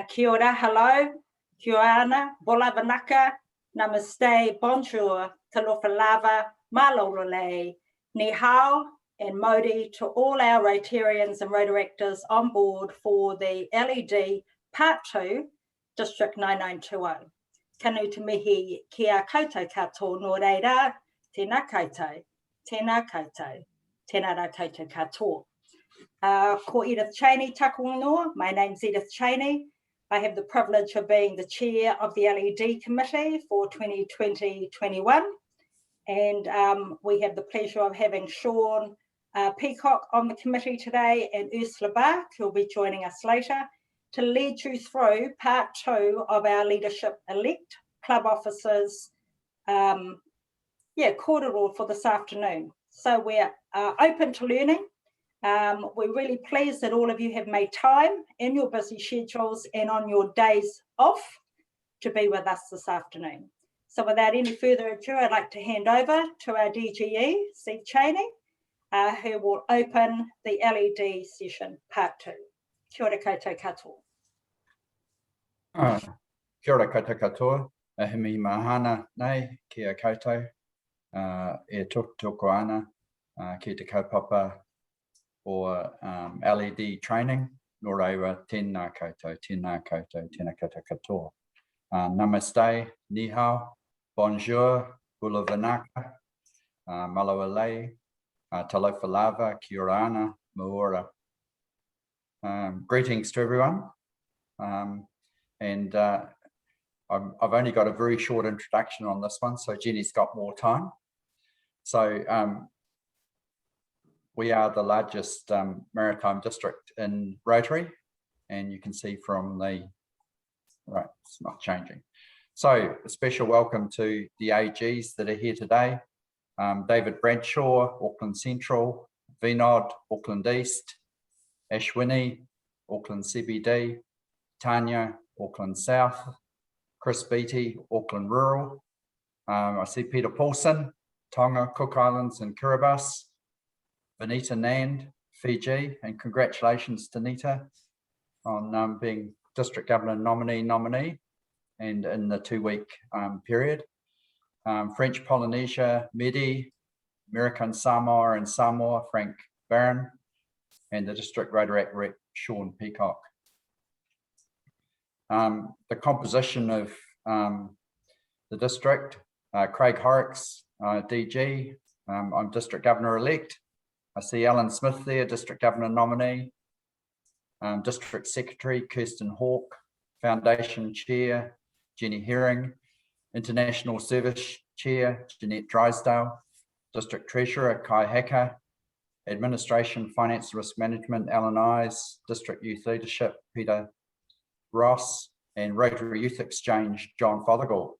Kia ora, hello, kia ana, bola vanaka, namaste, bonjour, talofa lava, malolole, ni hao, and Modi to all our Rotarians and Rotaractors on board for the LED Part 2, District 9920. Kanu te mihi kia koutou katoa no reira, tēnā koutou, tēnā koutou, tēnā rā koutou katoa. Ko Edith Cheney taku ingoa. My name's Edith Cheney. I have the privilege of being the chair of the LED committee for 2020-21. And we have the pleasure of having Sean Peacock on the committee today and Ursula Bach, who will be joining us later, to lead you through part 2 of our leadership elect club officers korero for this afternoon. So we're open to learning. We're really pleased that all of you have made time in your busy schedules and on your days off to be with us this afternoon. So without any further ado, I'd like to hand over to our DGE, Steve Cheney, who will open the LED session part 2. Kia ora koutou katoa. Kia ora koutou katoa, ahimi mahana nei kia koutou, e toko ana ki te kaupapa or LED training, nō reira tēnā koutou, tēnā koutou, tēnā koutou katoa. Namaste, ni hao, bonjour, bula vanaka, malawa lei, talofa lava, kia ora ana, maora. Greetings to everyone. I've only got a very short introduction on this one, so Jenny's got more time. So we are the largest maritime district in Rotary, and you can see from the, right, it's not changing. So a special welcome to the AGs that are here today. David Bradshaw, Auckland Central, Vinod, Auckland East, Ashwini, Auckland CBD, Tanya, Auckland South, Chris Beattie, Auckland Rural. I see Peter Paulson, Tonga, Cook Islands and Kiribati. Vanita Nand, Fiji, and congratulations to Nita on being District Governor nominee and in the 2-week period. French Polynesia, Medi, American Samoa and Samoa, Frank Barron, and the District Rotaract Rep, Sean Peacock. The composition of the district, Craig Horrocks, DG, I'm District Governor-elect. I see Alan Smith there, District Governor nominee. District Secretary, Kirsten Hawke. Foundation Chair, Jenny Herring. International Service Chair, Jeanette Drysdale. District Treasurer, Kai Hacker. Administration, Finance, Risk Management, Alan Eyes. District Youth Leadership, Peter Ross. And Rotary Youth Exchange, John Fothergill.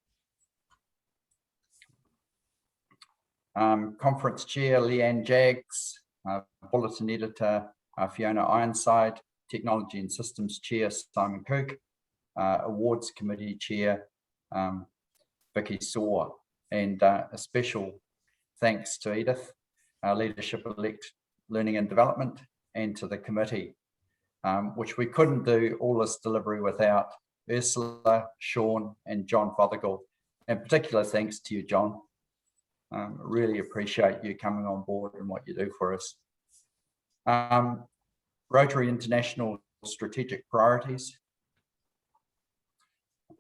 Conference Chair, Leanne Jaggs. Bulletin Editor, Fiona Ironside. Technology and Systems Chair, Simon Cook. Awards Committee Chair, Vicky Saw. And a special thanks to Edith, our Leadership Elect Learning and Development, and to the committee, which we couldn't do all this delivery without Ursula, Sean, and John Fothergill. And particular thanks to you, John. Really appreciate you coming on board and what you do for us. Rotary International Strategic Priorities.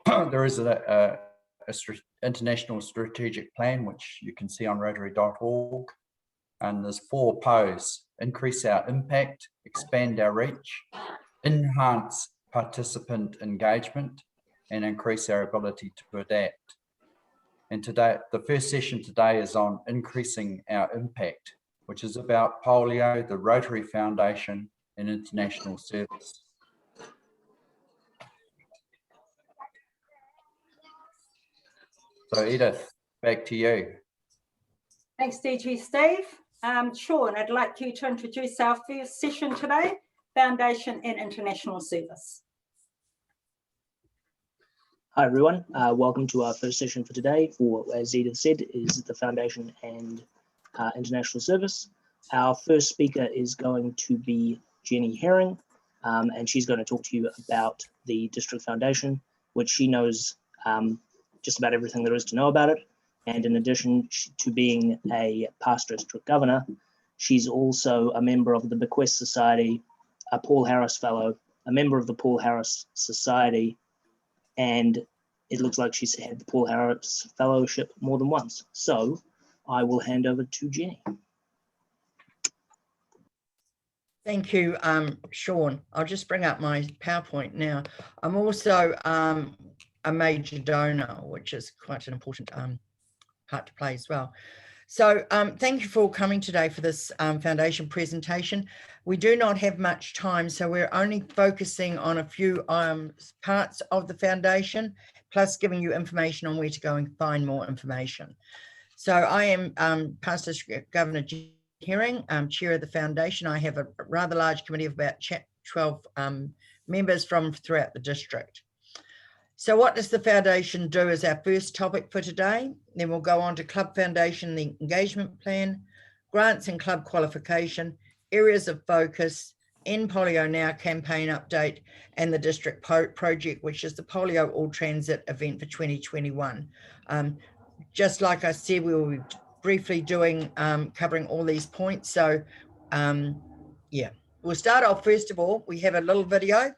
There is an international strategic plan, which you can see on rotary.org. And there's 4 POs: increase our impact, expand our reach, enhance participant engagement, and increase our ability to adapt. And today, the first session today is on increasing our impact, which is about polio, the Rotary Foundation, and international service. So Edith, back to you. Thanks, DG Steve. Sean, I'd like you to introduce our first session today, Foundation and International Service. Hi everyone, welcome to our first session for today for, as Edith said, is the Foundation and International Service. Our first speaker is going to be Jenny Herring. and she's going to talk to you about the District Foundation, which she knows just about everything there is to know about it. And in addition to being a past district governor, she's also a member of the Bequest Society, a Paul Harris Fellow, a member of the Paul Harris Society, and it looks like she's had the Paul Harris Fellowship more than once. So I will hand over to Jenny. Thank you, Sean. I'll just bring up my PowerPoint now. I'm also a major donor, which is quite an important part to play as well. So thank you for coming today for this foundation presentation. We do not have much time, so we're only focusing on a few parts of the foundation, plus giving you information on where to go and find more information. So I am Past District Governor Herring, Chair of the Foundation. I have a rather large committee of about 12 members from throughout the district. So what does the foundation do is our first topic for today. Then we'll go on to Club Foundation, the engagement plan, grants and club qualification, areas of focus, End Polio Now campaign update, and the district project, which is the Polio All Transit event for 2021. Just like I said, we will be briefly doing, covering all these points. So yeah, we'll start off. First of all, we have a little video.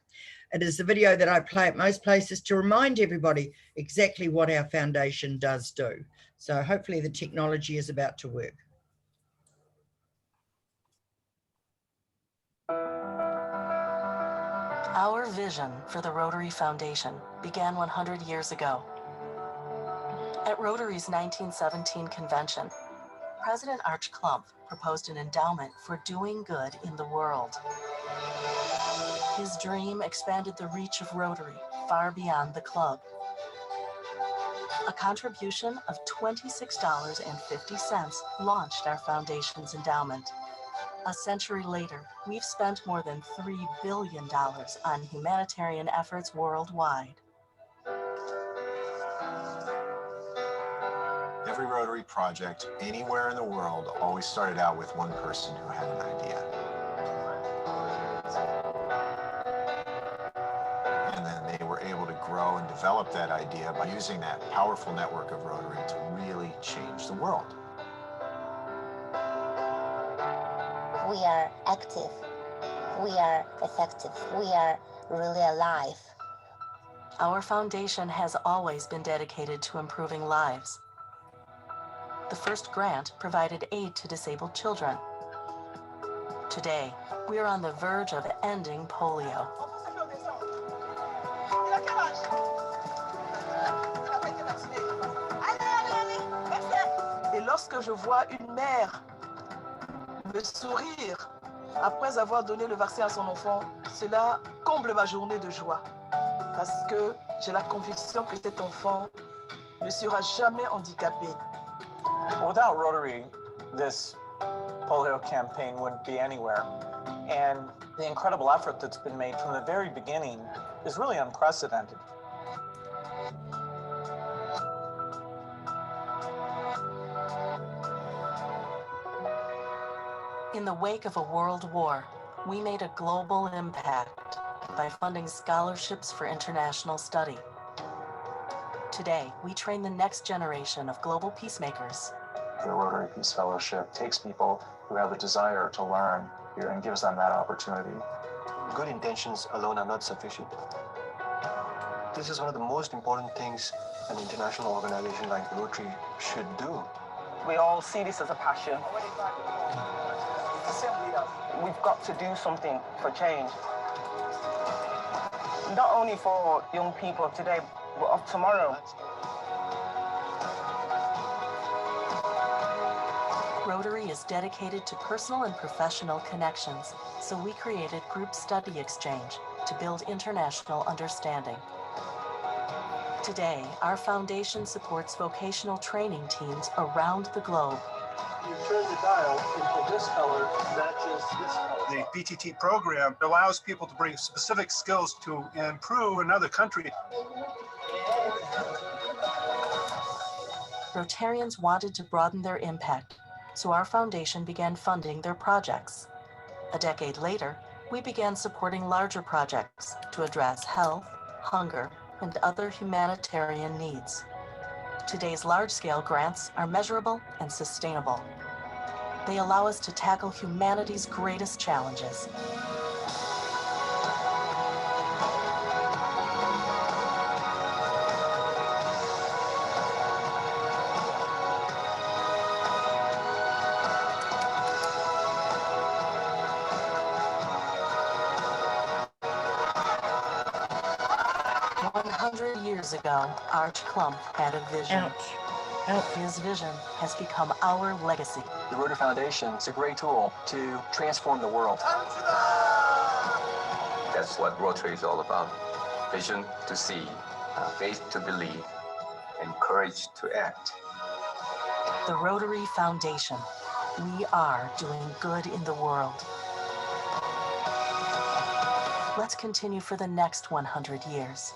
It is the video that I play at most places to remind everybody exactly what our foundation does do. So hopefully the technology is about to work. Our vision for the Rotary Foundation began 100 years ago. At Rotary's 1917 convention, President Arch Klump proposed an endowment for doing good in the world. His dream expanded the reach of Rotary far beyond the club. A contribution of $26.50 launched our foundation's endowment. A century later, we've spent more than $3 billion on humanitarian efforts worldwide. Every Rotary project anywhere in the world always started out with one person who had an idea. And then they were able to grow and develop that idea by using that powerful network of Rotary to really change the world. We are active, we are effective, we are really alive. Our foundation has always been dedicated to improving lives. The first grant provided aid to disabled children. Today, we are on the verge of ending polio. Et lorsque je vois une mère me sourire après avoir donné le vaccin à son enfant, cela comble ma journée de joie. Parce que j'ai la conviction que cet enfant ne sera jamais handicapé. Without Rotary, this polio campaign wouldn't be anywhere. And the incredible effort that's been made from the very beginning is really unprecedented. In the wake of a world war, we made a global impact by funding scholarships for international study. Today, we train the next generation of global peacemakers. The Rotary Peace Fellowship takes people who have a desire to learn here and gives them that opportunity. Good intentions alone are not sufficient. This is one of the most important things an international organization like Rotary should do. We all see this as a passion. We've got to do something for change. Not only for young people of today, but of tomorrow. Rotary is dedicated to personal and professional connections, so we created Group Study Exchange to build international understanding. Today, our foundation supports vocational training teams around the globe. You turn the dial into this color matches this color. The PTT program allows people to bring specific skills to improve another country. Rotarians wanted to broaden their impact, so our foundation began funding their projects. A decade later, we began supporting larger projects to address health, hunger, and other humanitarian needs. Today's large-scale grants are measurable and sustainable. They allow us to tackle humanity's greatest challenges. Years ago, Arch Klump had a vision. His vision has become our legacy. The Rotary Foundation is a great tool to transform the world. That's what Rotary is all about. Vision to see, faith to believe, and courage to act. The Rotary Foundation. We are doing good in the world. Let's continue for the next 100 years.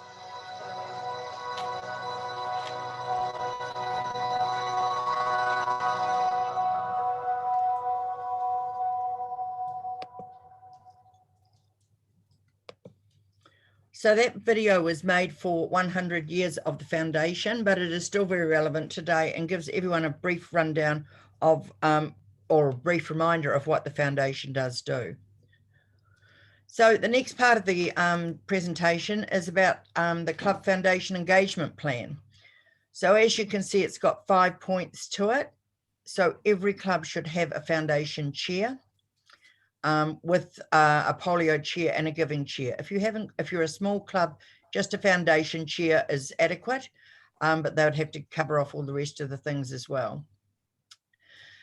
So that video was made for 100 years of the foundation, but it is still very relevant today and gives everyone a brief rundown of, or a brief reminder of what the foundation does do. So the next part of the presentation is about the Club Foundation Engagement Plan. So as you can see, it's got 5 points to it. So every club should have a foundation chair. With a polio chair and a giving chair. If you're a small club, just a foundation chair is adequate, but they would have to cover off all the rest of the things as well.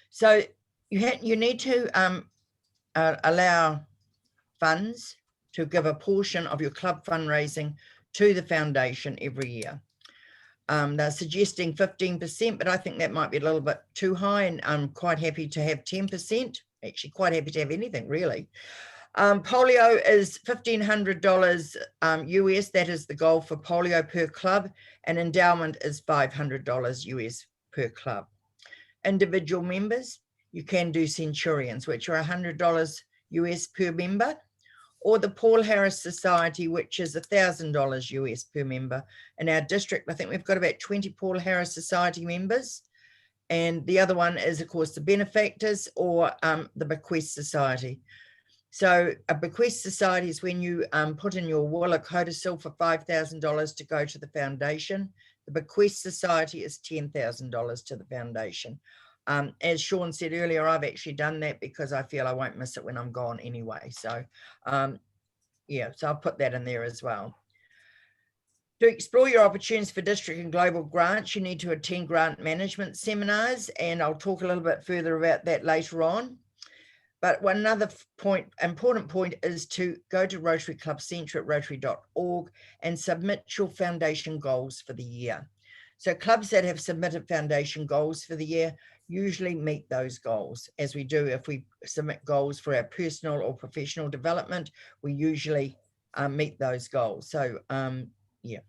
So you need to allow funds to give a portion of your club fundraising to the foundation every year. They're suggesting 15%, but I think that might be a little bit too high, and I'm quite happy to have 10%. Actually quite happy to have anything really. Polio is $1,500 US. That is the goal for polio per club, and endowment is $500 US per club. Individual members, you can do centurions, which are $100 US per member, or the Paul Harris Society, which is $1,000 US per member. In our district, I think we've got about 20 Paul Harris Society members. And the other one is, of course, the benefactors or the bequest society. So a bequest society is when you put in your will a codicil for $5,000 to go to the foundation. The bequest society is $10,000 to the foundation. As Sean said earlier, I've actually done that because I feel I won't miss it when I'm gone anyway. So yeah, so I'll put that in there as well. To explore your opportunities for district and global grants, you need to attend grant management seminars, and I'll talk a little bit further about that later on. But one other important point is to go to Rotary Club Centre at rotary.org and submit your foundation goals for the year. So clubs that have submitted foundation goals for the year usually meet those goals, as we do if we submit goals for our personal or professional development, we usually meet those goals. So yeah.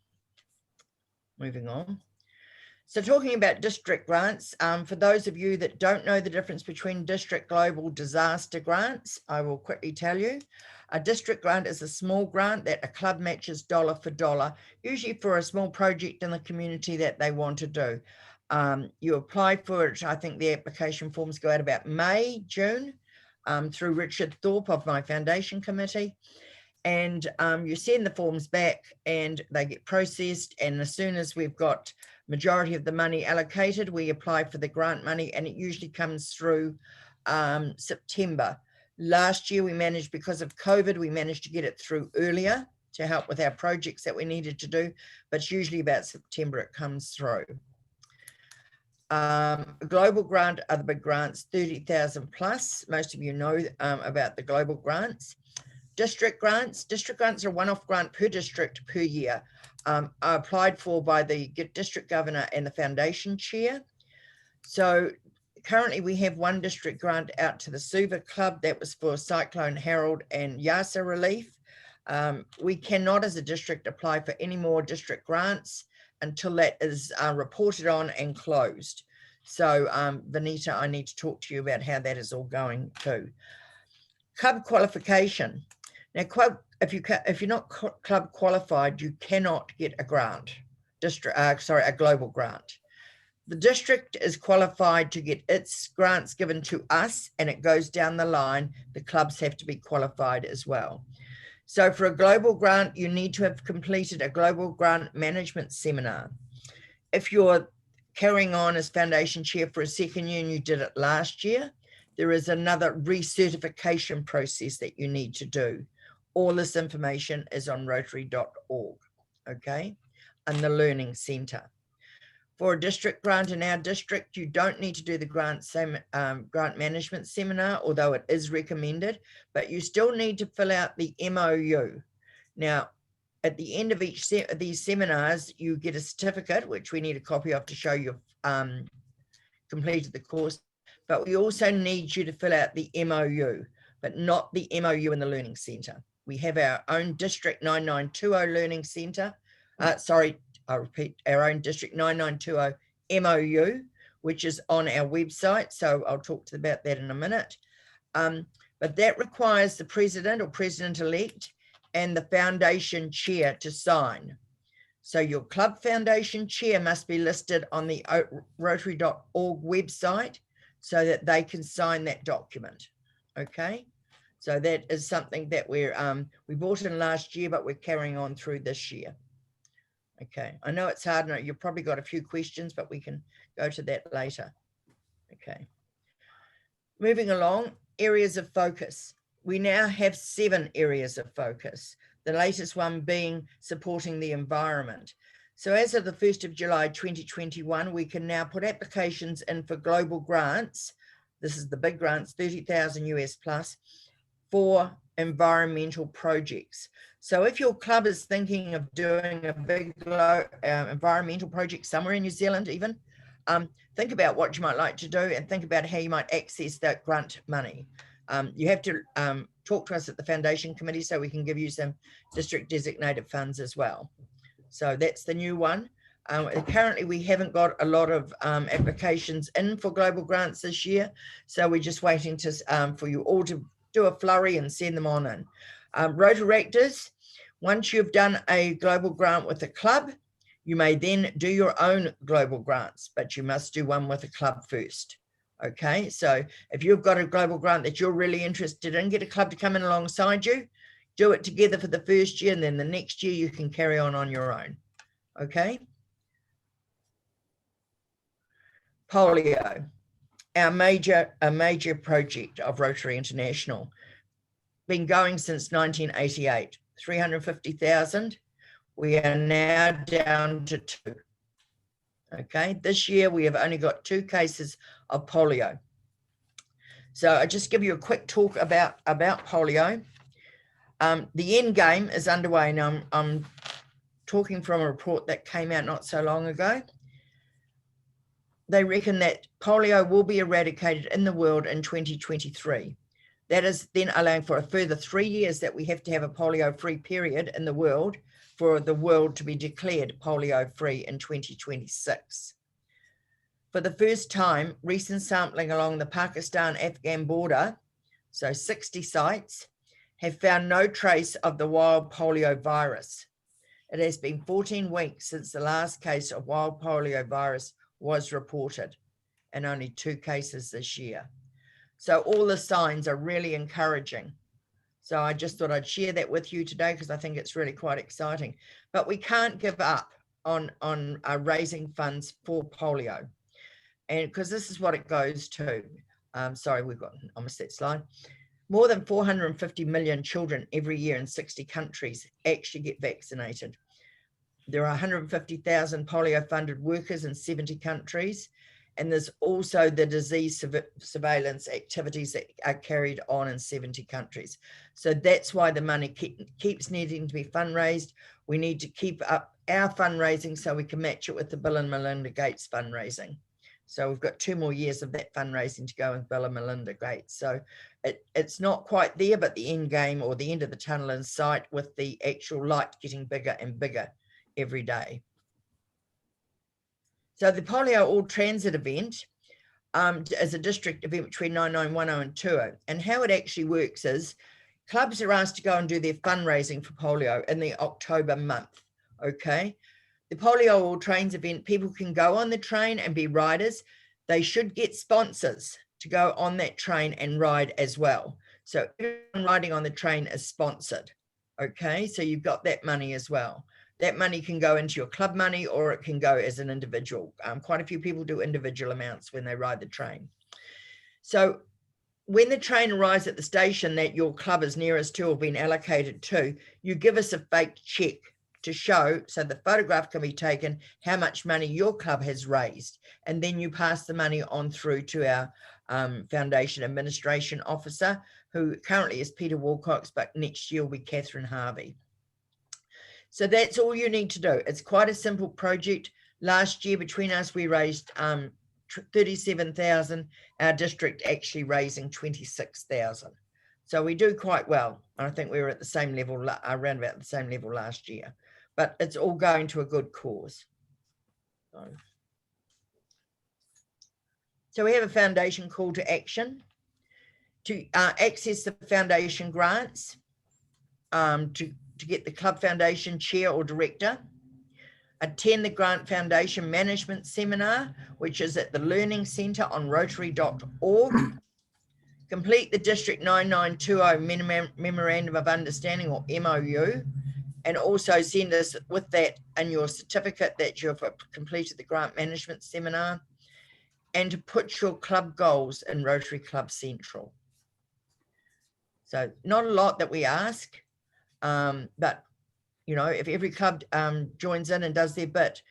Moving on. So talking about district grants, for those of you that don't know the difference between district global disaster grants, I will quickly tell you. A district grant is a small grant that a club matches dollar for dollar, usually for a small project in the community that they want to do. You apply for it, I think the application forms go out about May, June, through Richard Thorpe of my foundation committee. And you send the forms back and they get processed. And as soon as we've got majority of the money allocated, we apply for the grant money, and it usually comes through September. Last year we managed, because of COVID, we managed to get it through earlier to help with our projects that we needed to do, but it's usually about September it comes through. Global grant are the big grants, 30,000 plus. Most of you know about the global grants. District grants are a one-off grant per district per year, are applied for by the district governor and the foundation chair. So currently we have one district grant out to the Suva Club that was for Cyclone Harold and Yasa relief. We cannot as a district apply for any more district grants until that is reported on and closed. So Vanita, I need to talk to you about how that is all going too. Club qualification. Now, if you're not club qualified, you cannot get a grant, a global grant. The district is qualified to get its grants given to us, and it goes down the line. The clubs have to be qualified as well. So for a global grant, you need to have completed a global grant management seminar. If you're carrying on as foundation chair for a second year and you did it last year, there is another recertification process that you need to do. All this information is on rotary.org, okay, and the Learning Centre. For a district grant in our district, you don't need to do the grant management seminar, although it is recommended, but you still need to fill out the MOU. Now, at the end of each of these seminars, you get a certificate, which we need a copy of to show you've completed the course, but we also need you to fill out the MOU, but not the MOU in the Learning Centre. We have our own District 9920 Learning Centre, I repeat, our own District 9920 MOU, which is on our website. So I'll talk about that in a minute. But that requires the president or president-elect and the foundation chair to sign. So your club foundation chair must be listed on the rotary.org website so that they can sign that document. Okay. So that is something that we brought in last year, but we're carrying on through this year. Okay, I know it's hard. No, you've probably got a few questions, but we can go to that later. Okay. Moving along, areas of focus. We now have 7 areas of focus, the latest one being supporting the environment. So as of the 1st of July 2021, we can now put applications in for global grants. This is the big grants, 30,000 US plus, for environmental projects. So if your club is thinking of doing a big environmental project somewhere in New Zealand even, think about what you might like to do and think about how you might access that grant money. You have to talk to us at the Foundation Committee so we can give you some district designated funds as well. So that's the new one. Currently, we haven't got a lot of applications in for global grants this year. So we're just waiting to for you all to do a flurry and send them on in. Rotaractors, once you've done a global grant with a club, you may then do your own global grants, but you must do one with a club first. Okay, so if you've got a global grant that you're really interested in, get a club to come in alongside you, do it together for the first year, and then the next year you can carry on your own. Okay. Polio, a major project of Rotary International, been going since 1988, 350,000. We are now down to 2. Okay, this year we have only got 2 cases of polio. So I just give you a quick talk about polio. The end game is underway, and I'm talking from a report that came out not so long ago. They reckon that polio will be eradicated in the world in 2023. That is then allowing for a further 3 years that we have to have a polio-free period in the world for the world to be declared polio-free in 2026. For the first time, recent sampling along the Pakistan-Afghan border, so 60 sites, have found no trace of the wild polio virus. It has been 14 weeks since the last case of wild polio virus was reported, and only 2 cases this year. So all the signs are really encouraging. So I just thought I'd share that with you today because I think it's really quite exciting. But we can't give up on raising funds for polio, and because this is what it goes to. Sorry, we've got almost that slide. More than 450 million children every year in 60 countries actually get vaccinated. There are 150,000 polio-funded workers in 70 countries, and there's also the disease surveillance activities that are carried on in 70 countries. So that's why the money keeps needing to be fundraised. We need to keep up our fundraising so we can match it with the Bill and Melinda Gates fundraising. So we've got 2 more years of that fundraising to go with Bill and Melinda Gates. So it's not quite there, but the end game or the end of the tunnel in sight, with the actual light getting bigger and bigger every day. So the Polio All Transit event is a district event between 9910 and 20. And how it actually works is clubs are asked to go and do their fundraising for polio in the October month. Okay. The Polio All Trains event, people can go on the train and be riders. They should get sponsors to go on that train and ride as well. So everyone riding on the train is sponsored. Okay, so you've got that money as well. That money can go into your club money, or it can go as an individual. Quite a few people do individual amounts when they ride the train. So when the train arrives at the station that your club is nearest to or been allocated to, you give us a fake check to show, so the photograph can be taken, how much money your club has raised. And then you pass the money on through to our foundation administration officer, who currently is Peter Wilcox, but next year will be Catherine Harvey. So that's all you need to do. It's quite a simple project. Last year between us, we raised 37,000, our district actually raising 26,000. So we do quite well. I think we were at the same level, around about the same level last year, but it's all going to a good cause. So we have a foundation call to action to access the foundation grants, to get the club foundation chair or director, attend the Grant Foundation Management Seminar, which is at the Learning Centre on rotary.org, complete the District 9920 Memorandum of Understanding, or MOU, and also send us with that in your certificate that you've completed the Grant Management Seminar, and to put your club goals in Rotary Club Central. So not a lot that we ask, but you know, if every club joins in and does their bit,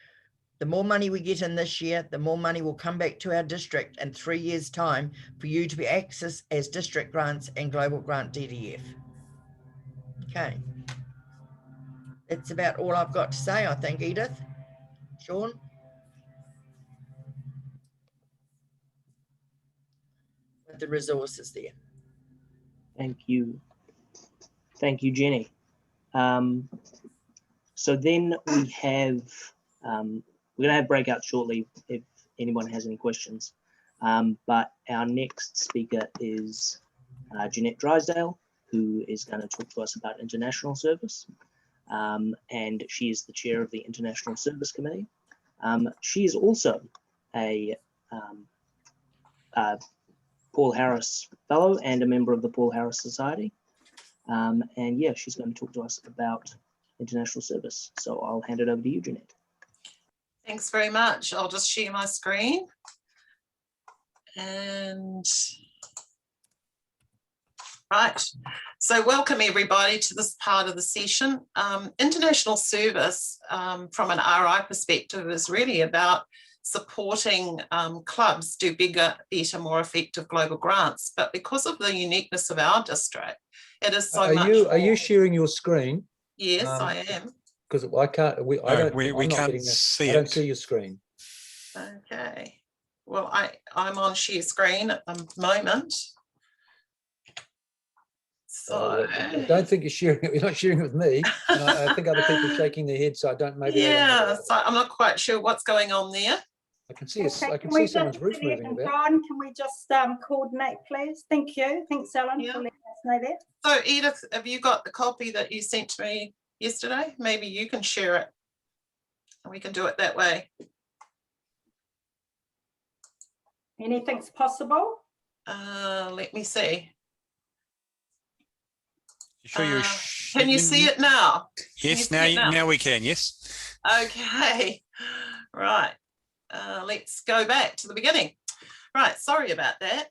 the more money we get in this year, the more money will come back to our district in 3 years' time for you to be accessed as district grants and global grant DDF. Okay. That's about all I've got to say, I think, Edith. Sean? With the resources there. Thank you. Thank you, Jenny. So then we have, we're going to have breakouts shortly if anyone has any questions. But our next speaker is Jeanette Drysdale, who is going to talk to us about international service. And she is the chair of the International Service Committee. She is also a Paul Harris Fellow and a member of the Paul Harris Society. And yeah, she's going to talk to us about international service. So I'll hand it over to you, Jeanette. Thanks very much. I'll just share my screen. And right, so welcome everybody to this part of the session. International service from an RI perspective is really about supporting clubs do bigger, better, more effective global grants. But because of the uniqueness of our district, it is so much more. Are you sharing your screen? Yes, I am. Because I can't. We can't see it. I don't see your screen. Okay. Well, I'm on share screen at the moment. So I don't think you're sharing it. You're not sharing it with me. I think other people are shaking their heads, so I don't. Maybe. Yeah. So I'm not quite sure what's going on there. I can see. I can see someone's roof moving about. John, can we just coordinate, please? Thank you. Thanks, Ellen, for letting us know that. So Edith, have you got the copy that you sent to me yesterday? Maybe you can share it and we can do it that way. Anything's possible? Let me see. You sure can you see it now? Yes, now we can, yes. Okay, right. Let's go back to the beginning. Right, sorry about that.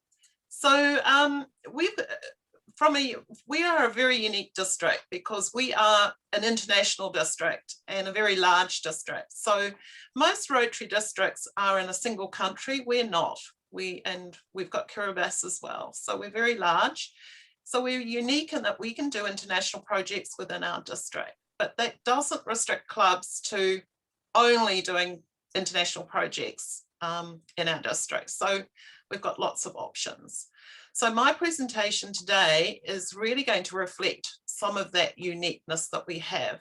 So we are a very unique district because we are an international district and a very large district. So most Rotary districts are in a single country. We're not. We've got Kiribati as well. So we're very large. So we're unique in that we can do international projects within our district, but that doesn't restrict clubs to only doing international projects in our district. So we've got lots of options. So my presentation today is really going to reflect some of that uniqueness that we have.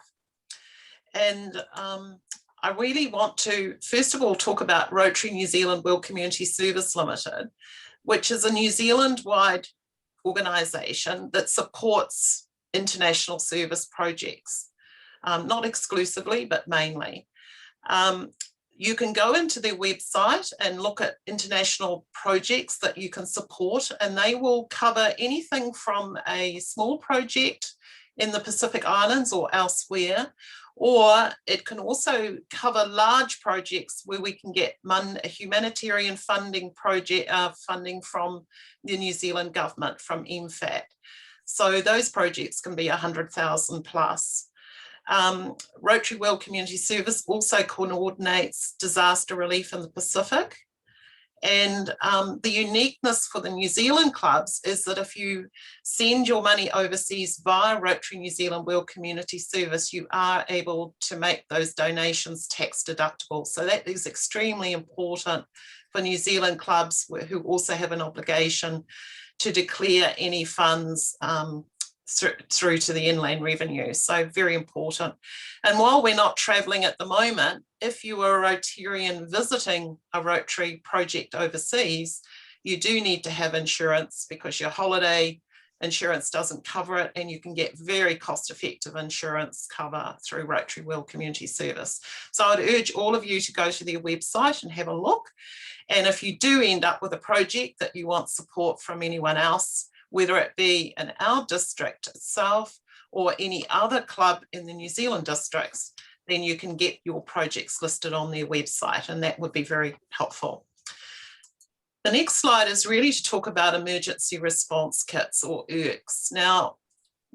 And I really want to, first of all, talk about Rotary New Zealand World Community Service Limited, which is a New Zealand-wide organisation that supports international service projects, not exclusively, but mainly. You can go into their website and look at international projects that you can support, and they will cover anything from a small project in the Pacific Islands or elsewhere, or it can also cover large projects where we can get humanitarian funding funding from the New Zealand government, from MFAT. So those projects can be 100,000 plus. Rotary World Community Service also coordinates disaster relief in the Pacific. And the uniqueness for the New Zealand clubs is that if you send your money overseas via Rotary New Zealand World Community Service, you are able to make those donations tax deductible. So that is extremely important for New Zealand clubs who also have an obligation to declare any funds through to the inland revenue. So very important. And while we're not traveling at the moment, if you are a Rotarian visiting a Rotary project overseas, you do need to have insurance, because your holiday insurance doesn't cover it, and you can get very cost-effective insurance cover through Rotary World Community Service. So I'd urge all of you to go to their website and have a look. And if you do end up with a project that you want support from anyone else, whether it be in our district itself or any other club in the New Zealand districts, then you can get your projects listed on their website, and that would be very helpful. The next slide is really to talk about emergency response kits, or ERKs. Now,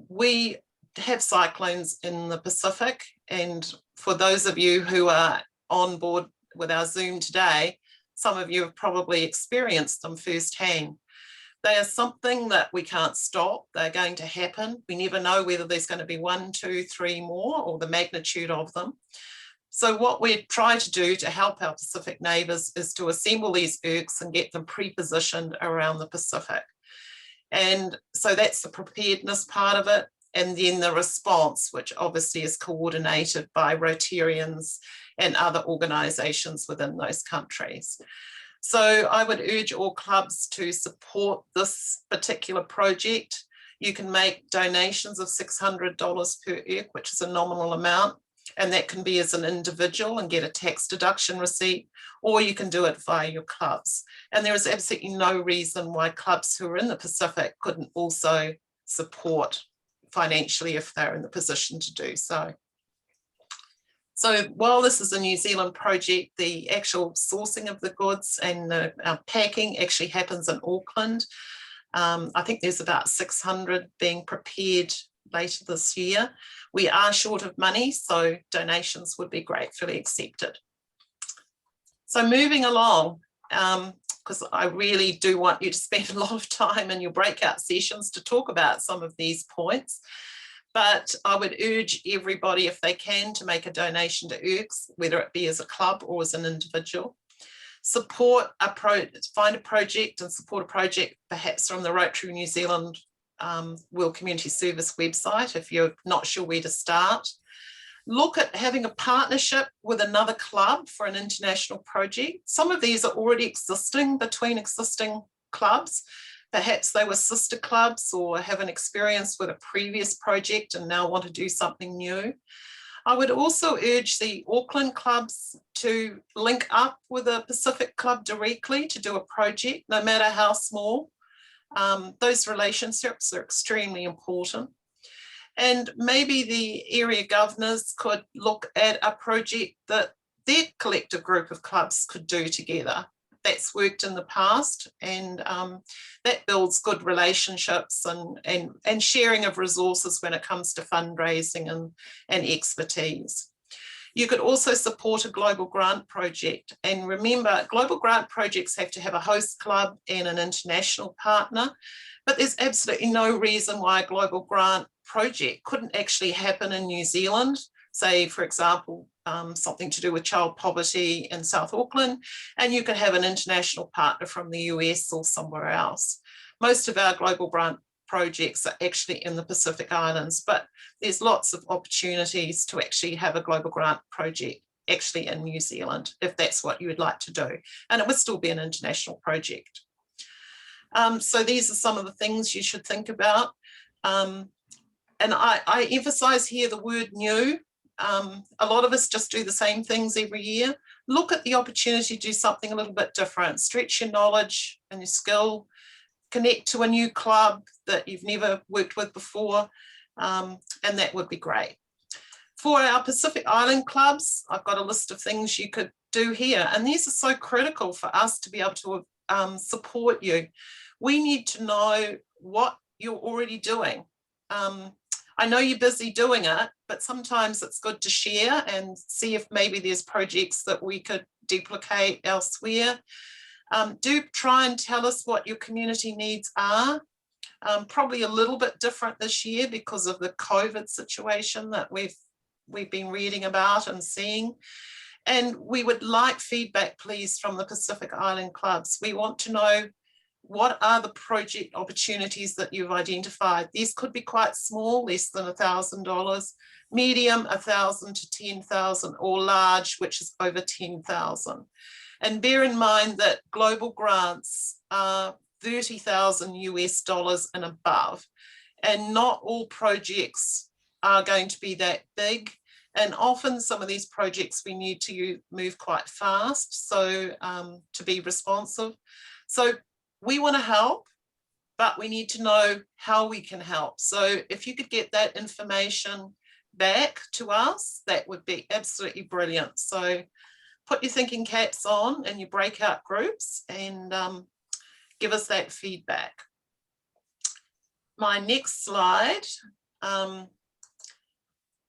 we have cyclones in the Pacific, and for those of you who are on board with our Zoom today, some of you have probably experienced them firsthand. They are something that we can't stop. They're going to happen. We never know whether there's going to be 1, 2, 3 more, or the magnitude of them. So what we try to do to help our Pacific neighbours is to assemble these ERKs and get them pre-positioned around the Pacific. And so that's the preparedness part of it. And then the response, which obviously is coordinated by Rotarians and other organisations within those countries. So I would urge all clubs to support this particular project. You can make donations of $600 per ERK, which is a nominal amount, and that can be as an individual and get a tax deduction receipt, or you can do it via your clubs. And there is absolutely no reason why clubs who are in the Pacific couldn't also support financially if they're in the position to do so. So while this is a New Zealand project, the actual sourcing of the goods and the packing actually happens in Auckland. I think there's about 600 being prepared later this year. We are short of money, so donations would be gratefully accepted. So moving along, because I really do want you to spend a lot of time in your breakout sessions to talk about some of these points. But I would urge everybody, if they can, to make a donation to ERKs, whether it be as a club or as an individual. Find a project and support a project, perhaps from the Rotary New Zealand World Community Service website, if you're not sure where to start. Look at having a partnership with another club for an international project. Some of these are already existing between existing clubs. Perhaps they were sister clubs or have an experience with a previous project and now want to do something new. I would also urge the Auckland clubs to link up with a Pacific club directly to do a project, no matter how small. Those relationships are extremely important. And maybe the area governors could look at a project that their collective group of clubs could do together. That's worked in the past, and that builds good relationships and sharing of resources when it comes to fundraising and expertise. You could also support a global grant project. And remember, global grant projects have to have a host club and an international partner, but there's absolutely no reason why a global grant project couldn't actually happen in New Zealand. Say, for example, something to do with child poverty in South Auckland, and you could have an international partner from the US or somewhere else. Most of our global grant projects are actually in the Pacific Islands, but there's lots of opportunities to actually have a global grant project actually in New Zealand, if that's what you would like to do. And it would still be an international project. So these are some of the things you should think about. And I emphasize here the word new. A lot of us just do the same things every year. Look at the opportunity to do something a little bit different, stretch your knowledge and your skill, connect to a new club that you've never worked with before, and that would be great. For our Pacific Island clubs, I've got a list of things you could do here, and these are so critical for us to be able to support you. We need to know what you're already doing. I know you're busy doing it, but sometimes it's good to share and see if maybe there's projects that we could duplicate elsewhere. Do try and tell us what your community needs are. Probably a little bit different this year because of the COVID situation that we've been reading about and seeing. And we would like feedback, please, from the Pacific Island clubs. We want to know what are the project opportunities that you've identified. These could be quite small, less than $1,000, medium, 1,000 to 10,000, or large, which is over 10,000. And bear in mind that global grants are $30,000 US and above, and not all projects are going to be that big. And often some of these projects we need to move quite fast, so to be responsive. So we want to help, but we need to know how we can help. So if you could get that information back to us, that would be absolutely brilliant. So put your thinking caps on and your breakout groups and give us that feedback. My next slide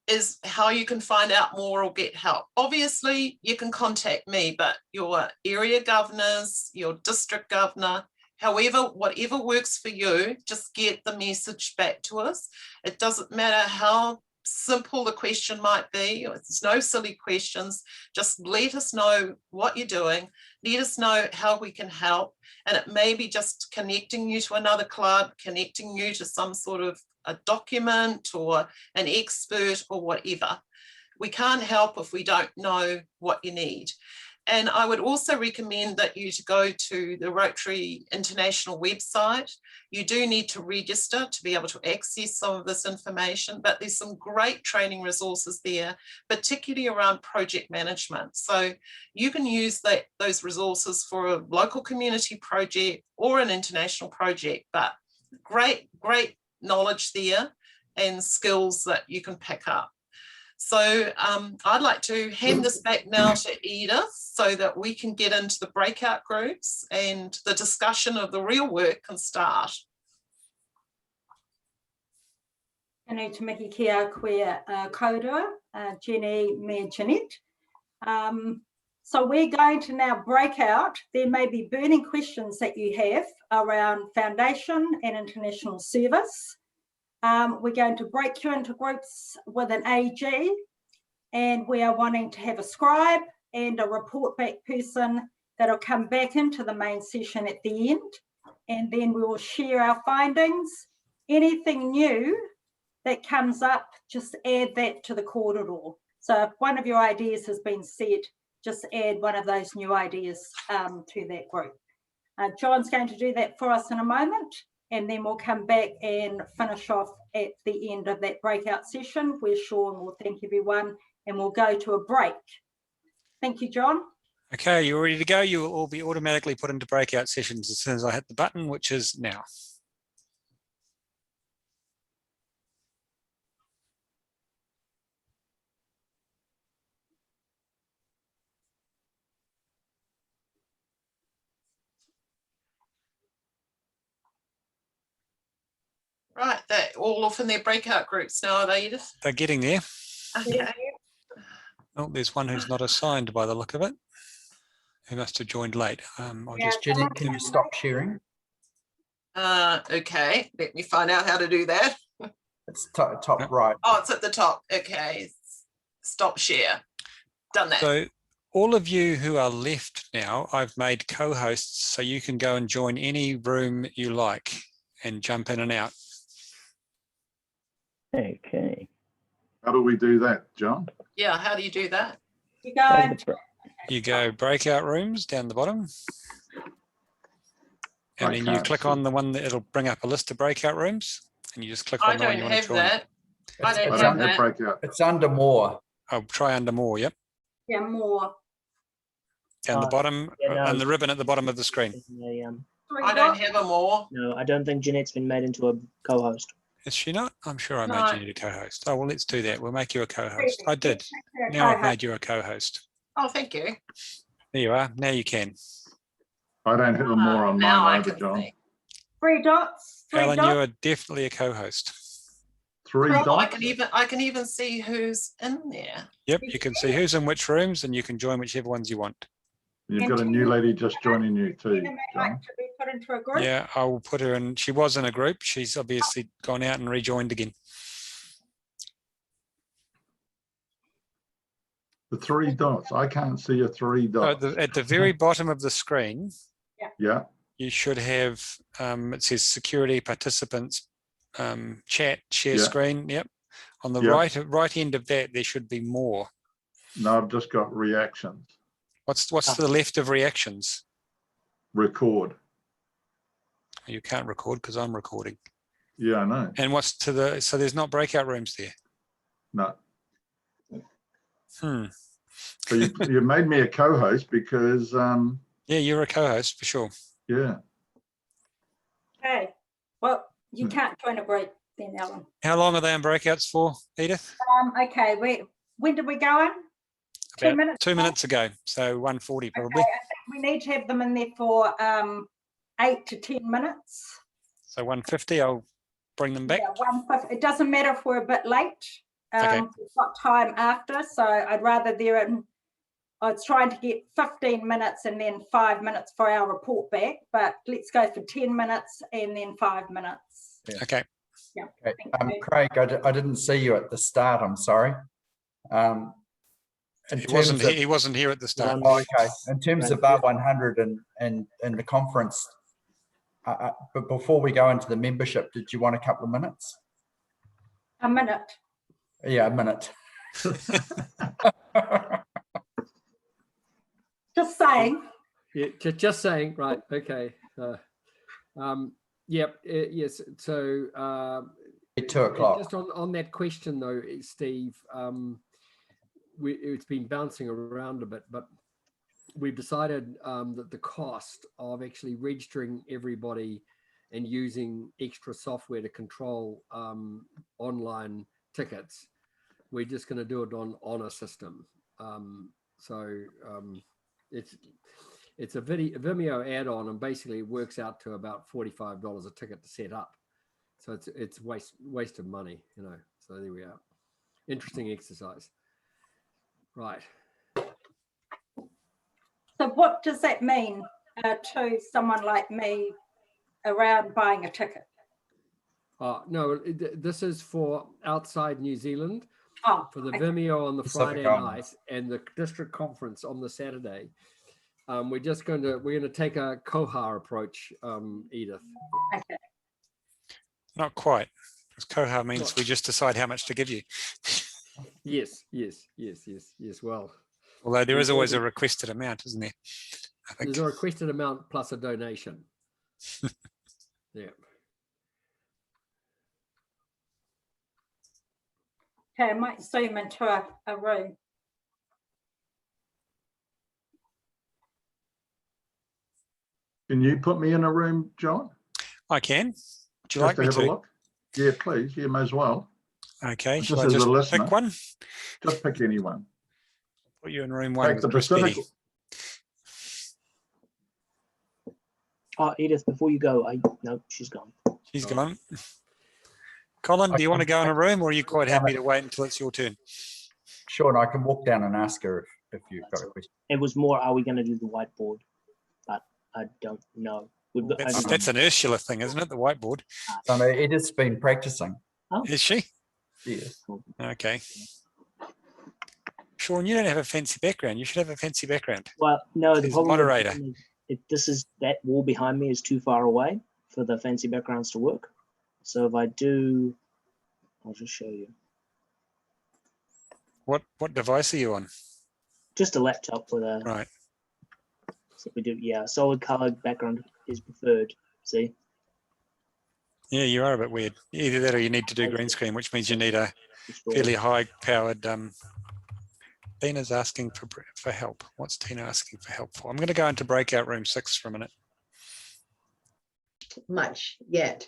is how you can find out more or get help. Obviously, you can contact me, but your area governors, your district governor, however, whatever works for you, just get the message back to us. It doesn't matter how simple the question might be. There's no silly questions. Just let us know what you're doing. Let us know how we can help. And it may be just connecting you to another club, connecting you to some sort of a document or an expert or whatever. We can't help if we don't know what you need. And I would also recommend that you to go to the Rotary International website. You do need to register to be able to access some of this information, but there's some great training resources there, particularly around project management. So you can use those resources for a local community project or an international project, but great knowledge there and skills that you can pick up. So I'd like to hand this back now to Edith so that we can get into the breakout groups and the discussion of the real work can start. Tēnā te mihi kia koe kōrua, Jenny me Jeanette. So we're going to now break out. There may be burning questions that you have around foundation and international service. We're going to break you into groups with an AG, and we are wanting to have a scribe and a report back person that'll come back into the main session at the end, and then we will share our findings. Anything new that comes up, just add that to the corridor. So if one of your ideas has been said, just add one of those new ideas to that group. John's going to do that for us in a moment, and then we'll come back and finish off at the end of that breakout session where Sean will thank everyone and we'll go to a break. Thank you, John. Okay, you're ready to go. You will all be automatically put into breakout sessions as soon as I hit the button, which is now. Right, they're all off in their breakout groups now, are they, Edith? They're getting there. Okay. Oh, there's one who's not assigned by the look of it. Who must have joined late. I'll just Jenny, can you stop sharing? Okay, let me find out how to do that. It's top right. Oh, it's at the top. Okay, stop share. Done that. So all of you who are left now, I've made co-hosts so you can go and join any room you like and jump in and out. Okay. How do we do that, John? Yeah, how do you do that? You go breakout rooms down the bottom. And I then you can't click see. on the one that it'll bring up a list of breakout rooms, and you just click I on the one don't you want to have join. that. I It's- don't I it's have don't under- have that. breakout. It's under more. I'll try under more. Yep, Yeah, more. down the Oh, bottom, yeah, no. and the ribbon at the bottom of the screen. Three I don't dots. have a more. No, I don't think Jeanette's been made into a co-host. Is she not? I'm sure I made No. you need a co-host. Oh, well, let's do that. We'll make you a co-host. Great. I did. Make her a Now I've co-host. made you a co-host. Oh, thank you. There you are. Now you can. I don't have a more on Now I mine either, can John. see. Three dots. Three Alan, dots. you are definitely a co-host. Three Oh, dots. I can even see who's in there. Yep, you can see who's in which rooms, and you can join whichever ones you want. You've got a new lady just joining you too, Tina may John. like to be put into a group. Yeah, I will put her in. She was in a group. She's obviously gone out and rejoined again. The three dots. I can't see a three So dots. at the very bottom of the screen, Yeah, you should have, it says security participants, chat, share Yeah. screen. Yep. On the Yeah. right end of that, there should be more. no, I've just got reactions. What's to the left of reactions? Record. You can't record because I'm recording. Yeah, I know. And what's to the, so there's not breakout rooms there. No. Hmm. So you made me a co-host because, Yeah, you're a co-host for sure. yeah. Okay. Well, you Hmm. can't join a group then, Alan. How long are they in breakouts for, Edith? Okay. When did we go in? 2 About minutes. 2 minutes ago. So 1:40 probably. Okay, I think we need to have them in there for 8 to 10 minutes. So 1:50, I'll bring them back. Yeah, 1:50. It doesn't matter if we're a bit late. Okay. We've got time after, so I'd rather they're in. I was trying to get 15 minutes and then 5 minutes for our report back, but let's go for 10 minutes and then 5 minutes. Okay. Yeah. Okay. thank you. Craig, I didn't see you at the start. I'm sorry. In He wasn't terms here, he wasn't here at the start. Oh, okay. In terms of bar 100 and the conference, but before we go into the membership, did you want a couple of minutes? A minute. Yeah, a minute. Just saying. Yeah, just saying. Right. Okay. Yep. Yes. So. At 2 o'clock. Just on that question though, Steve, it's been bouncing around a bit, but we've decided that the cost of actually registering everybody and using extra software to control online tickets, we're just going to do it on a system. It's a Vimeo add-on, and basically it works out to about $45 a ticket to set up. So it's waste of money, you know. So there we are. Interesting exercise. Right. So what does that mean to someone like me around buying a ticket? No, this is for outside New Zealand. Oh, for the okay. Vimeo on the Pacific Friday Islands. night and the district conference on the Saturday. We're going to take a Koha approach, Edith. Okay. Not quite. Because Koha means we just decide how much to give you. Yes. Well, Although there is always a requested amount, isn't there? I think. there's a requested amount plus a donation. Yeah. Okay, I might zoom into a room. Can you put me in a room, John? I can. Would you Just like to me have to? a look? Yeah, please. You may as well. Okay. Just Shall I as a just listener. pick one? Just pick anyone. Put you in room one Take the with Chris Pacific. Beatty. Edith, before you go, no, she's gone. She's gone. Colin, do you want to go in a room, or are you quite happy to wait until it's your turn? Sure, and I can walk down and ask her if you've got a question. It was more, are we going to do the whiteboard? But I don't know. That's an Ursula thing, isn't it? The whiteboard. So Edith's been practicing. Oh. Is she? Yes. Okay. Sean, you don't have a fancy background. You should have a fancy background. Well, no, the He's problem moderator. is that wall behind me is too far away for the fancy backgrounds to work. So if I do, I'll just show you. What device are you on? Just a laptop with a. Right. So we do, yeah. Solid colored background is preferred. See? Yeah, you are a bit weird. Either that or you need to do green screen, which means you need a fairly high powered. Tina's asking for help. What's Tina asking for help for? I'm going to go into breakout room 6 for a minute. Much yet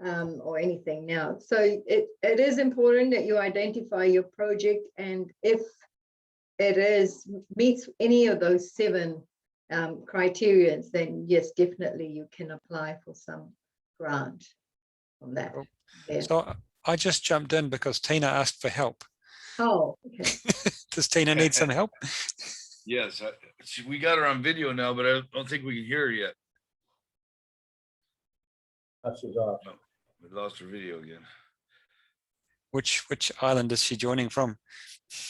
or anything now. So it is important that you identify your project, and if it meets any of those 7 criteria, then yes, definitely you can apply for some grant from that. Yeah. So I just jumped in because Tina asked for help. Oh, okay. Does Tina need some help? Yes, we got her on video now, but I don't think we can hear her yet. She's off. Oh, we lost her video again. Which island is she joining from?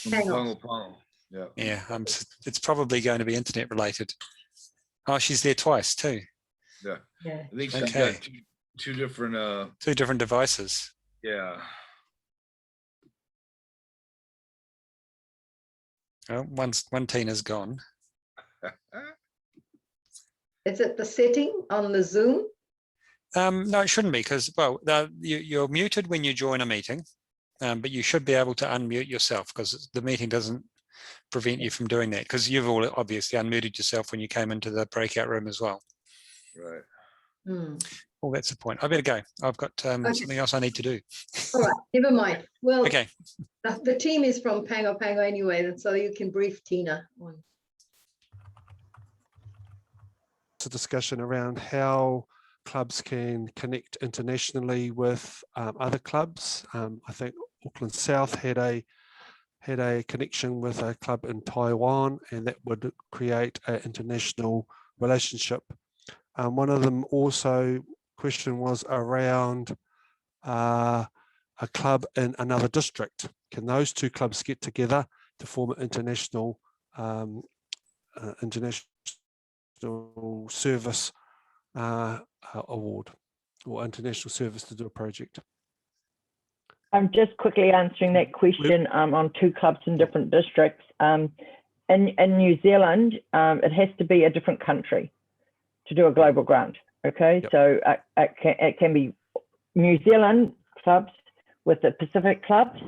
Pongo. Yeah. Yeah, it's probably going to be internet related. Oh, she's there twice too. Yeah. Yeah. I think she's Okay. got two different. 2 different devices. Yeah. Oh, one Tina's gone. Is it the setting on the Zoom? No, it shouldn't be because, well, you're muted when you join a meeting, but you should be able to unmute yourself because the meeting doesn't prevent you from doing that because you've all obviously unmuted yourself when you came into the breakout room as well. Right. Well, that's the point. I better go. I've got something else I need to do. All right, never mind. Well, Okay. the team is from Pango anyway, and so you can brief Tina on. It's a discussion around how clubs can connect internationally with other clubs. I think Auckland South had a connection with a club in Taiwan, and that would create an international relationship. One of them also question was around a club in another district. Can those 2 clubs get together to form an international service award or international service to do a project? I'm just quickly answering that question on 2 clubs in different districts. In New Zealand, it has to be a different country to do a global grant. Okay, yep. So it can be New Zealand clubs with the Pacific clubs,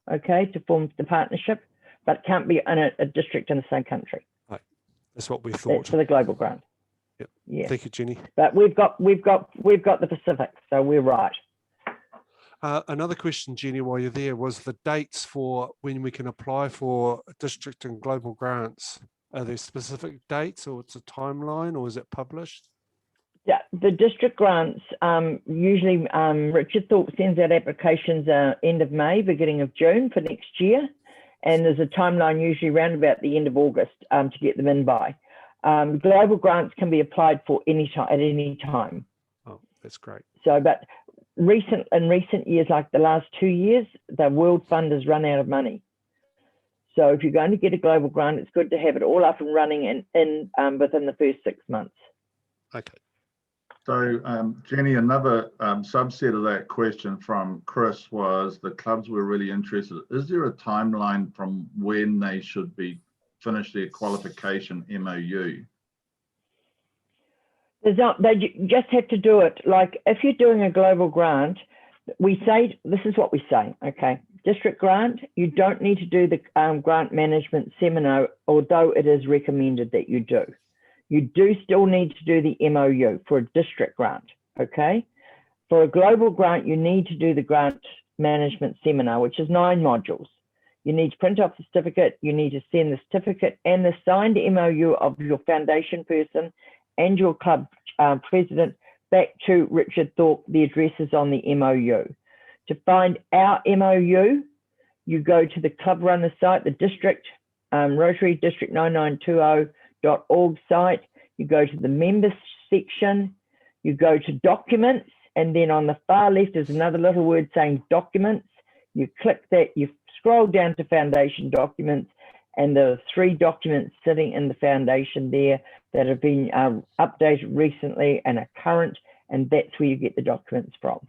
okay, to form the partnership, but it can't be in a district in the same country. Right, that's what we thought. That's for the global grant. Yep. Yeah. Thank you, Jenny. But we've got the Pacific, so we're right. Another question, Jenny, while you're there, was the dates for when we can apply for district and global grants. Are there specific dates, or it's a timeline, or is it published? Yeah, the district grants, usually Richard Thorpe sends out applications end of May, beginning of June for next year. And there's a timeline usually around about the end of August to get them in by. Global grants can be applied for at any time. Oh, that's great. So, but in recent years, like the last 2 years, the World Fund has run out of money. So if you're going to get a global grant, it's good to have it all up and running in within the first 6 months. Okay. So Jenny, another subset of that question from Chris was the clubs were really interested. Is there a timeline from when they should be finished their qualification MOU? There's not, they just have to do it. Like if you're doing a global grant, we say, this is what we say, okay, district grant, you don't need to do the grant management seminar, although it is recommended that you do. You do still need to do the MOU for a district grant, okay? For a global grant, you need to do the grant management seminar, which is 9 modules. You need to print off the certificate, you need to send the certificate and the signed MOU of your foundation person and your club president back to Richard Thorpe. The address is on the MOU. To find our MOU, you go to the club runner site, the district, Rotary District 9920.org site. You go to the members section, you go to documents, and then on the far left is another little word saying documents. You click that, you scroll down to foundation documents, and there are 3 documents sitting in the foundation there that have been updated recently and are current, and that's where you get the documents from.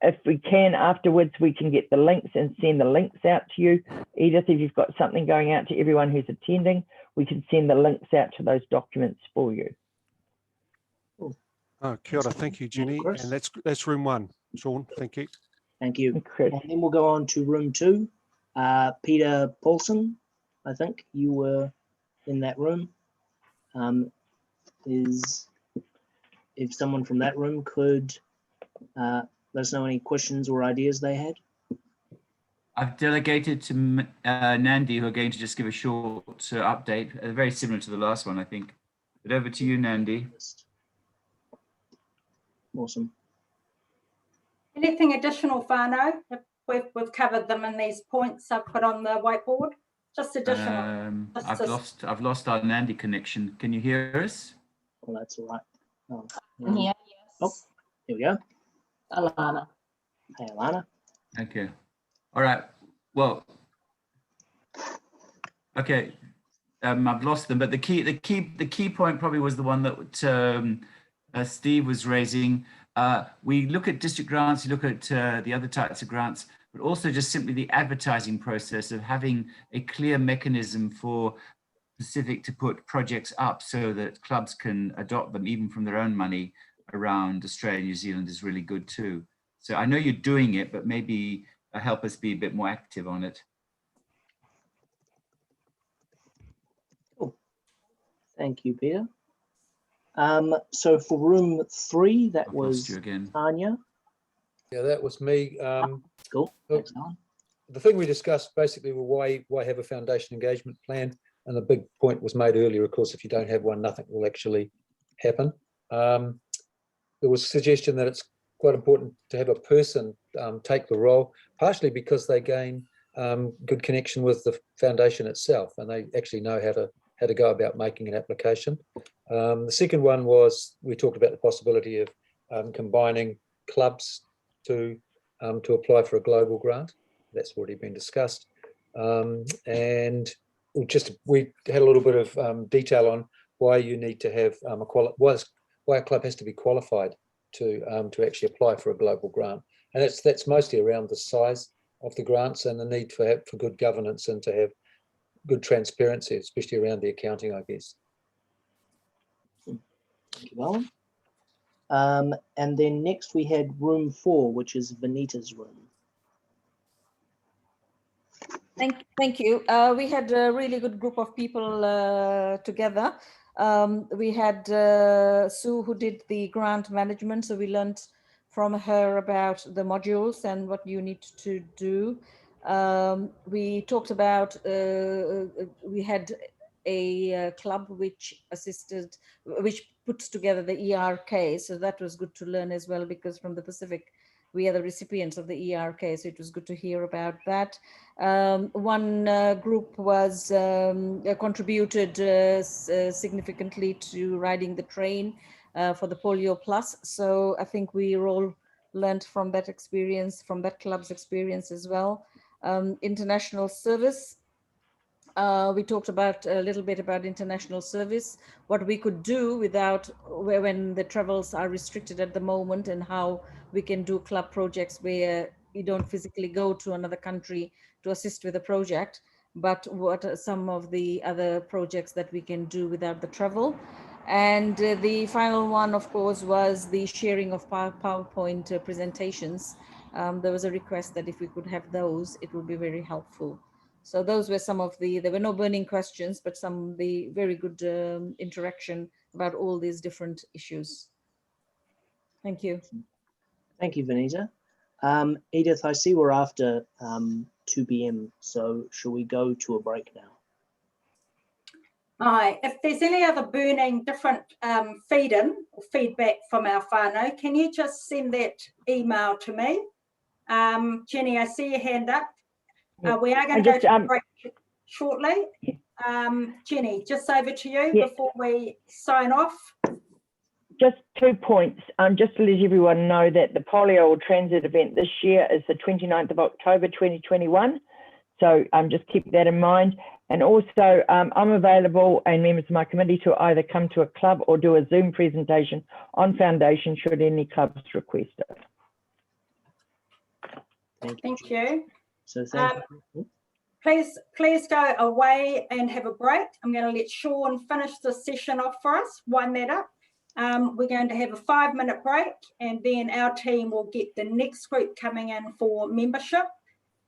If we can, afterwards, we can get the links and send the links out to you. Edith, if you've got something going out to everyone who's attending, we can send the links out to those documents for you. Oh, kia ora. Thank you, Jenny. Chris. And that's room 1. Sean, thank you. Thank you. And then we'll go on to room 2. Peter Paulson, I think you were in that room. If someone from that room could let us know any questions or ideas they had. I've delegated to Nandi, who are going to just give a short update, very similar to the last one, I think. But over to you, Nandi. Awesome. Anything additional, Whānau? We've covered them in these points I've put on the whiteboard. Just additional. I've lost our Nandi connection. Can you hear us? Well, that's all right. Oh, Yeah, yes. Oh, here we go. Alana. Hey, Alana. Okay. All right. Well, okay. I've lost them, but the key point probably was the one that Steve was raising. We look at district grants, you look at the other types of grants, but also just simply the advertising process of having a clear mechanism for Pacific to put projects up so that clubs can adopt them even from their own money around Australia and New Zealand is really good too. So I know you're doing it, but maybe help us be a bit more active on it. Cool. Thank you, Peter. So for room 3, that was Tanya. Yeah, that was me. Cool. Thanks, Alan. The thing we discussed basically were why have a foundation engagement plan, and the big point was made earlier. Of course, if you don't have one, nothing will actually happen. There was a suggestion that it's quite important to have a person take the role, partially because they gain good connection with the foundation itself, and they actually know how to go about making an application. The second one was we talked about the possibility of combining clubs to apply for a global grant. That's already been discussed, and we had a little bit of detail on why you need to have why a club has to be qualified to actually apply for a global grant, and that's mostly around the size of the grants and the need for good governance and to have good transparency, especially around the accounting, I guess. Thank you, Alan. And then next we had room 4, which is Vanita's room. Thank you. We had a really good group of people together. We had Sue, who did the grant management, so we learned from her about the modules and what you need to do. We talked about, we had a club which puts together the ERK, so that was good to learn as well, because from the Pacific, we are the recipients of the ERK, so it was good to hear about that. One group was contributed significantly to riding the train for the Polio Plus, so I think we all learned from that experience, from that club's experience as well. International service. We talked about a little bit about international service, what we could do without when the travels are restricted at the moment, and how we can do club projects where you don't physically go to another country to assist with a project, but what are some of the other projects that we can do without the travel. And the final one, of course, was the sharing of PowerPoint presentations. There was a request that if we could have those, it would be very helpful. So those were some of there were no burning questions, but some of the very good interaction about all these different issues. Thank you. Thank you, Vanita. Edith, I see we're after 2 p.m, so shall we go to a break now? Hi, if there's any other burning different feed-in or feedback from our whānau, can you just send that email to me? Jenny, I see your hand up. We are going to go to break shortly. Jenny, just over to you before we sign off. Just 2 points. Just to let everyone know that the Polio Transit event this year is the 29th of October 2021. So just keep that in mind. And also I'm available, and members of my committee, to either come to a club or do a Zoom presentation on Foundation should any clubs request it. Thank you. So thank you. Please go away and have a break. I'm going to let Sean finish the session off for us, wind that up, We're going to have a 5-minute break, and then our team will get the next group coming in for membership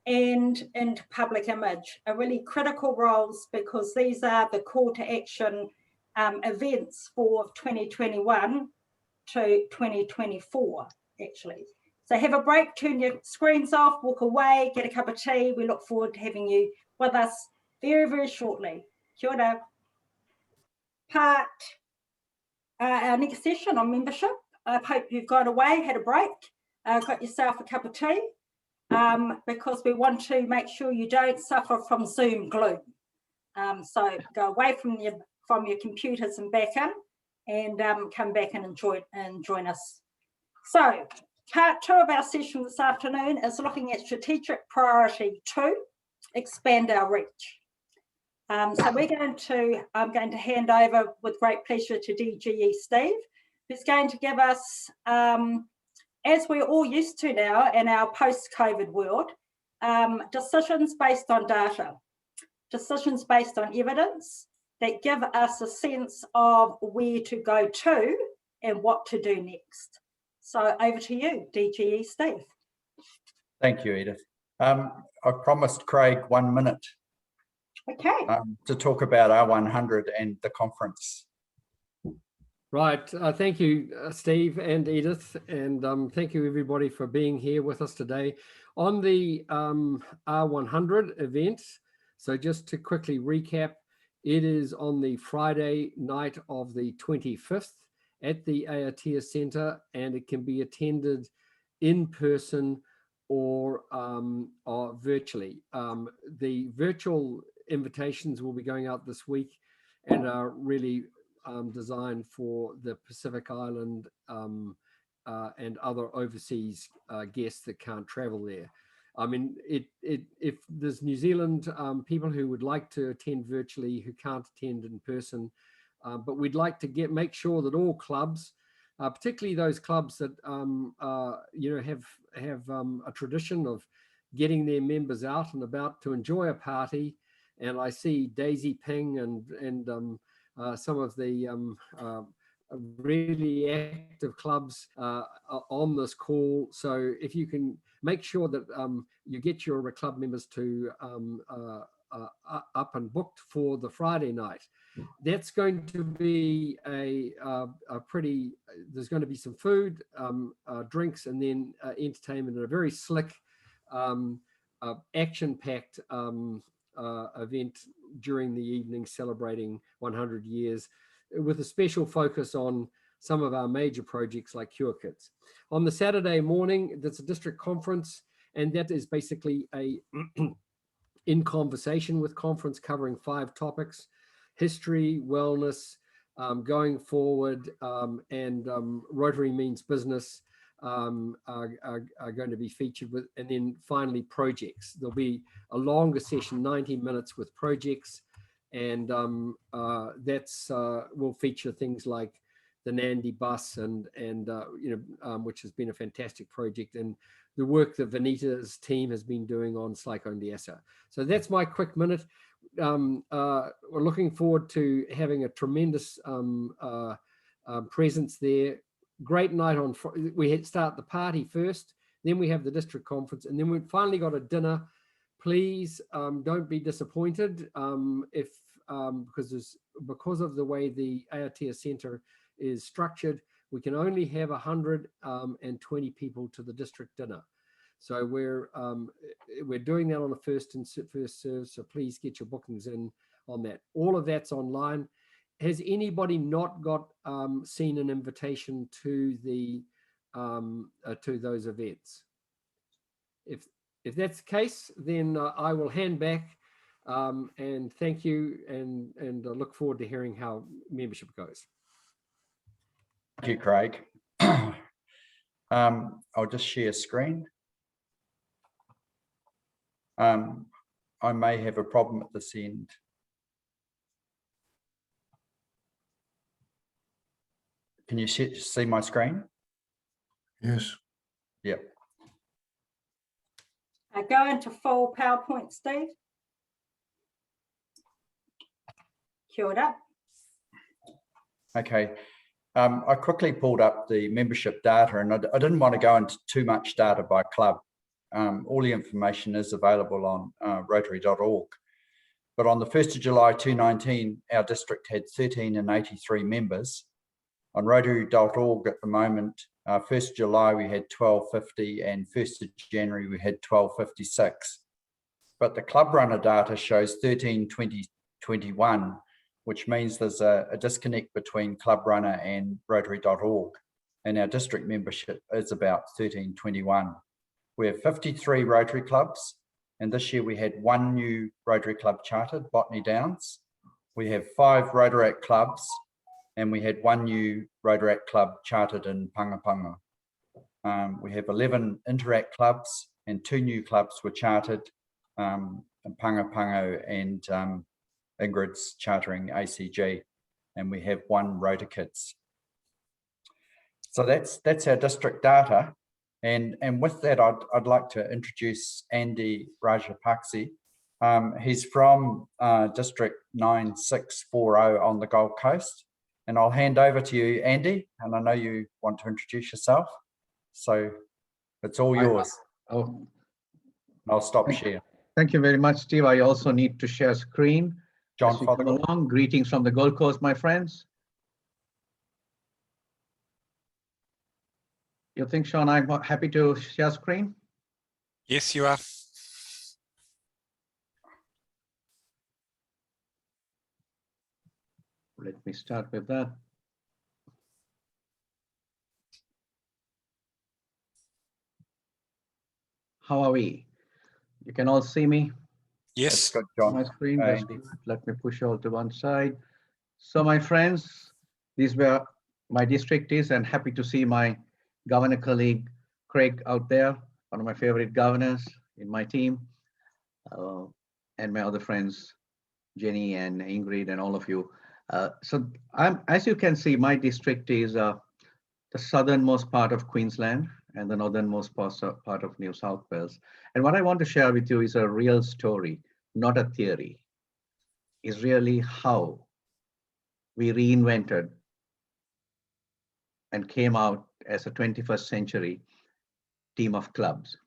and into public image, are really critical roles because these are the call to action events for 2021 to 2024, actually. So have a break, turn your screens off, walk away, get a cup of tea. We look forward to having you with us very, very shortly. Kia ora. Our next session on membership. I hope you've gone away, had a break, got yourself a cup of tea, because we want to make sure you don't suffer from Zoom gloom. So go away from your computers and back in, and come back and join us. So part 2 of our session this afternoon is looking at strategic priority 2, expand our reach. So I'm going to hand over with great pleasure to DGE Steve, who's going to give us, as we're all used to now in our post-COVID world, decisions based on data, decisions based on evidence that give us a sense of where to go to and what to do next. So over to you, DGE Steve. Thank you, Edith. I promised Craig 1 minute. Okay. To talk about R100 and the conference. Right. Thank you, Steve and Edith, and thank you everybody for being here with us today on the R100 event. So just to quickly recap, it is on the Friday night of the 25th at the Aotea Centre, and it can be attended in person or virtually. The virtual invitations will be going out this week and are really designed for the Pacific Island and other overseas guests that can't travel there. I mean, if there's New Zealand people who would like to attend virtually who can't attend in person, but we'd like to make sure that all clubs, particularly those clubs that have a tradition of getting their members out and about to enjoy a party. And I see Daisy Ping and some of the really active clubs on this call. So if you can make sure that you get your club members to up and booked for the Friday night. That's going to be a pretty, there's going to be some food, drinks, and then entertainment, and a very slick, action-packed event during the evening celebrating 100 years with a special focus on some of our major projects like Cure Kids. On the Saturday morning, there's a district conference, and that is basically a in conversation with conference covering 5 topics: history, wellness, going forward, and Rotary Means Business are going to be featured with, and then finally projects. There'll be a longer session, 90 minutes with projects, and that's will feature things like the Nandi bus and which has been a fantastic project, and the work that Vanita's team has been doing on Cyclone Diasa. So that's my quick minute. We're looking forward to having a tremendous presence there. Great night on, we start the party first, then we have the district conference, and then we've finally got a dinner. Please don't be disappointed because of the way the Aotea Centre is structured. We can only have 120 people to the district dinner. So we're doing that on a first serve. So please get your bookings in on that. All of that's online. Has anybody not got seen an invitation to the to those events? If that's the case, then I will hand back and thank you, and look forward to hearing how membership goes. Thank you, Craig. I'll just share screen. I may have a problem at this end. Can you see my screen? Yes. Yep. Go into full PowerPoint, Steve. Kia ora. Okay. I quickly pulled up the membership data, and I didn't want to go into too much data by club. All the information is available on rotary.org. But on the 1st of July 2019, our district had 13 and 83 members. On rotary.org at the moment, 1st of July we had 1250 and 1st of January we had 1256. But the club runner data shows 132021, which means there's a disconnect between club runner and rotary.org. And our district membership is about 1321. We have 53 Rotary clubs, and this year we had 1 new Rotary club chartered, Botany Downs. We have 5 Rotaract clubs, and we had 1 new Rotaract club chartered in Pangapanga. We have 11 Interact clubs, and 2 new clubs were chartered, in Pangapanga and Ingrid's chartering ACG, and we have 1 Rota Kids. So that's our district data. And with that, I'd like to introduce Andy Rajapakse. He's from District 9640 on the Gold Coast. And I'll hand over to you, Andy, and I know you want to introduce yourself. So it's all yours. I'll stop share. Thank you very much, Steve. I also need to share screen. John, as we come along. Greetings from the Gold Coast, my friends. You think, Sean, I'm happy to share screen? Yes, you are. Let me start with that. How are we? You can all see me? Yes. Good, John. My screen. Let me push all to one side. So my friends, this is where my district is, and happy to see my governor colleague, Craig, out there, one of my favorite governors in my team, and my other friends, Jenny and Ingrid and all of you. So as you can see, my district is the southernmost part of Queensland and the northernmost part of New South Wales. And what I want to share with you is a real story, not a theory. Is really how we reinvented and came out as a 21st century team of clubs.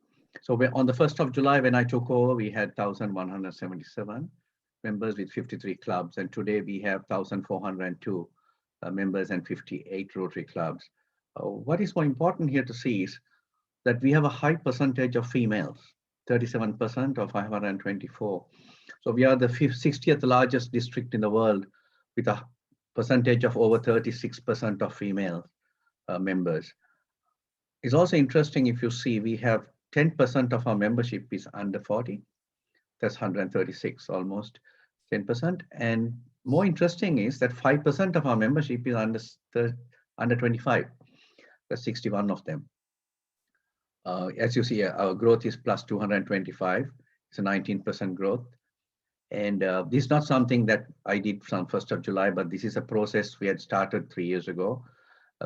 So on the 1st of July, when I took over, we had 1,177 members with 53 clubs. And today we have 1,402 members and 58 Rotary clubs. What is more important here to see is that we have a high percentage of females, 37% of 524. So we are the 60th largest district in the world with a percentage of over 36% of female members. It's also interesting if you see we have 10% of our membership is under 40. That's 136, almost 10%. And more interesting is that 5% of our membership is under 25. That's 61 of them. As you see, our growth is plus 225. It's a 19% growth. And this is not something that I did from 1st of July, but this is a process we had started 3 years ago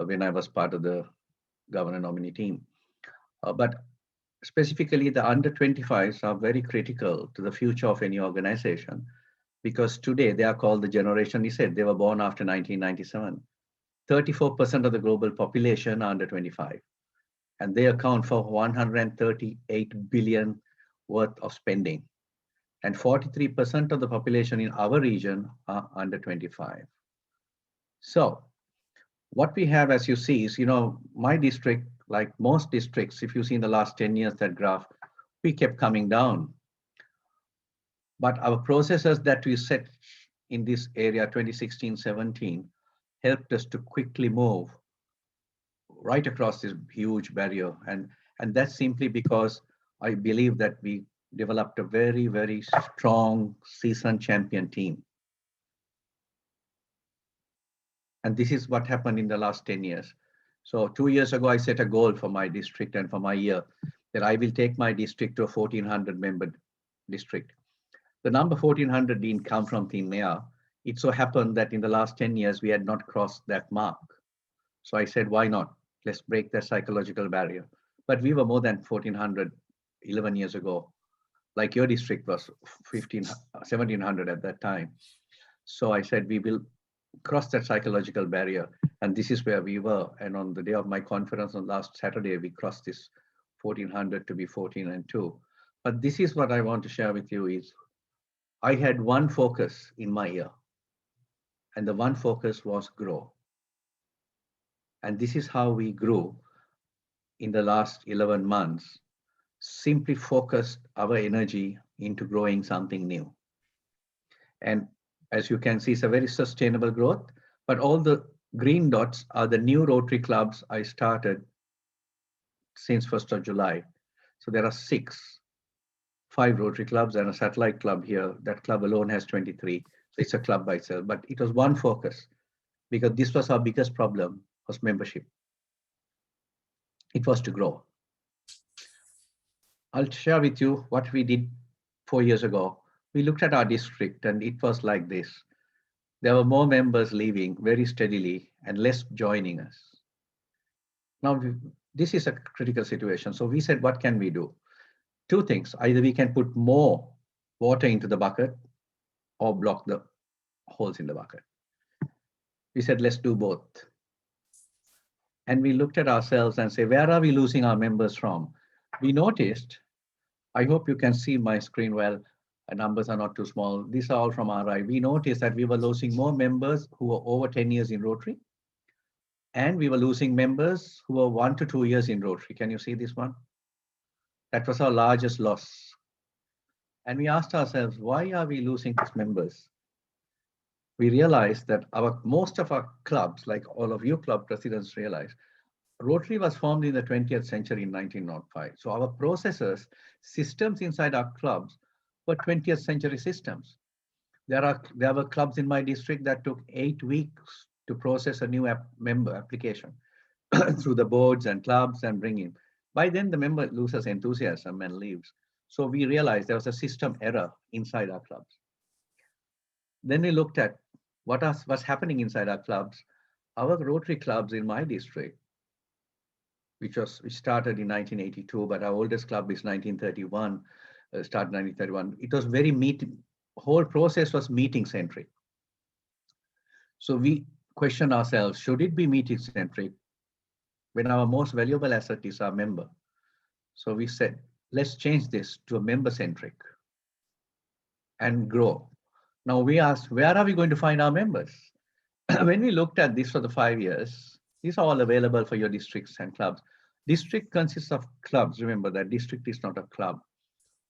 when I was part of the governor nominee team. But specifically, the under 25s are very critical to the future of any organization, because today they are called the generation Z. They were born after 1997. 34% of the global population are under 25, and they account for 138 billion worth of spending. And 43% of the population in our region are under 25. So what we have, as you see, is, my district, like most districts, if you see in the last 10 years, that graph, we kept coming down. But our processes that we set in this area, 2016-17, helped us to quickly move right across this huge barrier. And that's simply because I believe that we developed a very, very strong, seasoned champion team. And this is what happened in the last 10 years. So 2 years ago, I set a goal for my district and for my year that I will take my district to a 1,400 member district. The number 1,400 didn't come from thin air. It so happened that in the last 10 years, we had not crossed that mark. So I said, why not? Let's break that psychological barrier. But we were more than 1,400 11 years ago, like your district was 1,700 at that time. So I said, we will cross that psychological barrier. And this is where we were. And on the day of my conference on last Saturday, we crossed this 1400 to be 14 and 2. But this is what I want to share with you is I had one focus in my year, and the one focus was grow. And this is how we grew in the last 11 months, simply focused our energy into growing something new. And as you can see, it's a very sustainable growth, but all the green dots are the new Rotary clubs I started since 1st of July. So there are 5 Rotary clubs and a satellite club here. That club alone has 23. So it's a club by itself, but it was one focus because this was our biggest problem, was membership. It was to grow. I'll share with you what we did 4 years ago. We looked at our district and it was like this. There were more members leaving very steadily and less joining us. Now, this is a critical situation. So we said, what can we do? 2 things. Either we can put more water into the bucket or block the holes in the bucket. We said, let's do both. And we looked at ourselves and say, where are we losing our members from? We noticed, I hope you can see my screen well, the numbers are not too small. These are all from RI. We noticed that we were losing more members who were over 10 years in Rotary. And we were losing members who were 1 to 2 years in Rotary. Can you see this one? That was our largest loss. And we asked ourselves, why are we losing these members? We realized that most of our clubs, like all of you club presidents realize, Rotary was formed in the 20th century in 1905. So our processes, systems inside our clubs were 20th century systems. There were clubs in my district that took 8 weeks to process a new member application through the boards and clubs and bring in. By then the member loses enthusiasm and leaves. So we realized there was a system error inside our clubs. Then we looked at what's happening inside our clubs. Our Rotary clubs in my district, which started in 1982, but our oldest club is 1931, started 1931. It was very whole process was meeting centric. So we question ourselves, should it be meeting centric when our most valuable asset is our member? So we said, let's change this to a member centric and grow. Now we asked, where are we going to find our members? When we looked at this for the 5 years, these are all available for your districts and clubs. District consists of clubs. Remember that district is not a club.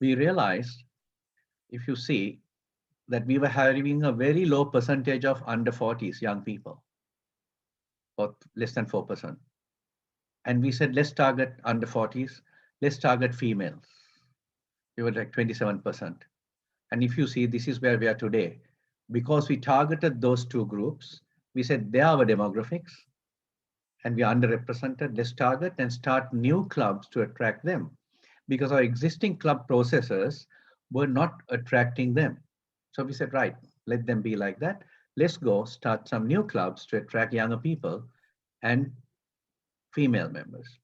We realized, if you see, that we were having a very low percentage of under 40s young people, or less than 4%. And we said, let's target under 40s, let's target females. We were like 27%. And if you see, this is where we are today. Because we targeted those 2 groups, we said they are our demographics and we are underrepresented. Let's target and start new clubs to attract them, because our existing club processes were not attracting them. So we said, right, let them be like that. Let's go start some new clubs to attract younger people and female members.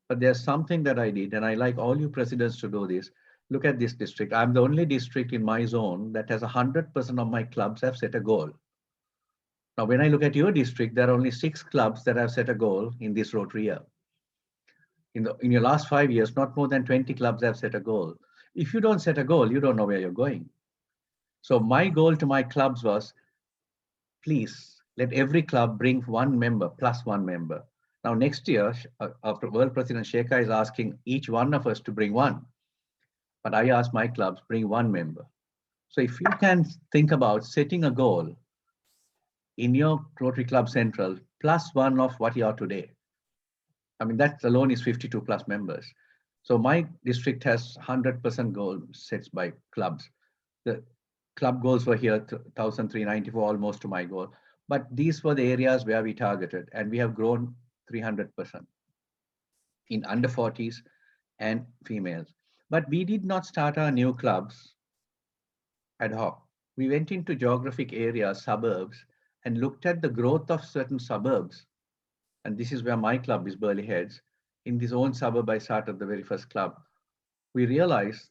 But there's something that I did, and I like all you presidents to do this. Look at this district. I'm the only district in my zone that has 100% of my clubs have set a goal. Now, when I look at your district, there are only 6 clubs that have set a goal in this Rotary year. In your last 5 years, not more than 20 clubs have set a goal. If you don't set a goal, you don't know where you're going. So my goal to my clubs was, please let every club bring 1 member plus 1 member. Now, next year, our World President Shekhar is asking each one of us to bring 1. But I asked my clubs, bring 1 member. So if you can think about setting a goal in your Rotary Club Central, plus 1 of what you are today. I mean, that alone is 52 plus members. So my district has 100% goal sets by clubs. The club goals were here, 1,394, almost to my goal. But these were the areas where we targeted, and we have grown 300% in under 40s and females. But we did not start our new clubs ad hoc. We went into geographic areas, suburbs, and looked at the growth of certain suburbs. And this is where my club is, Burleigh Heads. In this own suburb, I started the very first club. We realized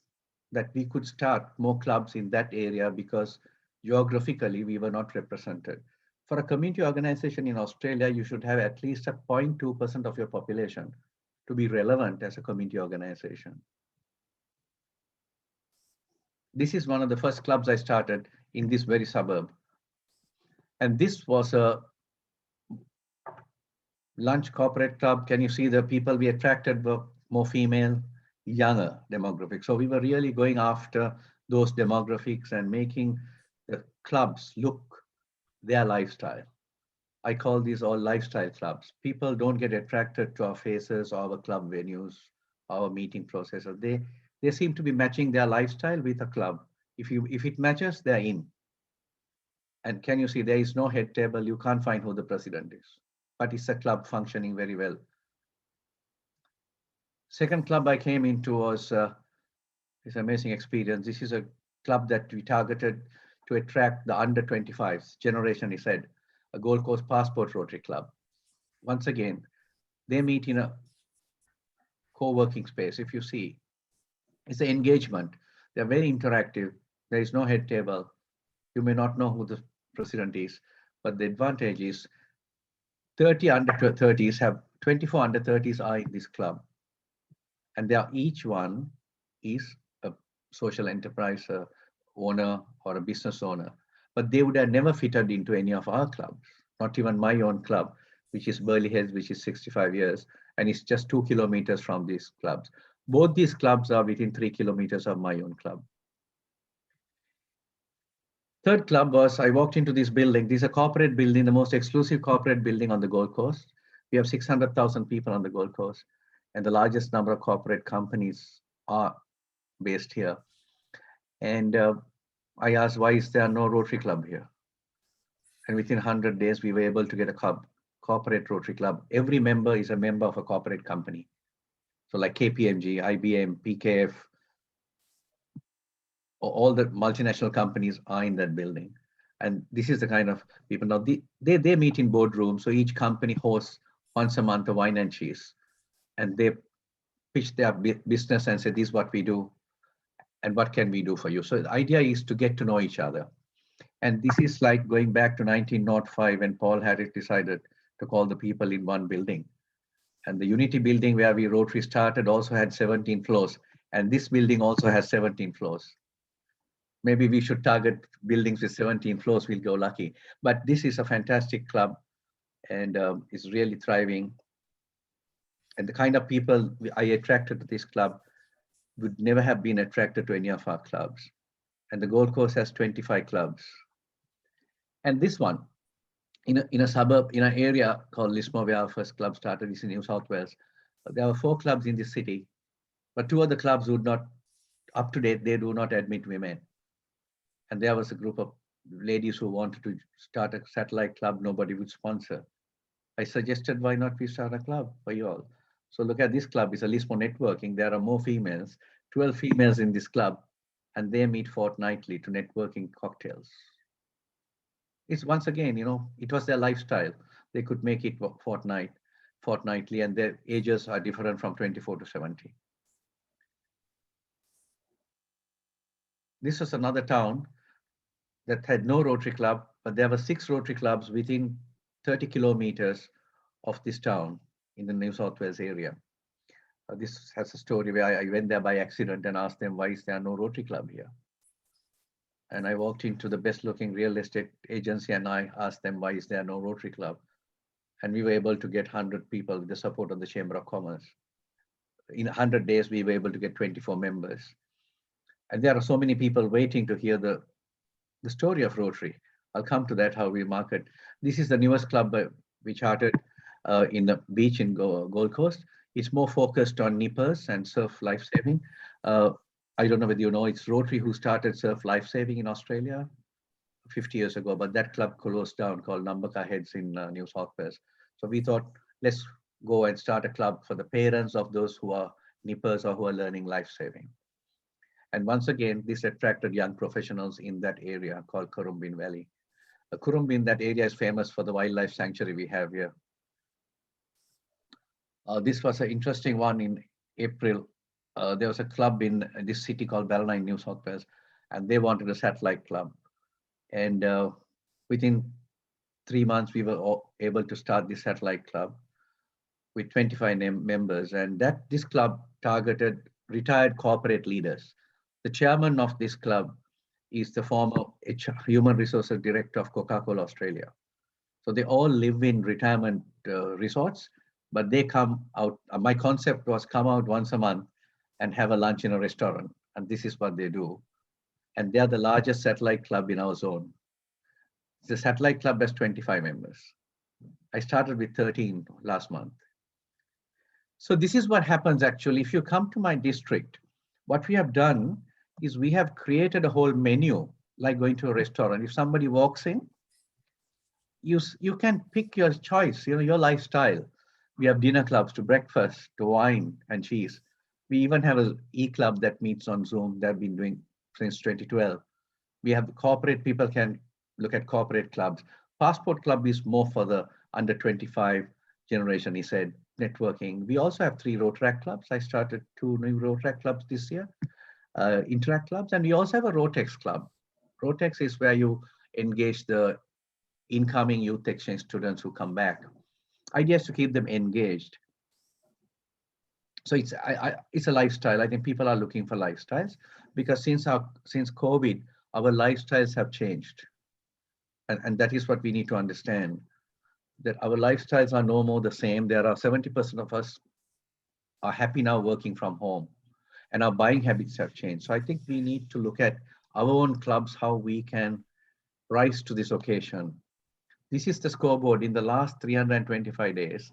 that we could start more clubs in that area because geographically we were not represented. For a community organization in Australia, you should have at least a 0.2% of your population to be relevant as a community organization. This is one of the first clubs I started in this very suburb. And this was a lunch corporate club. Can you see the people we attracted were more female, younger demographics. So we were really going after those demographics and making the clubs look their lifestyle. I call these all lifestyle clubs. People don't get attracted to our faces, our club venues, our meeting processes. They seem to be matching their lifestyle with a club. If it matches, they're in. And can you see there is no head table? You can't find who the president is, but it's a club functioning very well. Second club I came into was this amazing experience. This is a club that we targeted to attract the under 25s generation, he said, a Gold Coast Passport Rotary Club. Once again, they meet in a co-working space. If you see, it's an engagement. They're very interactive. There is no head table. You may not know who the president is, but the advantage is 30 under 30s have 24 under 30s are in this club. And they are, each one is a social enterprise owner or a business owner, but they would have never fitted into any of our clubs, not even my own club, which is Burleigh Heads, which is 65 years, and it's just 2 kilometers from these clubs. Both these clubs are within 3 kilometers of my own club. Third club was, I walked into this building. This is a corporate building, the most exclusive corporate building on the Gold Coast. We have 600,000 people on the Gold Coast, and the largest number of corporate companies are based here. And I asked, why is there no Rotary Club here? And within 100 days, we were able to get a corporate Rotary Club. Every member is a member of a corporate company. So like KPMG, IBM, PKF, all the multinational companies are in that building. And this is the kind of people. Now, they meet in boardrooms. So each company hosts once a month a wine and cheese. And they pitch their business and say, this is what we do. And what can we do for you? So the idea is to get to know each other. And this is like going back to 1905 when Paul Harris decided to call the people in one building. And the Unity building where we Rotary started also had 17 floors. And this building also has 17 floors. Maybe we should target buildings with 17 floors, we'll go lucky. But this is a fantastic club and is really thriving. And the kind of people I attracted to this club would never have been attracted to any of our clubs. And the Gold Coast has 25 clubs. And this one, in a suburb, in an area called Lismore, where our first club started, is in New South Wales. There were 4 clubs in this city, but 2 of the clubs would not, up to date, they do not admit women. And there was a group of ladies who wanted to start a satellite club, nobody would sponsor. I suggested, why not we start a club for you all? So look at this club, it's a Lismore networking. There are more females, 12 females in this club, and they meet fortnightly to networking cocktails. It's once again, it was their lifestyle. They could make it fortnightly, and their ages are different from 24 to 70. This was another town that had no Rotary Club, but there were 6 Rotary Clubs within 30 kilometers of this town in the New South Wales area. This has a story where I went there by accident and asked them, why is there no Rotary Club here? And I walked into the best looking real estate agency and I asked them, why is there no Rotary Club? And we were able to get 100 people with the support of the Chamber of Commerce. In 100 days, we were able to get 24 members. And there are so many people waiting to hear the story of Rotary. I'll come to that, how we market. This is the newest club we chartered in the beach in Gold Coast. It's more focused on nippers and surf lifesaving. I don't know whether you know, it's Rotary who started surf lifesaving in Australia 50 years ago, but that club closed down called Numbaka Heads in New South Wales. So we thought, let's go and start a club for the parents of those who are nippers or who are learning lifesaving. And once again, this attracted young professionals in that area called Currumbin Valley. Currumbin, that area is famous for the wildlife sanctuary we have here. This was an interesting one in April. There was a club in this city called Ballina in New South Wales, and they wanted a satellite club. And within 3 months, we were able to start the satellite club with 25 members, and this club targeted retired corporate leaders. The chairman of this club is the former human resources director of Coca-Cola Australia. So they all live in retirement resorts, but they come out. My concept was come out once a month and have a lunch in a restaurant, and this is what they do. And they are the largest satellite club in our zone. The satellite club has 25 members. I started with 13 last month. So this is what happens actually. If you come to my district, what we have done is we have created a whole menu, like going to a restaurant. If somebody walks in, you can pick your choice, your lifestyle. We have dinner clubs to breakfast, to wine and cheese. We even have an e-club that meets on Zoom that have been doing since 2012. We have corporate people can look at corporate clubs. Passport Club is more for the under 25 generation, he said, networking. We also have 3 Rotaract clubs. I started 2 new Rotaract clubs this year, Interact clubs, and we also have a Rotex club. Rotex is where you engage the incoming youth exchange students who come back. Idea is to keep them engaged. So it's a lifestyle. I think people are looking for lifestyles because since COVID, our lifestyles have changed. And that is what we need to understand, that our lifestyles are no more the same. There are 70% of us are happy now working from home, and our buying habits have changed. So I think we need to look at our own clubs, how we can rise to this occasion. This is the scoreboard. In the last 325 days,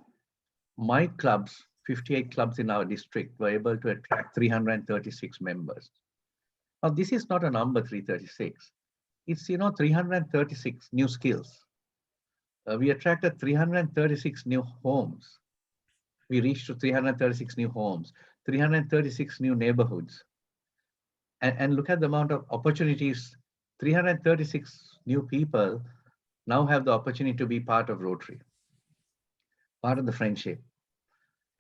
my clubs, 58 clubs in our district, were able to attract 336 members. Now, this is not a number 336. It's 336 new skills. We attracted 336 new homes. We reached to 336 new homes, 336 new neighborhoods. And look at the amount of opportunities. 336 new people now have the opportunity to be part of Rotary, part of the friendship.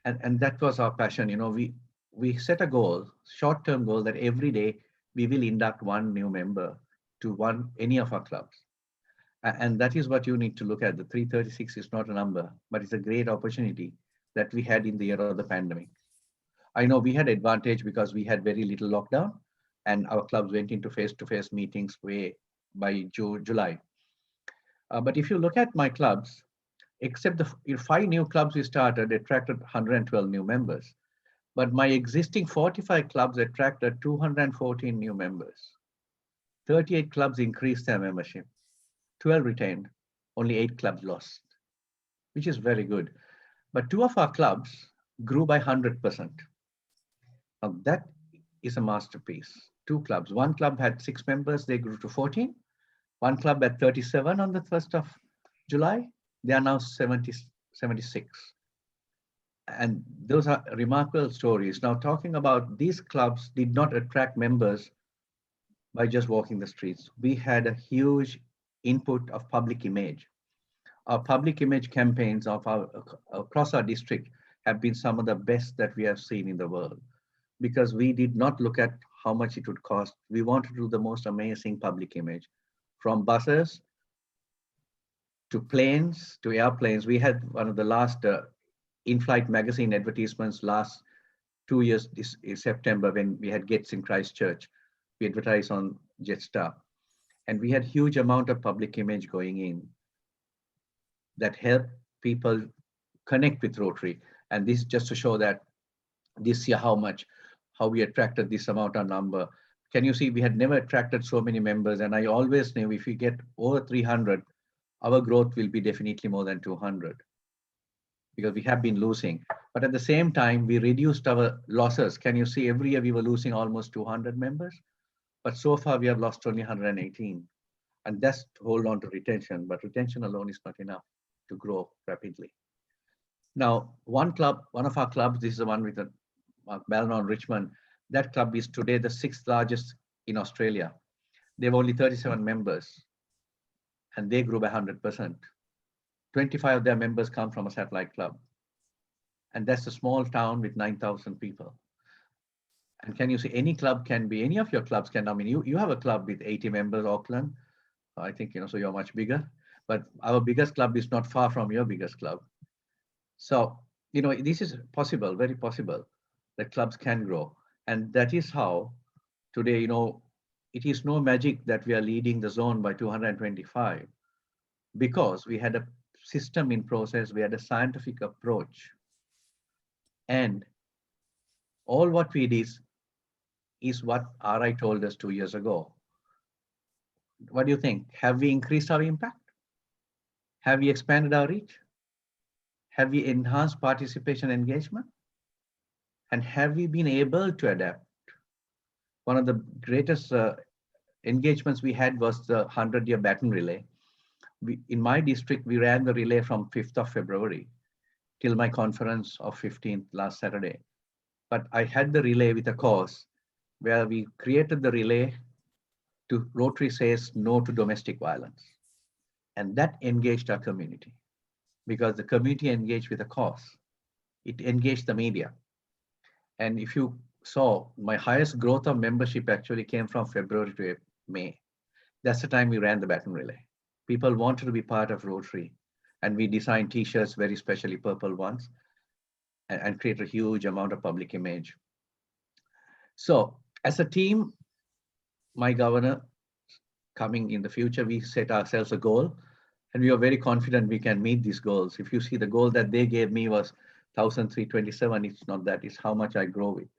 And that was our passion. We set a goal, short-term goal, that every day we will induct 1 new member to any of our clubs. And that is what you need to look at. The 336 is not a number, but it's a great opportunity that we had in the year of the pandemic. I know we had advantage because we had very little lockdown and our clubs went into face-to-face meetings by July. But if you look at my clubs, except the 5 new clubs we started, attracted 112 new members. But my existing 45 clubs attracted 214 new members. 38 clubs increased their membership. 12 retained, only 8 clubs lost, which is very good. But 2 of our clubs grew by 100%. Now that is a masterpiece. 2 clubs. 1 club had 6 members, they grew to 14. 1 club had 37 on the 1st of July. They are now 76. And those are remarkable stories. Now, talking about these clubs did not attract members by just walking the streets. We had a huge input of public image. Our public image campaigns across our district have been some of the best that we have seen in the world, because we did not look at how much it would cost. We wanted to do the most amazing public image, from buses to planes to airplanes. We had one of the last in-flight magazine advertisements last 2 years in September when we had Gets in Christchurch. We advertised on Jetstar. And we had huge amount of public image going in that helped people connect with Rotary. And this is just to show that this year how we attracted this amount of number. Can you see, we had never attracted so many members. And I always knew if we get over 300, our growth will be definitely more than 200, because we have been losing. But at the same time, we reduced our losses. Can you see, every year we were losing almost 200 members, but so far we have lost only 118. And that's to hold on to retention, but retention alone is not enough to grow rapidly. Now, one of our clubs, this is the one with the Balnon Richmond, that club is today the 6th largest in Australia. They have only 37 members and they grew by 100%. 25 of their members come from a satellite club. And that's a small town with 9,000 people. And can you see, any of your clubs can, you have a club with 80 members, Auckland. I think, so you're much bigger. but our biggest club is not far from your biggest club. So, you know, this is possible, very possible, that clubs can grow. And that is how today, you know, it is no magic that we are leading the zone by 225, because we had a system in process, we had a scientific approach. And all what we did is what RI told us 2 years ago. What do you think? Have we increased our impact? Have we expanded our reach? Have we enhanced participation engagement? And have we been able to adapt? One of the greatest engagements we had was the 100-year baton relay. In my district, we ran the relay from 5th of February till my conference of 15th last Saturday. But I had the relay with a cause where we created the relay to Rotary Says No to Domestic Violence. And that engaged our community, because the community engaged with a cause. It engaged the media. And if you saw, my highest growth of membership actually came from February to May. That's the time we ran the baton relay. People wanted to be part of Rotary, and we designed t-shirts, very specially purple ones, and create a huge amount of public image. So as a team, my governor, coming in the future, we set ourselves a goal, and we are very confident we can meet these goals. If you see, the goal that they gave me was 1,327. It's not that, it's how much I grow with.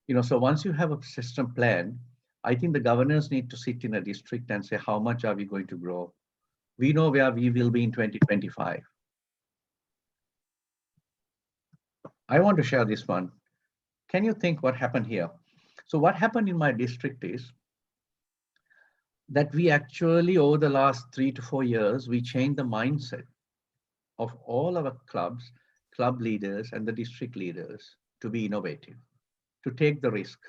You know, so once you have a system plan, I think the governors need to sit in a district and say, how much are we going to grow? We know where we will be in 2025. I want to share this one. Can you think what happened here? So what happened in my district is that we actually, over the last 3 to 4 years, we changed the mindset of all our clubs, club leaders, and the district leaders to be innovative, to take the risk.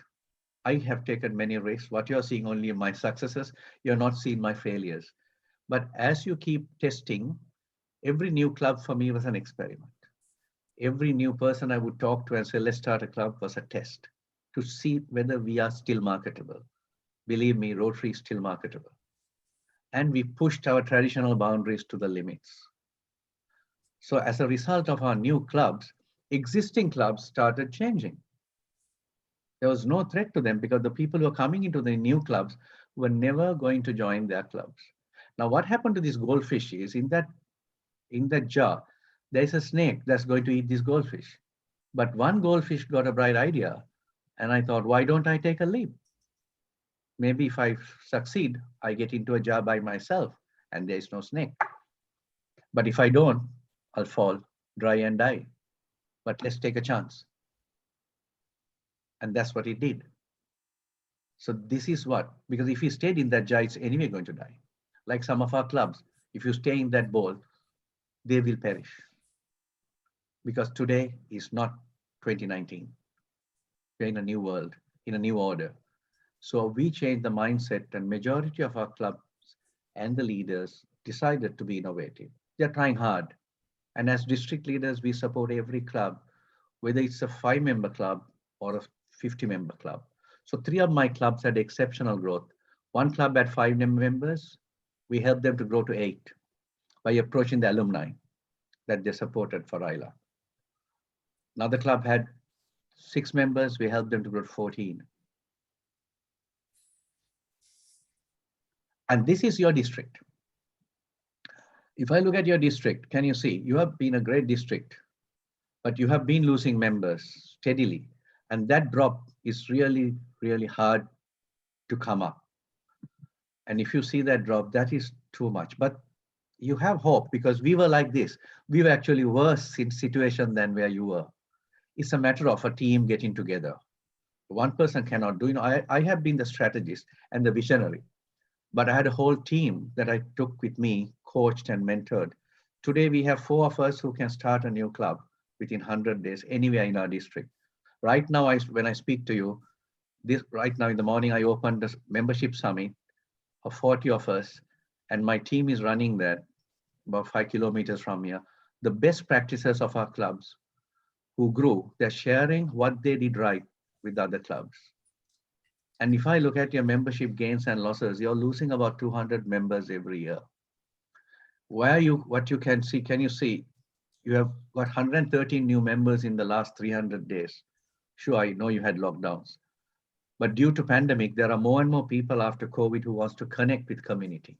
I have taken many risks. What you're seeing only my successes, you're not seeing my failures. But as you keep testing, every new club for me was an experiment. Every new person I would talk to and say, let's start a club, was a test to see whether we are still marketable. Believe me, Rotary is still marketable. And we pushed our traditional boundaries to the limits. So as a result of our new clubs, existing clubs started changing. There was no threat to them because the people who are coming into the new clubs were never going to join their clubs. Now, what happened to these goldfish is in that jar, there's a snake that's going to eat this goldfish. But one goldfish got a bright idea. And I thought, why don't I take a leap? Maybe if I succeed, I get into a jar by myself and there's no snake. But if I don't, I'll fall, dry and die. But let's take a chance. And that's what he did. So this is what, because if he stayed in that jar, it's anyway going to die. Like some of our clubs, if you stay in that bowl, they will perish. Because today is not 2019. We're in a new world, in a new order. So we changed the mindset, and majority of our clubs and the leaders decided to be innovative. They're trying hard. And as district leaders, we support every club, whether it's a 5-member club or a 50-member club. So 3 of my clubs had exceptional growth. One club had 5 members. We helped them to grow to 8 by approaching the alumni that they supported for ILA. Another club had 6 members. We helped them to grow to 14. And this is your district. If I look at your district, can you see, you have been a great district, but you have been losing members steadily. And that drop is really, really hard to come up. And if you see that drop, that is too much. But you have hope, because we were like this. We were actually worse in situation than where you were. It's a matter of a team getting together. One person cannot do, I have been the strategist and the visionary, but I had a whole team that I took with me, coached and mentored. Today, we have 4 of us who can start a new club within 100 days anywhere in our district. Right now, when I speak to you, right now in the morning, I opened a membership summit of 40 of us, and my team is running that about 5 kilometers from here. The best practices of our clubs who grew, they're sharing what they did right with other clubs. And if I look at your membership gains and losses, you're losing about 200 members every year. what you can see, can you see? You have got 113 new members in the last 300 days. Sure, I know you had lockdowns, but due to pandemic, there are more and more people after COVID who wants to connect with community.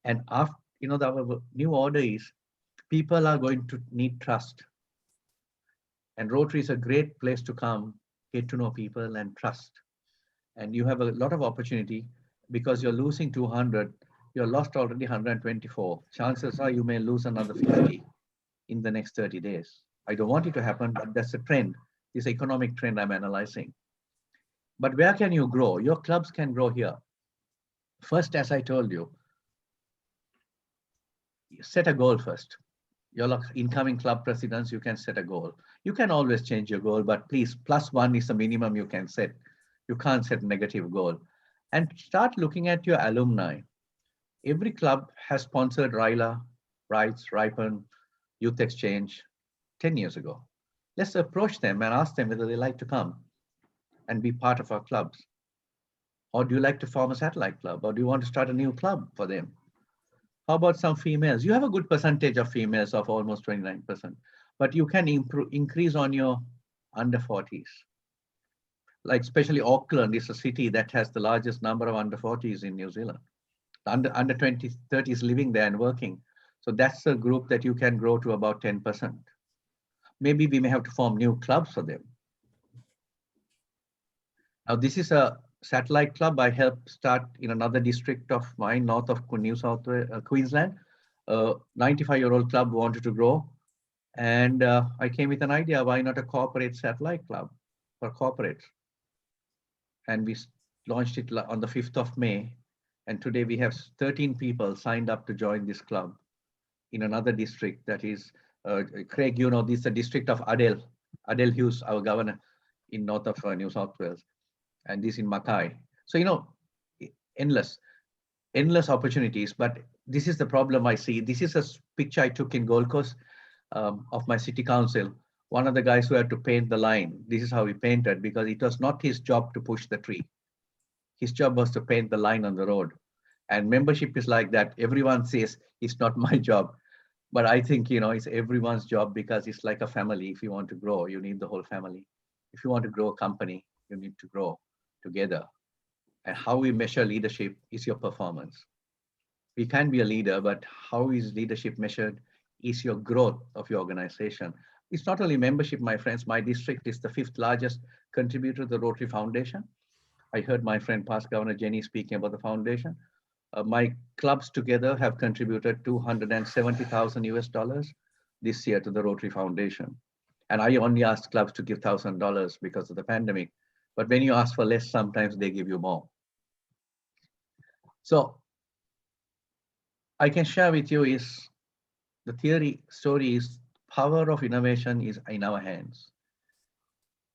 And after, the new order is people are going to need trust. And Rotary is a great place to come, get to know people and trust. And you have a lot of opportunity because you're losing 200, you're lost already 124. Chances are you may lose another 50 in the next 30 days. I don't want it to happen, but that's a trend, this economic trend I'm analyzing. But where can you grow? Your clubs can grow here. First, as I told you, set a goal first. Your incoming club presidents, you can set a goal. You can always change your goal, but please, +1 is the minimum you can set. You can't set a negative goal. And start looking at your alumni. Every club has sponsored RILA, Rights, Ripen, Youth Exchange 10 years ago. Let's approach them and ask them whether they like to come and be part of our clubs. Or do you like to form a satellite club? Or do you want to start a new club for them? How about some females? You have a good percentage of females of almost 29%, but you can increase on your under 40s. Like especially Auckland is a city that has the largest number of under 40s in New Zealand. Under 20, 30s living there and working. So that's a group that you can grow to about 10%. Maybe we may have to form new clubs for them. Now this is a satellite club I helped start in another district of mine, north of New South Wales, Queensland. 95-year-old club wanted to grow. And I came with an idea, why not a corporate satellite club for corporates? And we launched it on the 5th of May. And today we have 13 people signed up to join this club in another district that is, Craig, you know, this is the district of Adel Hughes, our governor in north of New South Wales. And this in Mackay. So, you know, endless opportunities, but this is the problem I see. This is a picture I took in Gold Coast of my city council. One of the guys who had to paint the line, this is how he painted, because it was not his job to push the tree. His job was to paint the line on the road. And membership is like that. Everyone says it's not my job, but I think, you know, it's everyone's job because it's like a family. If you want to grow, you need the whole family. If you want to grow a company, you need to grow together. And how we measure leadership is your performance. We can be a leader, but how is leadership measured is your growth of your organization. It's not only membership, my friends. My district is the 5th largest contributor to the Rotary Foundation. I heard my friend past Governor Jenny speaking about the foundation. My clubs together have contributed $270,000 US this year to the Rotary Foundation. And I only asked clubs to give $1,000 because of the pandemic. But when you ask for less, sometimes they give you more. So I can share with you is the theory story is power of innovation is in our hands.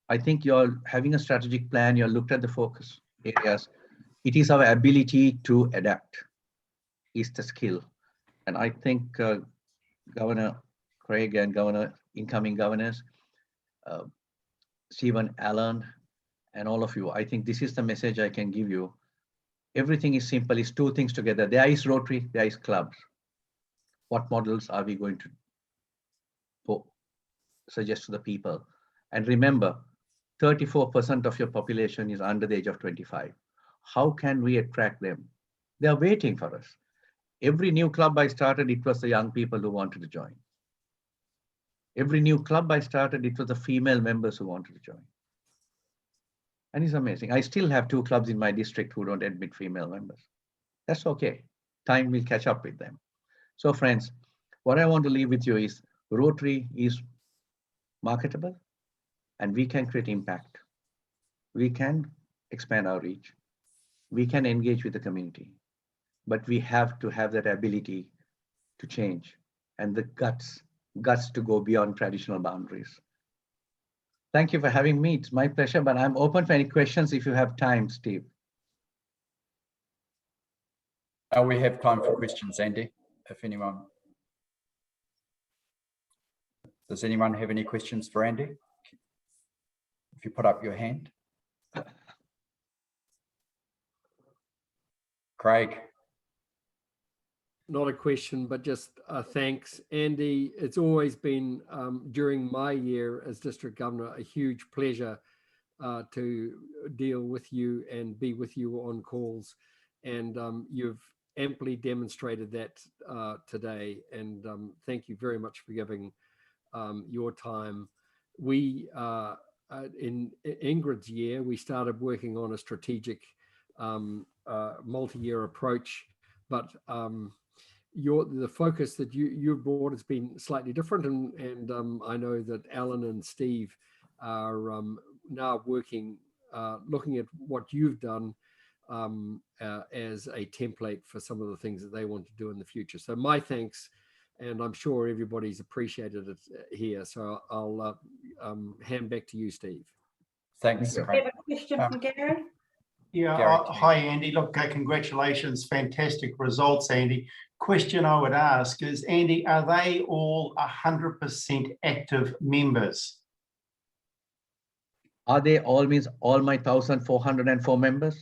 I think you're having a strategic plan, you're looked at the focus areas. It is our ability to adapt is the skill. And I think Governor Craig and incoming governors, Stephen Allen, and all of you, I think this is the message I can give you. Everything is simple, it's two things together. There is Rotary, there is clubs. What models are we going to suggest to the people? And remember, 34% of your population is under the age of 25. How can we attract them? They are waiting for us. Every new club I started, it was the young people who wanted to join. Every new club I started, it was the female members who wanted to join. And it's amazing. I still have 2 clubs in my district who don't admit female members. That's okay. Time will catch up with them. So friends, what I want to leave with you is Rotary is marketable and we can create impact. We can expand our reach. We can engage with the community, but we have to have that ability to change and the guts to go beyond traditional boundaries. Thank you for having me. It's my pleasure, but I'm open for any questions if you have time, Steve. We have time for questions, Andy, if anyone. Does anyone have any questions for Andy? If you put up your hand. Craig. not a question, but just thanks, Andy. It's always been during my year as district governor a huge pleasure to deal with you and be with you on calls, and you've amply demonstrated that today. And thank you very much for giving your time. We in Ingrid's year, we started working on a strategic multi-year approach, but the focus that you've brought has been slightly different, and I know that Alan and Steve are now working, looking at what you've done as a template for some of the things that they want to do in the future. So my thanks, and I'm sure everybody's appreciated it here. So I'll hand back to you, Steve. Thanks. We have a question from Gary. Yeah, Gary, hi Andy. Look, congratulations, fantastic results, Andy. Question I would ask is, Andy, are they all 100% active members? Are they all means all my 1,404 members?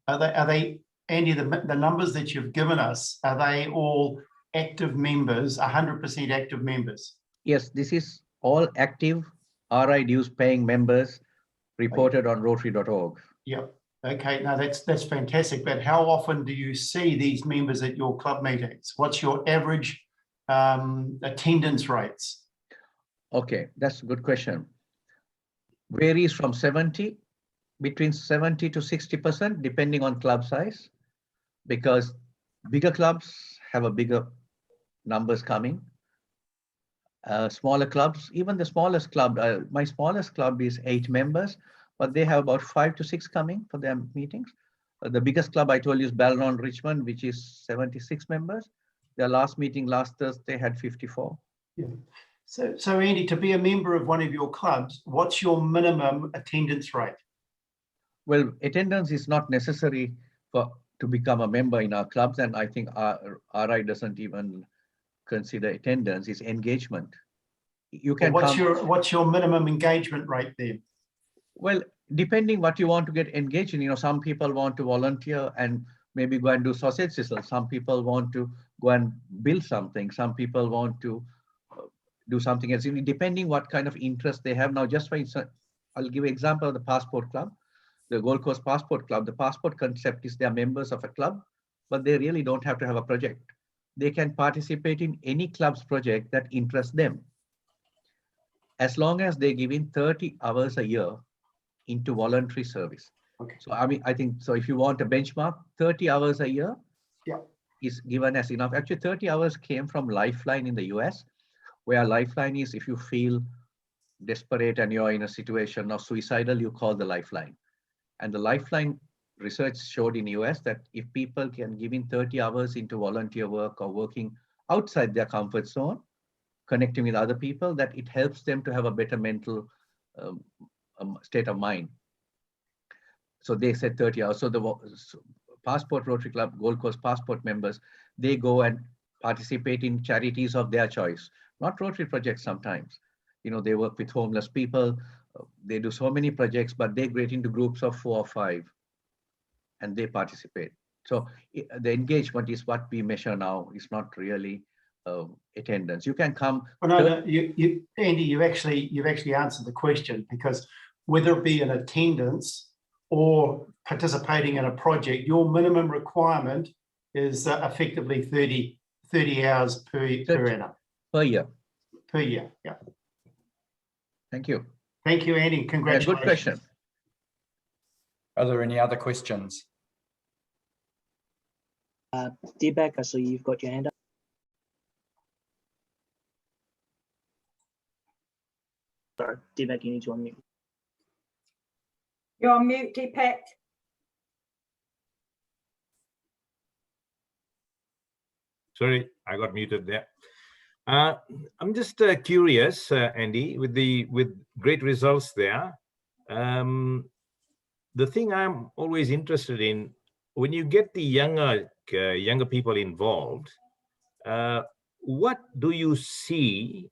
Are they, Andy, the numbers that you've given us, are they all active members, 100% active members? Yes, this is all active RI dues paying members reported on Rotary.org. Yep. Okay, now that's fantastic. But how often do you see these members at your club meetings? What's your average attendance rates? Okay, that's a good question. Varies from between 70 to 60%, depending on club size, because bigger clubs have a bigger numbers coming. Smaller clubs, even the smallest club, my smallest club is 8 members, but they have about 5 to 6 coming for their meetings. The biggest club I told you is Balron Richmond, which is 76 members. Their last meeting last Thursday had 54. Yeah. So Andy, to be a member of one of your clubs, what's your minimum attendance rate? Well, attendance is not necessary to become a member in our clubs, and I think RI doesn't even consider attendance, is engagement. You can what's your minimum engagement rate then? Well, depending what you want to get engaged in, some people want to volunteer and maybe go and do sausage sizzle. Some people want to go and build something. Some people want to do something else. Depending what kind of interest they have. Now, just for instance, I'll give an example of the Passport Club, the Gold Coast Passport Club. The passport concept is they are members of a club, but they really don't have to have a project. They can participate in any club's project that interests them, as long as they give in 30 hours a year into voluntary service. Okay. So I think so. If you want a benchmark, 30 hours a year is given as enough. Actually, 30 hours came from Lifeline in the US, where Lifeline is if you feel desperate and you're in a situation of suicidal, you call the Lifeline. And the Lifeline research showed in the US that if people can give in 30 hours into volunteer work or working outside their comfort zone, connecting with other people, that it helps them to have a better mental state of mind. So they said 30 hours. So the Passport Rotary Club, Gold Coast Passport members, they go and participate in charities of their choice, not Rotary projects sometimes. They work with homeless people. They do so many projects, but they get into groups of 4 or 5 and they participate. So the engagement is what we measure now. It's not really attendance. You can come. Well, no, Andy, you've actually answered the question, because whether it be in attendance or participating in a project, your minimum requirement is effectively 30 hours per annum. Per year. Per year, yeah. Thank you. Thank you, Andy. Congratulations. Yeah, good question. Are there any other questions? Deepak, I saw you've got your hand up. Sorry, Deepak, you need to unmute. You're on mute, Deepak. Sorry, I got muted there. I'm just curious, Andy, with great results there. The thing I'm always interested in, when you get the younger people involved, what do you see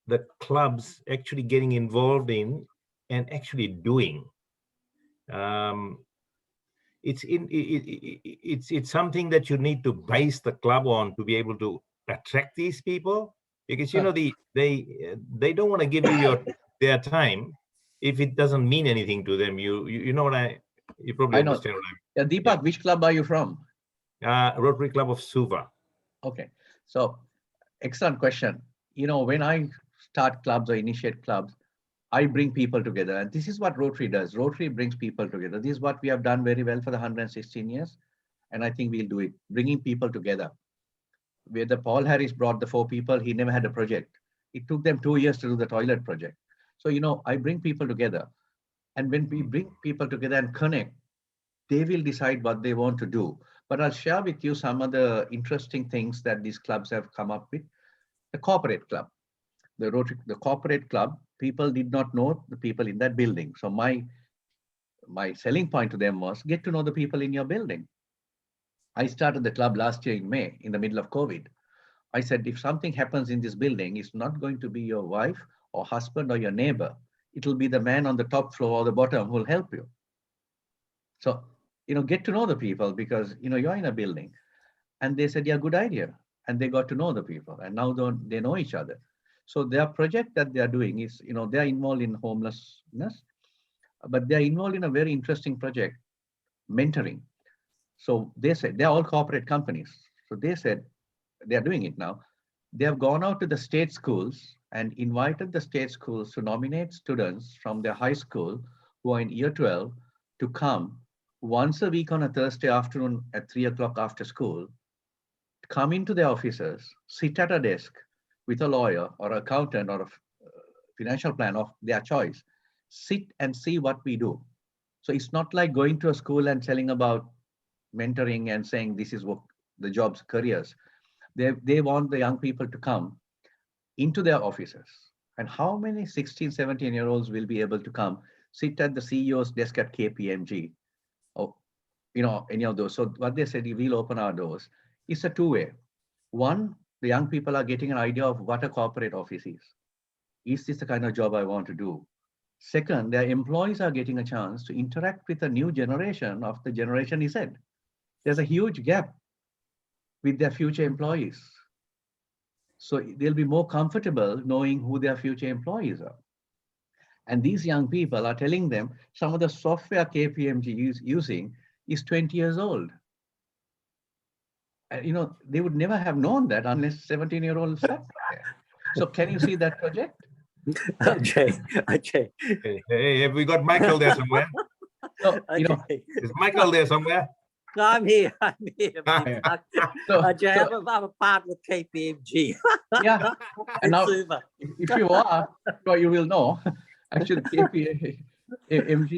the clubs actually getting involved in and actually doing? it's something that you need to base the club on to be able to attract these people, because you know they don't want to give you their time if it doesn't mean anything to them. You know what you probably I know. understand what Yeah, Deepak, which club are you from? Rotary Club of Suva. Okay, so excellent question. You know, when I start clubs or initiate clubs, I bring people together, and this is what Rotary does. Rotary brings people together. This is what we have done very well for the 116 years, and I think we'll do it, bringing people together. Where the Paul Harris brought the 4 people, he never had a project. It took them 2 years to do the toilet project. So, you know, I bring people together, and when we bring people together and connect, they will decide what they want to do. But I'll share with you some of the interesting things that these clubs have come up with. The corporate club, the corporate club, people did not know the people in that building. So my selling point to them was get to know the people in your building. I started the club last year in May, in the middle of COVID. I said, if something happens in this building, it's not going to be your wife or husband or your neighbor. It'll be the man on the top floor or the bottom who will help you. So, you know, get to know the people, because, you know, you're in a building. And they said, yeah, good idea. And they got to know the people, and now they know each other. So their project that they are doing is, you know, they're involved in homelessness, but they're involved in a very interesting project, mentoring. So they said, they're all corporate companies. So they said, they're doing it now. They have gone out to the state schools and invited the state schools to nominate students from their high school who are in year 12 to come once a week on a Thursday afternoon at 3 o'clock after school, come into their offices, sit at a desk with a lawyer or accountant or a financial plan of their choice, sit and see what we do. So it's not like going to a school and telling about mentoring and saying this is what the jobs, careers. They want the young people to come into their offices. And how many 16, 17-year-olds will be able to come sit at the CEO's desk at KPMG or, you know, any of those? So what they said, we'll open our doors. It's a two-way. One, the young people are getting an idea of what a corporate office is. Is this the kind of job I want to do? Second, their employees are getting a chance to interact with a new generation of the Generation Z. There's a huge gap with their future employees. So they'll be more comfortable knowing who their future employees are. And these young people are telling them some of the software KPMG is using is 20 years old. And, you know, they would never have known that unless 17-year-olds sat there. So can you see that project? Ajay. Hey, have we got Michael there somewhere? So, you know, is Michael there somewhere? No, I'm here. Ajay, I'm a part with KPMG. Yeah. And now, if you are, well, you will know. Actually, KPMG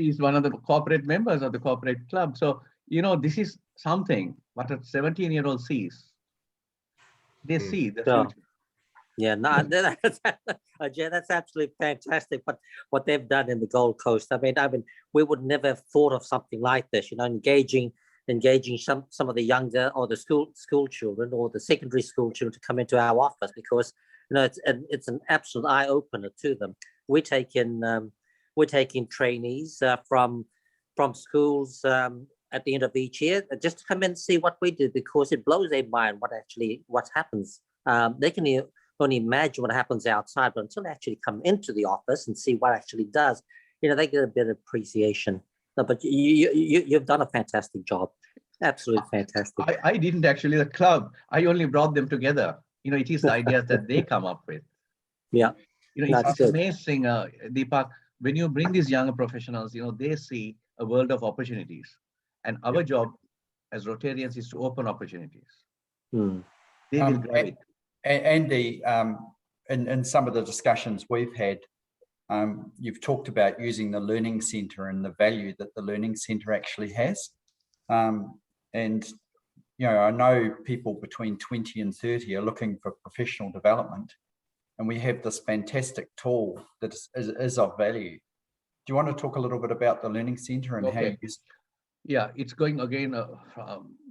is one of the corporate members of the corporate club. So, you know, this is something what a 17-year-old sees. They see the future. Yeah, no, Ajay, that's absolutely fantastic. But what they've done in the Gold Coast, I mean, we would never have thought of something like this. You know, engaging some of the younger or the school children or the secondary school children to come into our office, because you know it's an absolute eye opener to them. We're taking trainees from schools at the end of each year just to come in and see what we do, because it blows their mind what happens. They can only imagine what happens outside, but until they actually come into the office and see what actually does, you know, they get a bit of appreciation. No, but you've done a fantastic job. Absolutely fantastic. I didn't actually, the club, I only brought them together. You know, it is the ideas that they come up with. Yeah. You know, it's amazing, Deepak, when you bring these younger professionals, you know, they see a world of opportunities. And our job as Rotarians is to open opportunities. They will grab it. Andy, in some of the discussions we've had, you've talked about using the Learning Centre and the value that the Learning Centre actually has. And, you know, I know people between 20 and 30 are looking for professional development, and we have this fantastic tool that is of value. Do you want to talk a little bit about the Learning Centre and how you use it? Yeah, it's going again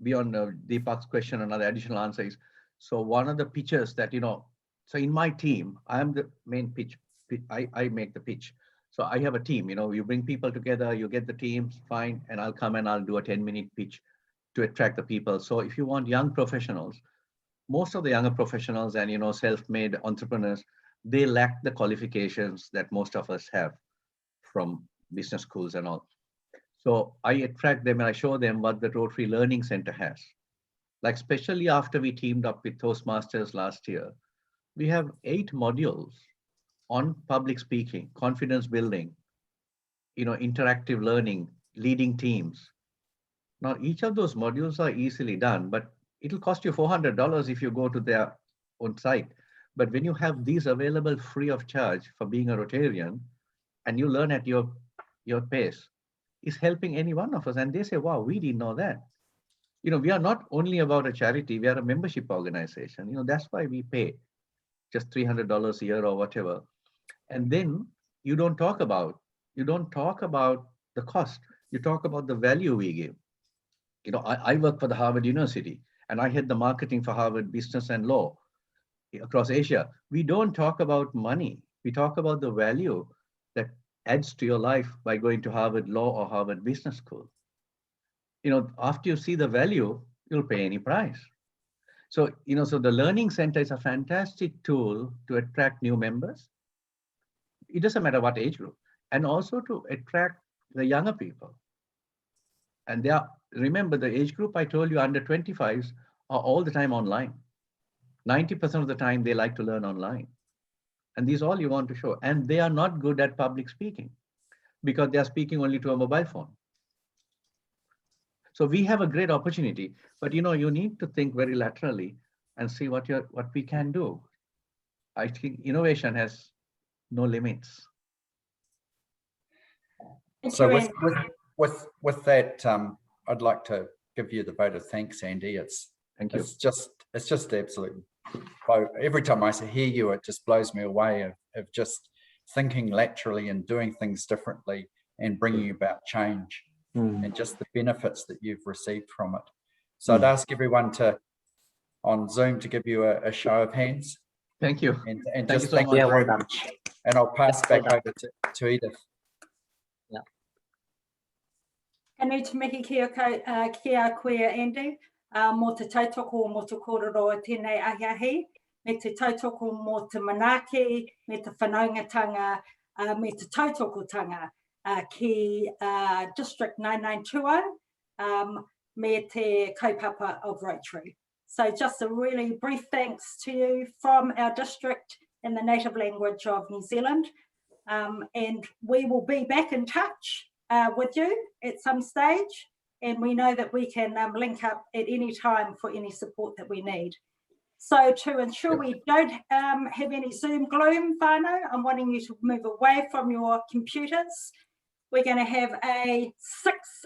beyond Deepak's question. Another additional answer is, so one of the pitches that, you know, so in my team, I am the main pitch. I make the pitch. So I have a team, you bring people together, you get the teams, fine, and I'll come and I'll do a 10-minute pitch to attract the people. So if you want young professionals, most of the younger professionals and, self-made entrepreneurs, they lack the qualifications that most of us have from business schools and all. So I attract them and I show them what the Rotary Learning Center has. Like especially after we teamed up with Toastmasters last year, we have 8 modules on public speaking, confidence building, interactive learning, leading teams. Now, each of those modules are easily done, but it'll cost you $400 if you go to their own site. But when you have these available free of charge for being a Rotarian, and you learn at your pace, it's helping any one of us. And they say, wow, we didn't know that. We are not only about a charity, we are a membership organization. That's why we pay just $300 a year or whatever. And then you don't talk about the cost. You talk about the value we give. I work for the Harvard University and I head the marketing for Harvard Business and Law across Asia. We don't talk about money. We talk about the value that adds to your life by going to Harvard Law or Harvard Business School. After you see the value, you'll pay any price. So, so the Learning Center is a fantastic tool to attract new members. It doesn't matter what age group, and also to attract the younger people. And remember the age group I told you, under 25s, are all the time online. 90% of the time they like to learn online. And these all you want to show. And they are not good at public speaking because they are speaking only to a mobile phone. So we have a great opportunity, but you need to think very laterally and see what we can do. I think innovation has no limits. So with that, I'd like to give you the vote of thanks, Andy. Thank you. It's just absolute. Every time I hear you, it just blows me away of just thinking laterally and doing things differently and bringing about change and just the benefits that you've received from it. So I'd ask everyone on Zoom to give you a show of hands. Thank you. And just thank you very much. And I'll pass back over to Edith. Anu te mihi kia koe Andy, mō te tautoko mō te kōrero tēnei ahiahi, me te tautoko mō te manaaki, me te whanaungatanga, me te tautokotanga ki District 9920, me te kaupapa of Rotary. So just a really brief thanks to you from our district in the native language of New Zealand. And we will be back in touch with you at some stage, and we know that we can link up at any time for any support that we need. So to ensure we don't have any Zoom gloom, whānau, I'm wanting you to move away from your computers. We're going to have a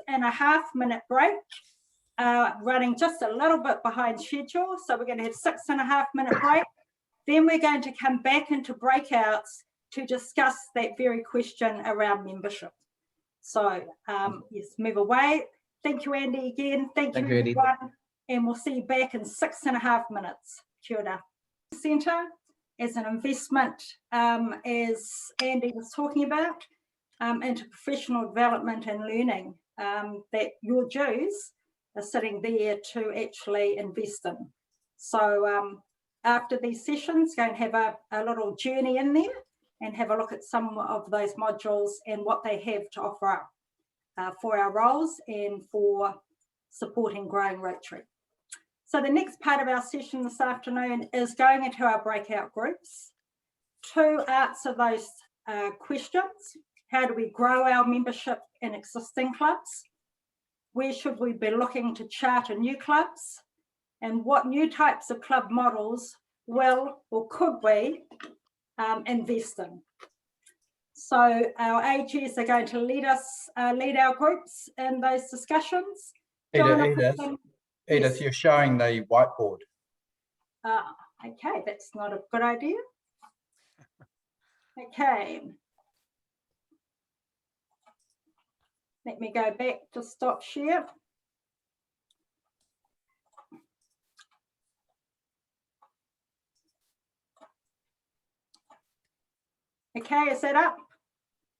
6.5-minute break, running just a little bit behind schedule. So we're going to have 6.5-minute break. Then we're going to come back into breakouts to discuss that very question around membership. So yes, move away. Thank you, Andy, again. Thank you, everyone. And we'll see you back in 6.5 minutes. Kia ora. Centre as an investment, as Andy was talking about, into professional development and learning, that your dues are sitting there to actually invest in. So after these sessions, go and have a little journey in there and have a look at some of those modules and what they have to offer up for our roles and for supporting growing Rotary. So the next part of our session this afternoon is going into our breakout groups to answer those questions. How do we grow our membership in existing clubs? Where should we be looking to charter new clubs? And what new types of club models will or could we invest in? So our AGs are going to lead our groups in those discussions. Edith, you're showing the whiteboard. Okay, that's not a good idea. Okay. Let me go back to stop share. Okay, is that up?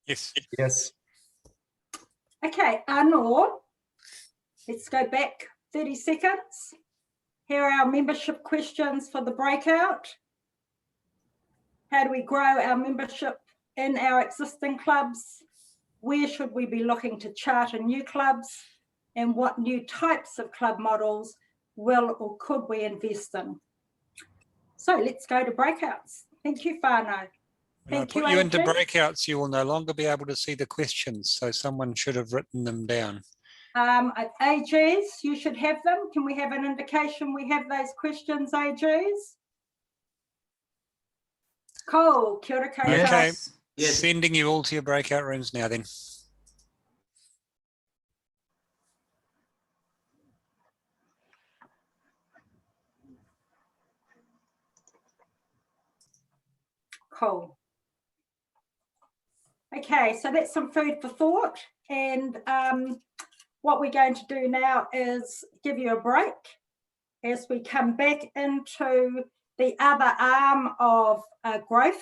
Yes. Yes. Okay, Arnaud, let's go back 30 seconds. Here are our membership questions for the breakout. How do we grow our membership in our existing clubs? Where should we be looking to charter new clubs? And what new types of club models will or could we invest in? So let's go to breakouts. Thank you, Whānau. When I Thank you, put you into AJ. breakouts, you will no longer be able to see the questions. So someone should have written them down. AJs, you should have them. Can we have an indication we have those questions, AJs? Cool. Kia ora koutou. Okay. Yes. Sending you all to your breakout rooms now then. Cool. Okay, so that's some food for thought. And what we're going to do now is give you a break as we come back into the other arm of growth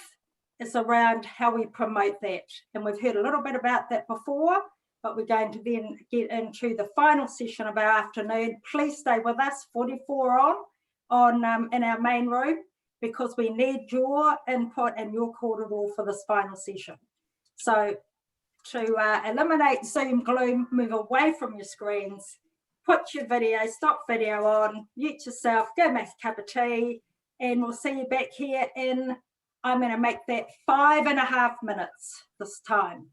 is around how we promote that. And we've heard a little bit about that before, but we're going to then get into the final session of our afternoon. Please stay with us, 44 on in our main room, because we need your input and your corridor for this final session. So to eliminate Zoom gloom, move away from your screens, put your video, stop video on, mute yourself, go make a cup of tea, and we'll see you back here in, I'm going to make that 5.5 minutes this time.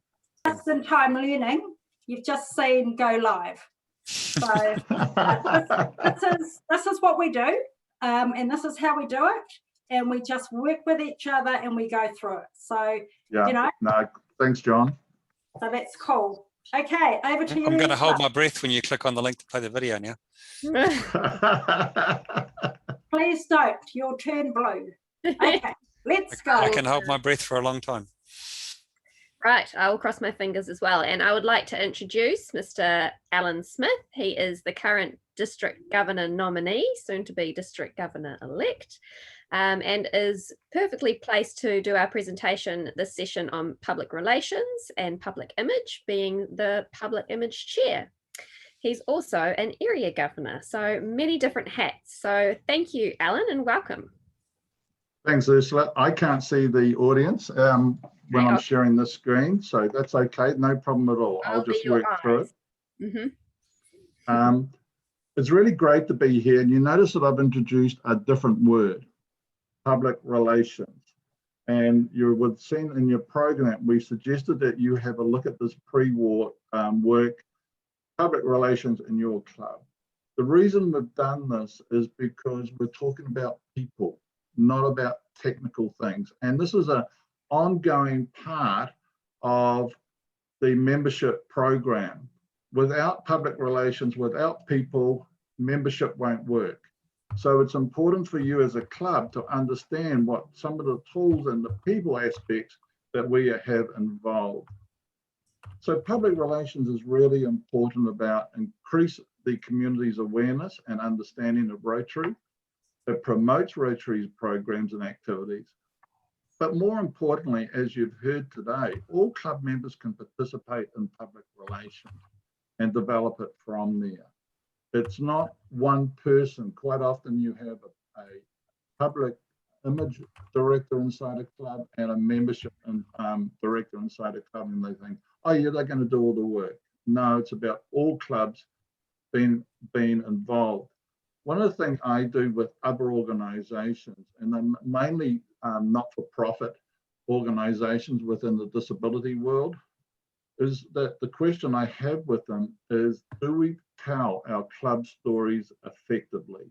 Just in time learning, you've just seen go live. So this is what we do, and this is how we do it. And we just work with each other and we go through it. So, Yeah, you know, no, thanks, John. so that's cool. Okay, over to you. I'm going to hold Lisa. my breath when you click on the link to play the video now. Please don't, you'll turn blue. Okay, let's go. I can hold my breath for a long time. Right, I will cross my fingers as well. And I would like to introduce Mr. Alan Smith. He is the current District Governor nominee, soon to be District Governor-elect, and is perfectly placed to do our presentation this session on public relations and public image, being the public image chair. He's also an area governor, so many different hats. So thank you, Alan, and welcome. Thanks, Ursula. I can't see the audience when I'm sharing the screen, so that's okay. No problem at all. I'll just work through it. Mm-hmm. It's really great to be here. And you notice that I've introduced a different word, public relations. And you would have seen in your program, we suggested that you have a look at this pre-war work, public relations in your club. The reason we've done this is because we're talking about people, not about technical things. And this is an ongoing part of the membership program. Without public relations, without people, membership won't work. So it's important for you as a club to understand what some of the tools and the people aspects that we have involved. So public relations is really important about increase the community's awareness and understanding of Rotary. It promotes Rotary's programs and activities. But more importantly, as you've heard today, all club members can participate in public relations and develop it from there. It's not one person. Quite often you have a public image director inside a club and a membership director inside a club, and they think, oh yeah, they're going to do all the work. No, it's about all clubs being involved. One of the things I do with other organizations, and they're mainly not-for-profit organizations within the disability world, is that the question I have with them is, do we tell our club stories effectively?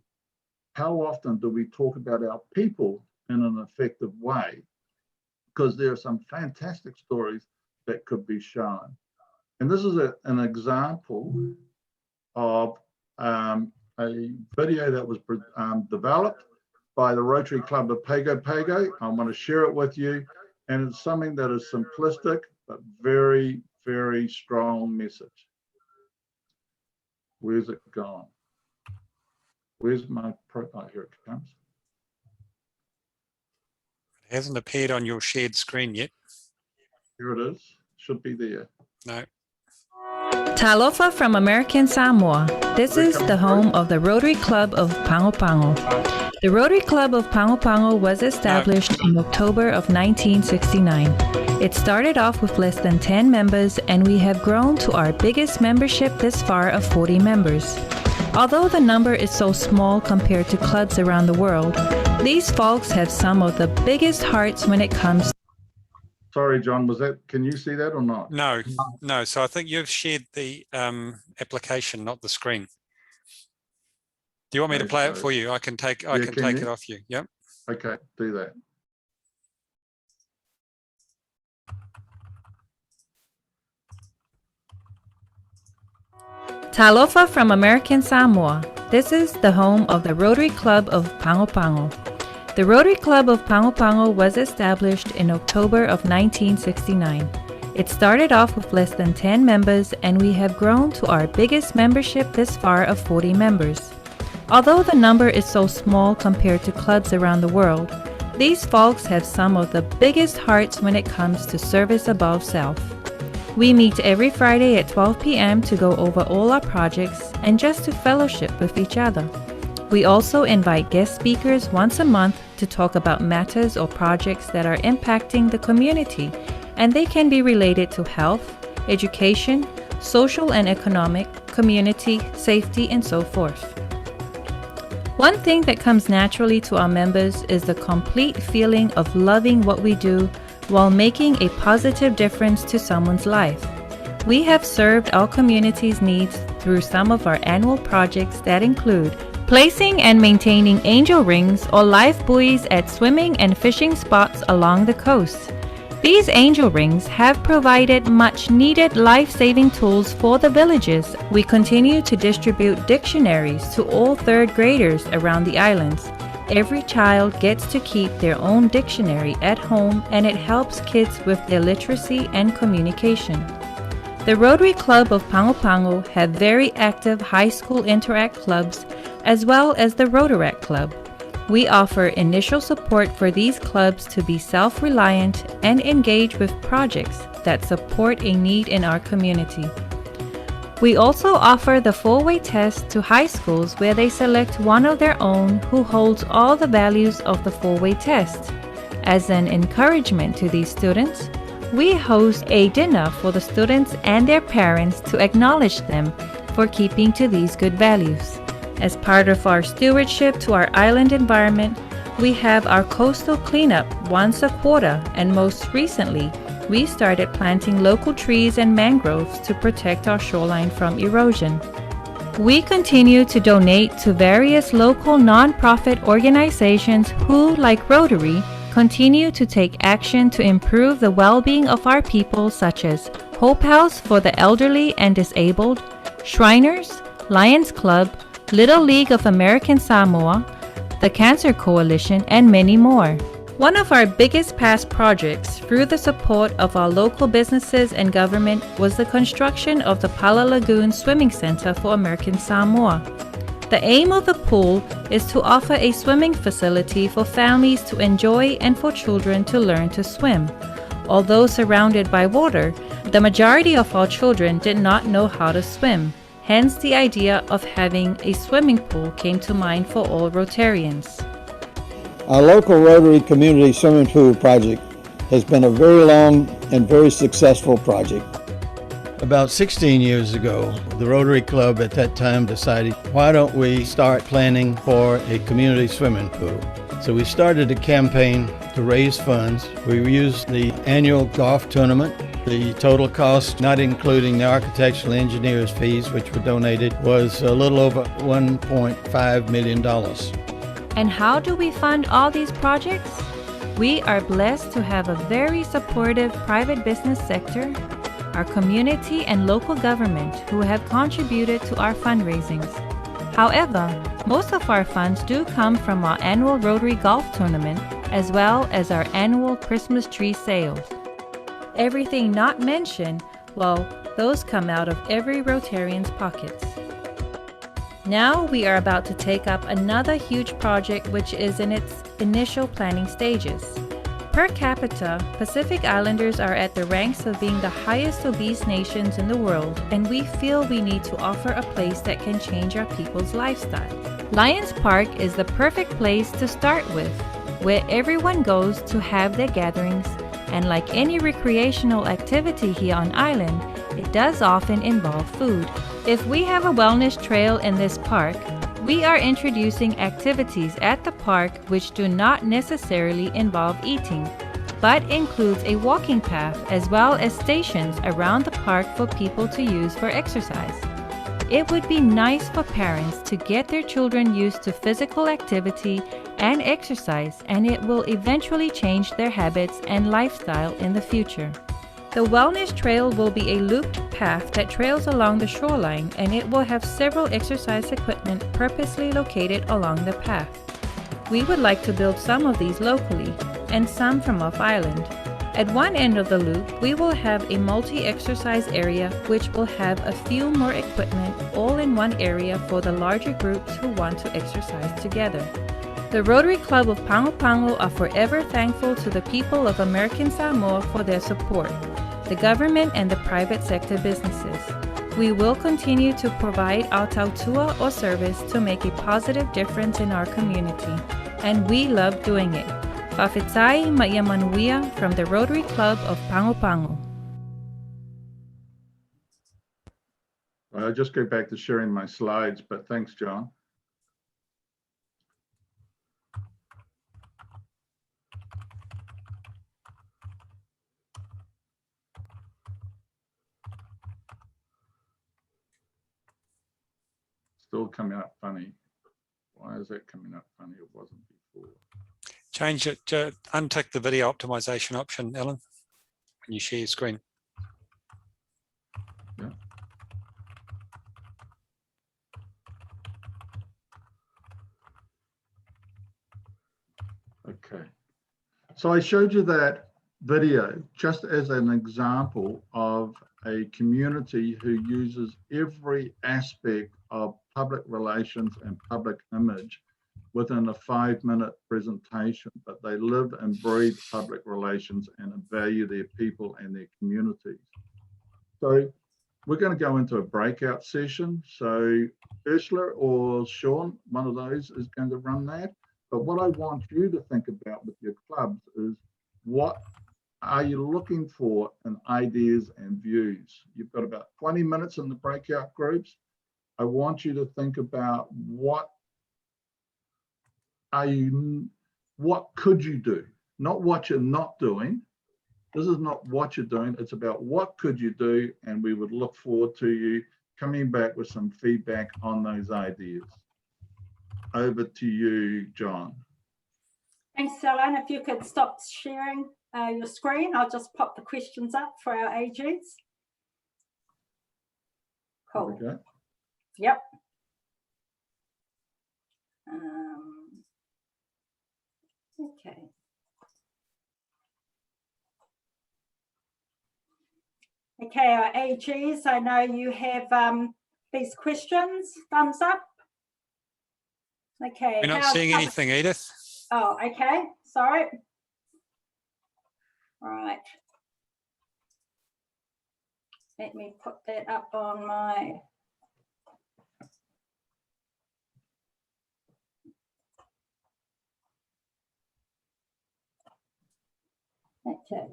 How often do we talk about our people in an effective way? Because there are some fantastic stories that could be shown. And this is an example of a video that was developed by the Rotary Club of Pago Pago. I want to share it with you. And it's something that is simplistic, but very, very strong message. Where's it gone? Where's my profile? Here it comes. It hasn't appeared on your shared screen yet. Here it is. should be there. No. Talofa from American Samoa. This is the home of the Rotary Club of Pago Pago. The Rotary Club of Pago Pago was established in October of 1969. It started off with less than 10 members, and we have grown to our biggest membership this far of 40 members. Although the number is so small compared to clubs around the world, these folks have some of the biggest hearts when it comes. Sorry, John, can you see that or not? No, no. So I think you've shared the application, not the screen. Do you want me to play it for you? I can take it off you. Yep. Okay, do that. Talofa from American Samoa. This is the home of the Rotary Club of Pago Pago. The Rotary Club of Pago Pago was established in October of 1969. It started off with less than 10 members, and we have grown to our biggest membership this far of 40 members. Although the number is so small compared to clubs around the world, these folks have some of the biggest hearts when it comes to service above self. We meet every Friday at 12 p.m. to go over all our projects and just to fellowship with each other. We also invite guest speakers once a month to talk about matters or projects that are impacting the community, and they can be related to health, education, social and economic, community, safety, and so forth. One thing that comes naturally to our members is the complete feeling of loving what we do while making a positive difference to someone's life. We have served our community's needs through some of our annual projects that include placing and maintaining angel rings or life buoys at swimming and fishing spots along the coast. These angel rings have provided much needed life-saving tools for the villages. We continue to distribute dictionaries to all third graders around the islands. Every child gets to keep their own dictionary at home, and it helps kids with their literacy and communication. The Rotary Club of Pago Pago have very active high school interact clubs, as well as the Rotaract Club. We offer initial support for these clubs to be self-reliant and engage with projects that support a need in our community. We also offer the four-way test to high schools where they select one of their own who holds all the values of the four-way test. As an encouragement to these students, we host a dinner for the students and their parents to acknowledge them for keeping to these good values. As part of our stewardship to our island environment, we have our coastal cleanup once a quarter, and most recently, we started planting local trees and mangroves to protect our shoreline from erosion. We continue to donate to various local nonprofit organizations who, like Rotary, continue to take action to improve the well-being of our people, such as Hope House for the elderly and disabled, Shriners, Lions Club, Little League of American Samoa, the Cancer Coalition, and many more. One of our biggest past projects, through the support of our local businesses and government, was the construction of the Pala Lagoon Swimming Center for American Samoa. The aim of the pool is to offer a swimming facility for families to enjoy and for children to learn to swim. Although surrounded by water, the majority of our children did not know how to swim. Hence, the idea of having a swimming pool came to mind for all Rotarians. Our local Rotary Community Swimming Pool project has been a very long and very successful project. About 16 years ago, the Rotary Club at that time decided, why don't we start planning for a community swimming pool? So we started a campaign to raise funds. We used the annual golf tournament. The total cost, not including the architectural engineer's fees, which were donated, was a little over $1.5 million. And how do we fund all these projects? We are blessed to have a very supportive private business sector, our community and local government who have contributed to our fundraisings. However, most of our funds do come from our annual Rotary Golf Tournament, as well as our annual Christmas tree sales. Everything not mentioned, well, those come out of every Rotarian's pockets. Now we are about to take up another huge project which is in its initial planning stages. Per capita, Pacific Islanders are at the ranks of being the highest obese nations in the world, and we feel we need to offer a place that can change our people's lifestyle. Lions Park is the perfect place to start with, where everyone goes to have their gatherings, and like any recreational activity here on island, it does often involve food. If we have a wellness trail in this park, we are introducing activities at the park which do not necessarily involve eating, but includes a walking path as well as stations around the park for people to use for exercise. It would be nice for parents to get their children used to physical activity and exercise, and it will eventually change their habits and lifestyle in the future. The Wellness Trail will be a looped path that trails along the shoreline, and it will have several exercise equipment purposely located along the path. We would like to build some of these locally and some from off-island. At one end of the loop, we will have a multi-exercise area which will have a few more equipment all in one area for the larger groups who want to exercise together. The Rotary Club of Pago Pago are forever thankful to the people of American Samoa for their support, the government and the private sector businesses. We will continue to provide our tautua or service to make a positive difference in our community, and we love doing it. Whawhetai Maiamanuia from the Rotary Club of Pago Pago. I'll just go back to sharing my slides, but thanks, John. Still coming up funny. Why is that coming up funny? It wasn't before. Change it to untick the video optimization option, Ellen, when you share your screen. Yeah. Okay. So I showed you that video just as an example of a community who uses every aspect of public relations and public image within a 5-minute presentation, but they live and breathe public relations and value their people and their communities. So we're going to go into a breakout session. So Ursula or Sean, one of those is going to run that. But what I want you to think about with your clubs is, what are you looking for in ideas and views? You've got about 20 minutes in the breakout groups. I want you to think about what could you do, not what you're not doing. This is not what you're doing, it's about what could you do, and we would look forward to you coming back with some feedback on those ideas. Over to you, John. Thanks, Ellen. If you could stop sharing your screen, I'll just pop the questions up for our AGs. Cool. Okay. Yep. Okay. Okay, our AGs, I know you have these questions. Thumbs up. Okay. We're not how's seeing public- anything, Edith. Oh, okay. Sorry. All right. Let me put that up on my. Okay.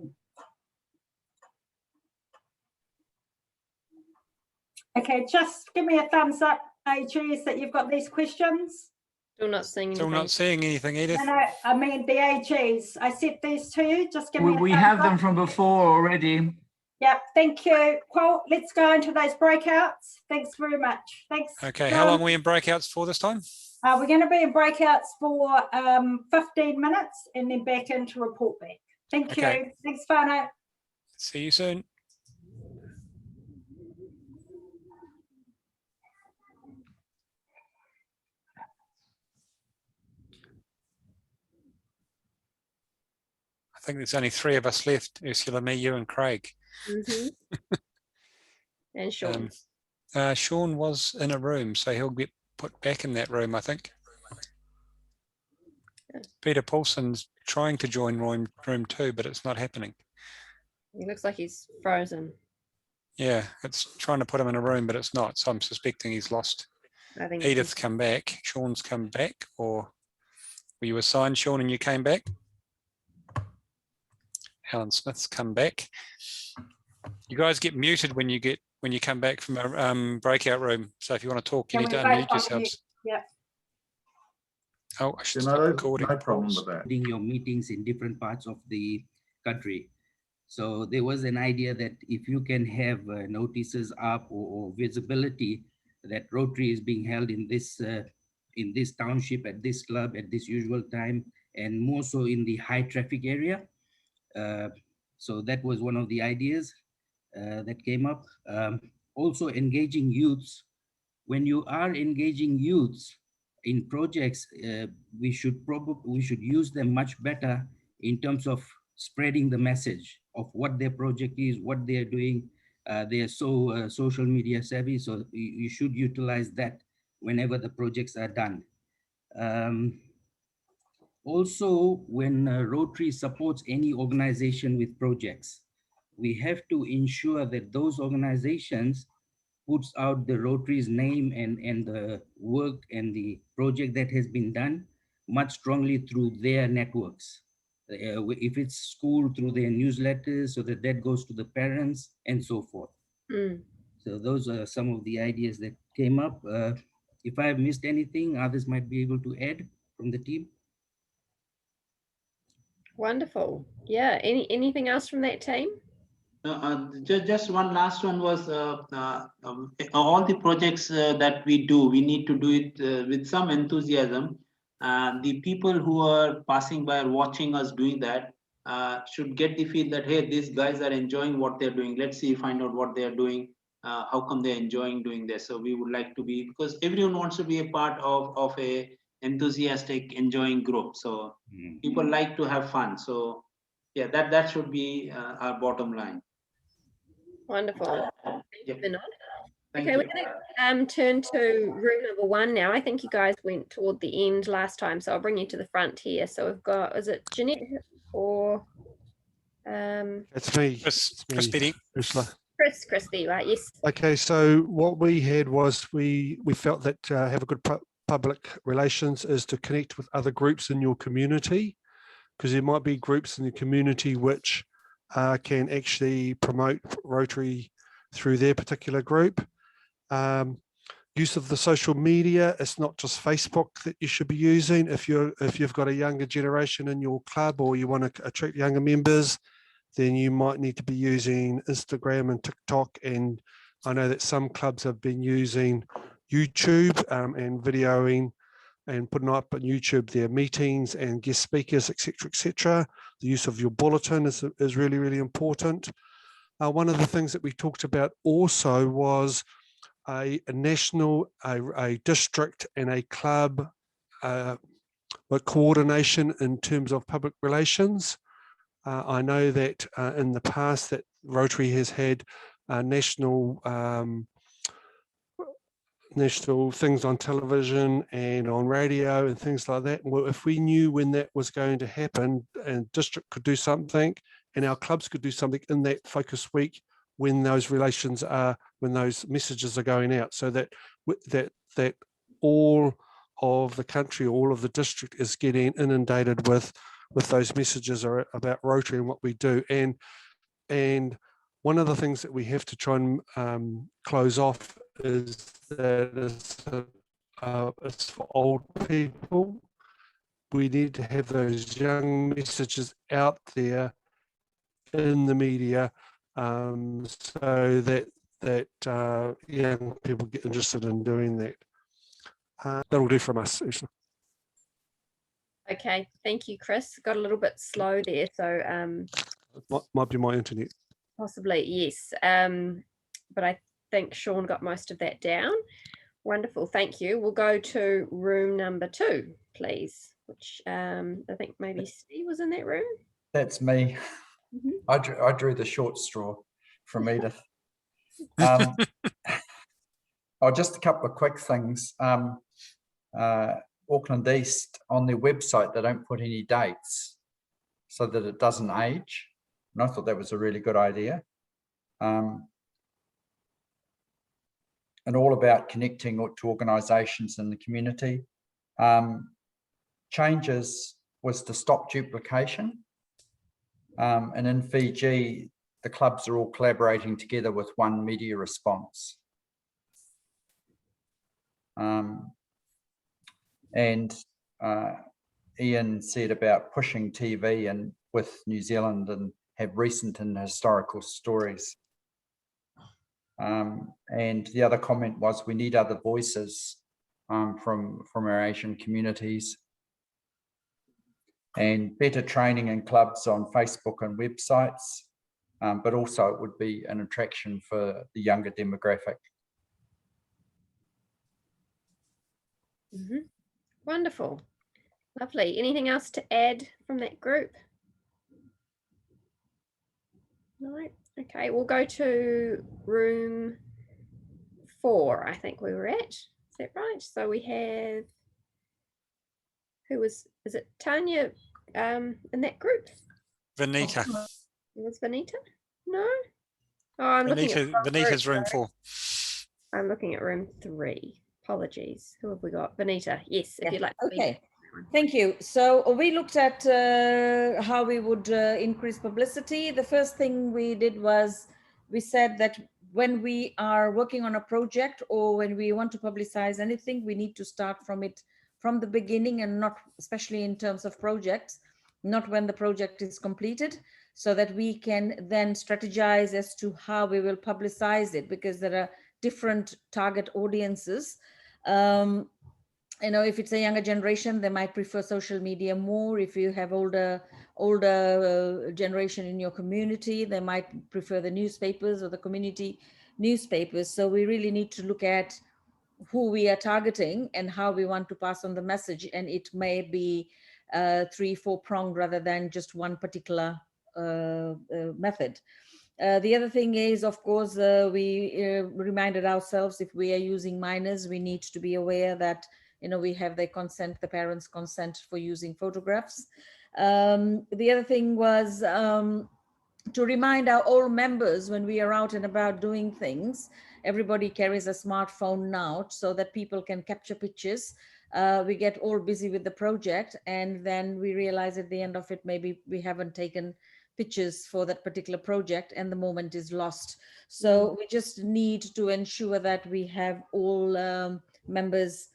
Okay, just give me a thumbs up, AGs, that you've got these questions. Still not seeing anything. Still not seeing anything, Edith. No, I mean the AGs. I sent these to you. Just give me a We thumbs have up. them from before already. Yep, thank you. Cool, let's go into those breakouts. Thanks very much. Thanks. Okay, John. how long are we in breakouts for this time? We're going to be in breakouts for 15 minutes and then back into report back. Thank you. Okay. Thanks, Whānau. See you soon. I think there's only 3 of us left, Ursula, me, you and Craig. Mhm. And Sean. Sean was in a room, so he'll get put back in that room, I think. Peter Paulson's trying to join room 2, but it's not happening. He looks like he's frozen. Yeah, it's trying to put him in a room, but it's not. So I'm suspecting he's lost. I think Edith's come back. Sean's come back, or were you assigned, Sean, and you came back? Alan Smith's come back. You guys get muted when you come back from a breakout room. So if you want to talk, you need to unmute yourselves. Yeah. Oh, I should No, stop recording. no problem with that. Doing your meetings in different parts of the country. So there was an idea that if you can have notices up or visibility that Rotary is being held in this township, at this club, at this usual time, and more so in the high traffic area. So that was one of the ideas that came up. Also engaging youths. When you are engaging youths in projects, we should use them much better in terms of spreading the message of what their project is, what they're doing. They are so social media savvy, so you should utilize that whenever the projects are done. Also, when Rotary supports any organization with projects, we have to ensure that those organizations puts out the Rotary's name and the work and the project that has been done much strongly through their networks. If it's school, through their newsletters, so that goes to the parents and so forth. So those are some of the ideas that came up. If I have missed anything, others might be able to add from the team. Wonderful. Yeah. Anything else from that team? Just one last one was all the projects that we do, we need to do it with some enthusiasm. The people who are passing by or watching us doing that should get the feel that, hey, these guys are enjoying what they're doing. Let's see, find out what they're doing. How come they're enjoying doing this? So we would like to be, because everyone wants to be a part of a enthusiastic, enjoying group. So people like to have fun. So yeah, that should be our bottom line. Wonderful. Thank you, Vinod. Thank Okay, you. we're going to turn to room number 1 now. I think you guys went toward the end last time, so I'll bring you to the front here. So we've got, is it Jeanette or It's me. Chris Petty. Chris B, right? Yes. Okay, so what we had was we felt that have a good public relations is to connect with other groups in your community, because there might be groups in the community which can actually promote Rotary through their particular group. Use of the social media, it's not just Facebook that you should be using. If you've got a younger generation in your club or you want to attract younger members, then you might need to be using Instagram and TikTok. And I know that some clubs have been using YouTube and videoing and putting up on YouTube their meetings and guest speakers, etc. The use of your bulletin is really, really important. One of the things that we talked about also was a national, a district and a club coordination in terms of public relations. I know that in the past that Rotary has had national things on television and on radio and things like that. Well, if we knew when that was going to happen, and district could do something and our clubs could do something in that focus week when those relations are, when those messages are going out, so that that all of the country, all of the district is getting inundated with those messages about Rotary and what we do. And one of the things that we have to try and close off is that it's for old people. We need to have those young messages out there in the media, so that young people get interested in doing that. That'll do from us, Ursula. Okay, thank you, Chris. Got a little bit slow there, so might be my internet. possibly, yes. But I think Sean got most of that down. Wonderful, thank you. We'll go to room number 2, please, which I think maybe Steve was in that room. That's me. I drew the short straw from Edith. Just a couple of quick things. Auckland East, on their website, they don't put any dates. so that it doesn't age. And I thought that was a really good idea. And all about connecting to organisations in the community. Changes was to stop duplication. And in Fiji, the clubs are all collaborating together with one media response. Ian said about pushing TV and with New Zealand and have recent and historical stories. And the other comment was we need other voices from our Asian communities, and better training in clubs on Facebook and websites, but also it would be an attraction for the younger demographic. Mm-hmm. Wonderful. Lovely. Anything else to add from that group? No. Okay, we'll go to room 4, I think we were at. Is that right? So we have, is it Tanya in that group? Vanita. Was Vanita? No? Oh, I'm looking at Vanita's room 4. I'm looking at room 3. Apologies. Who have we got? Vanita. Yes, if you'd like to Okay. Thank you. So we looked at how we would increase publicity. The first thing we did was we said that when we are working on a project or when we want to publicize anything, we need to start from the beginning, and not, especially in terms of projects, not when the project is completed, so that we can then strategize as to how we will publicize it, because there are different target audiences. You know, if it's a younger generation, they might prefer social media more. If you have older generation in your community, they might prefer the newspapers or the community newspapers. So we really need to look at who we are targeting and how we want to pass on the message. And it may be 3-4 pronged rather than just one particular method. The other thing is, of course, we reminded ourselves, if we are using minors, we need to be aware that, you know, we have their consent, the parents' consent for using photographs. The other thing was to remind our old members when we are out and about doing things. Everybody carries a smartphone now so that people can capture pictures. We get all busy with the project, and then we realize at the end of it, maybe we haven't taken pictures for that particular project and the moment is lost. So we just need to ensure that we have all members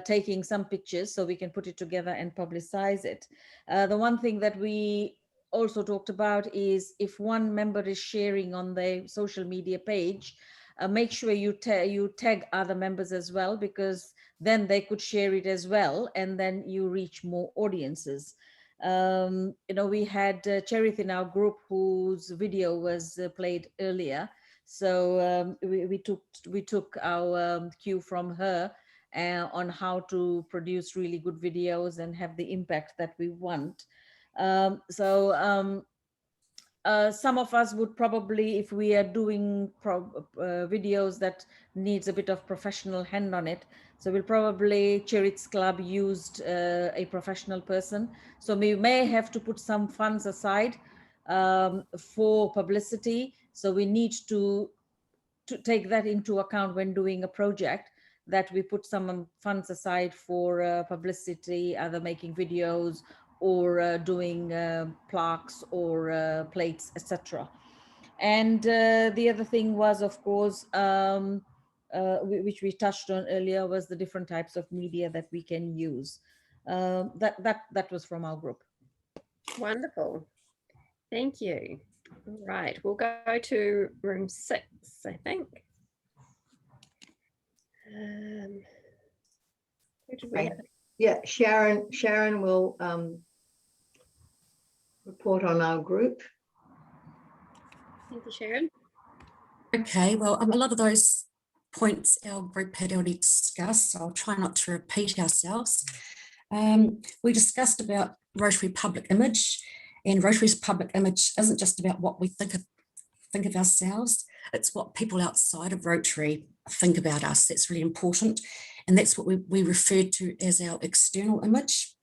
taking some pictures so we can put it together and publicize it. The one thing that we also talked about is, if one member is sharing on their social media page, make sure you tag other members as well, because then they could share it as well, and then you reach more audiences. You know, we had Cherith in our group whose video was played earlier, so we took our cue from her on how to produce really good videos and have the impact that we want. Some of us would probably, if we are doing videos that needs a bit of professional hand on it, so we'll probably, Cherith's Club used a professional person. So we may have to put some funds aside for publicity. So we need to take that into account when doing a project, that we put some funds aside for publicity, either making videos or doing plaques or plates, etc. And the other thing was, of course, which we touched on earlier, was the different types of media that we can use. That was from our group. Wonderful. Thank you. All right, we'll go to room 6, I think. Who did we have? Yeah, Sharon will report on our group. Thank you, Sharon. Okay, well, a lot of those points our group had already discussed, so I'll try not to repeat ourselves. We discussed about Rotary public image, and Rotary's public image isn't just about what we think of ourselves, it's what people outside of Rotary think about us. That's really important, and that's what we refer to as our external image.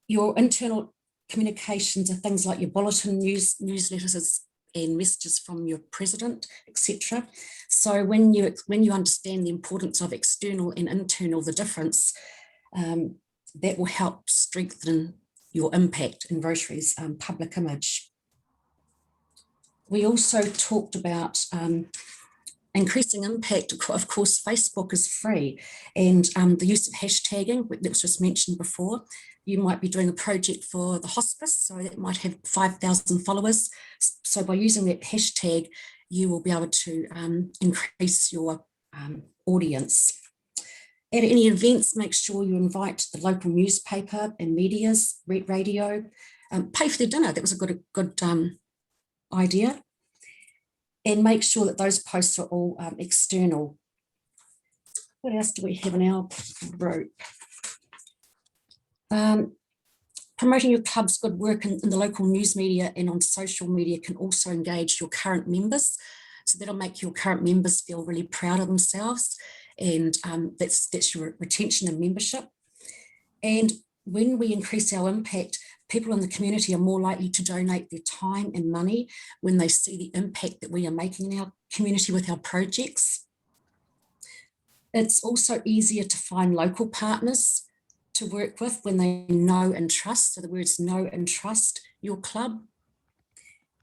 Your internal communications are things like your bulletin newsletters and messages from your president, etc. So when you understand the importance of external and internal, the difference, that will help strengthen your impact in Rotary's public image. We also talked about increasing impact. Of course, Facebook is free, and the use of hashtagging that was just mentioned before. You might be doing a project for the hospice, so that might have 5,000 followers. So by using that hashtag, you will be able to increase your audience. At any events, make sure you invite the local newspaper and medias, radio, pay for their dinner. That was a good idea. And make sure that those posts are all external. What else do we have in our group? Promoting your club's good work in the local news media and on social media can also engage your current members. So that'll make your current members feel really proud of themselves, and that's your retention and membership. And when we increase our impact, people in the community are more likely to donate their time and money when they see the impact that we are making in our community with our projects. It's also easier to find local partners to work with when they know and trust. So the words know and trust your club.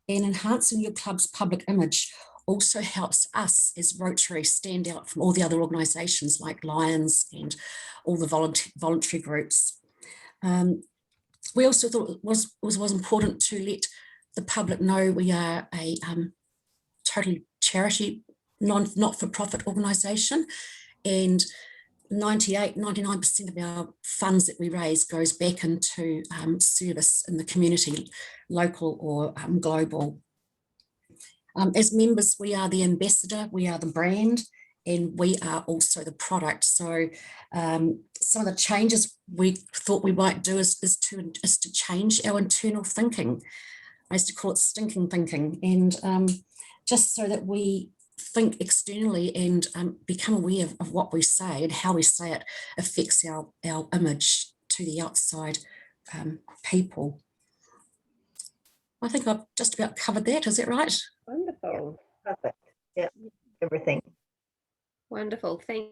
And enhancing your club's public image also helps us as Rotary stand out from all the other organisations like Lions and all the voluntary groups. We also thought it was important to let the public know we are a totally charity, not-for-profit organisation, and 99% of our funds that we raise goes back into service in the community, local or global. As members, we are the ambassador, we are the brand, and we are also the product. So some of the changes we thought we might do is to change our internal thinking. I used to call it stinking thinking, and just so that we think externally and become aware of what we say and how we say it affects our image to the outside people. I think I've just about covered that. Is that right? Wonderful. Perfect. Yeah, everything. Wonderful. Thank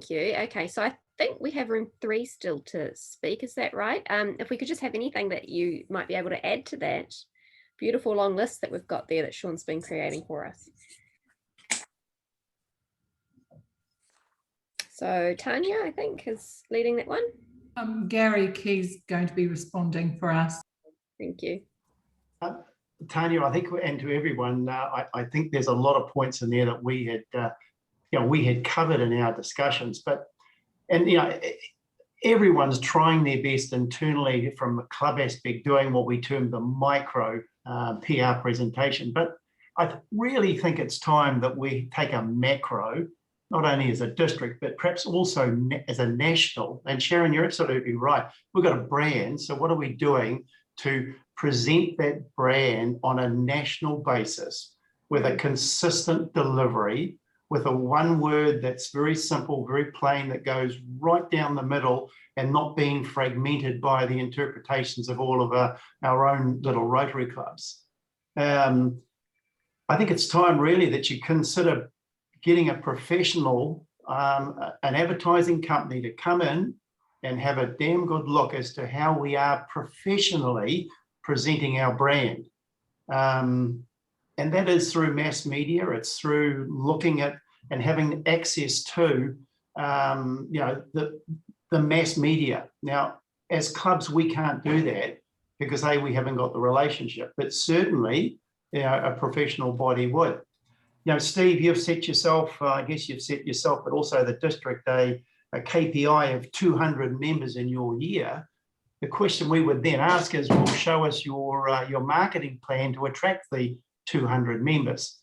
you. Okay, so I think we have room 3 still to speak. Is that right? If we could just have anything that you might be able to add to that beautiful long list that we've got there that Sean's been creating for us. So Tanya, I think, is leading that one. Gary Key's going to be responding for us. Thank you. Tanya, I think, and to everyone, I think there's a lot of points in there that we had covered in our discussions. And everyone's trying their best internally from a club aspect, doing what we term the micro PR presentation. But I really think it's time that we take a macro, not only as a district, but perhaps also as a national. And Sharon, you're absolutely right. We've got a brand. So what are we doing to present that brand on a national basis with a consistent delivery, with a one word that's very simple, very plain, that goes right down the middle and not being fragmented by the interpretations of all of our own little Rotary clubs. I think it's time really that you consider getting a professional, an advertising company to come in and have a damn good look as to how we are professionally presenting our brand. And that is through mass media. It's through looking at and having access to the mass media. Now, as clubs, we can't do that because we haven't got the relationship, but certainly a professional body would. Steve, you've set yourself, I guess you've set yourself, but also the district, a KPI of 200 members in your year. The question we would then ask is, well, show us your marketing plan to attract the 200 members.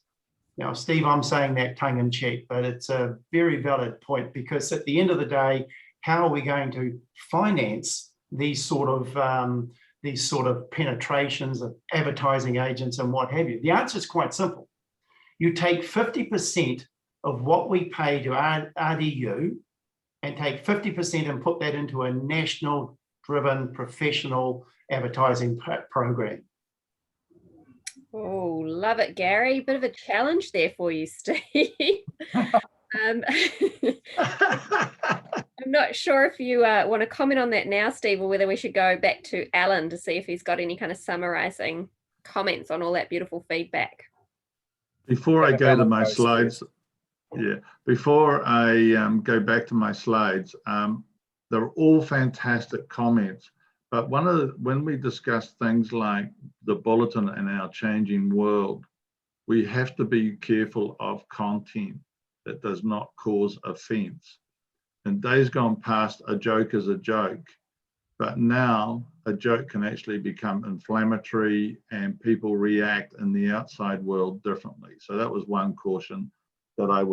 Now, Steve, I'm saying that tongue in cheek, but it's a very valid point, because at the end of the day, how are we going to finance these sort of penetrations of advertising agents and what have you? The answer is quite simple. You take 50% of what we pay to RDU and take 50% and put that into a national driven professional advertising program. Oh, love it, Gary. Bit of a challenge there for you, Steve. I'm not sure if you want to comment on that now, Steve, or whether we should go back to Alan to see if he's got any kind of summarizing comments on all that beautiful feedback. Before I go to my slides, before I go back to my slides, they're all fantastic comments. But when we discuss things like the bulletin and our changing world, we have to be careful of content that does not cause offense. In days gone past, a joke is a joke, but now a joke can actually become inflammatory and people react in the outside world differently. So that was one caution that I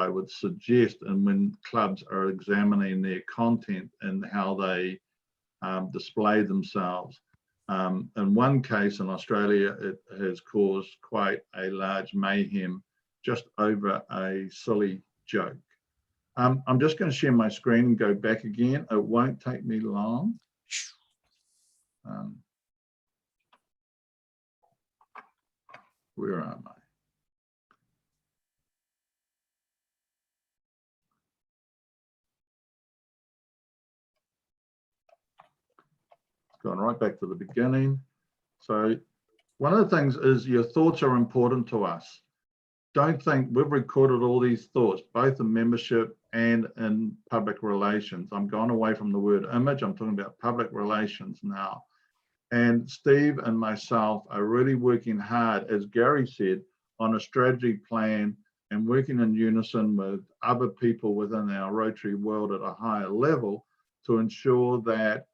would suggest, and when clubs are examining their content and how they display themselves. In one case in Australia, it has caused quite a large mayhem just over a silly joke. I'm just going to share my screen and go back again. It won't take me long. Where am I? Going right back to the beginning. So one of the things is your thoughts are important to us. Don't think we've recorded all these thoughts, both in membership and in public relations. I'm going away from the word image. I'm talking about public relations now. And Steve and myself are really working hard, as Gary said, on a strategy plan and working in unison with other people within our Rotary world at a higher level to ensure that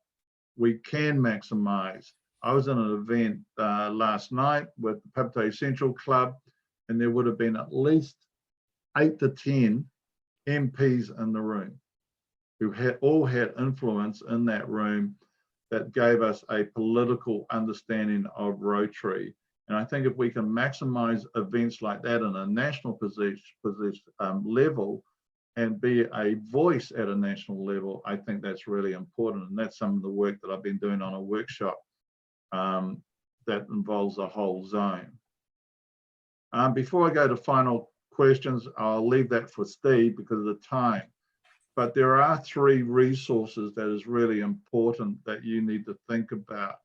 we can maximize. I was in an event last night with the Papatoetoe Central Club, and there would have been at least 8 to 10 MPs in the room who all had influence in that room that gave us a political understanding of Rotary. And I think if we can maximize events like that in a national level, and be a voice at a national level, I think that's really important. And that's some of the work that I've been doing on a workshop that involves the whole zone. Before I go to final questions, I'll leave that for Steve because of the time. But there are 3 resources that is really important that you need to think about.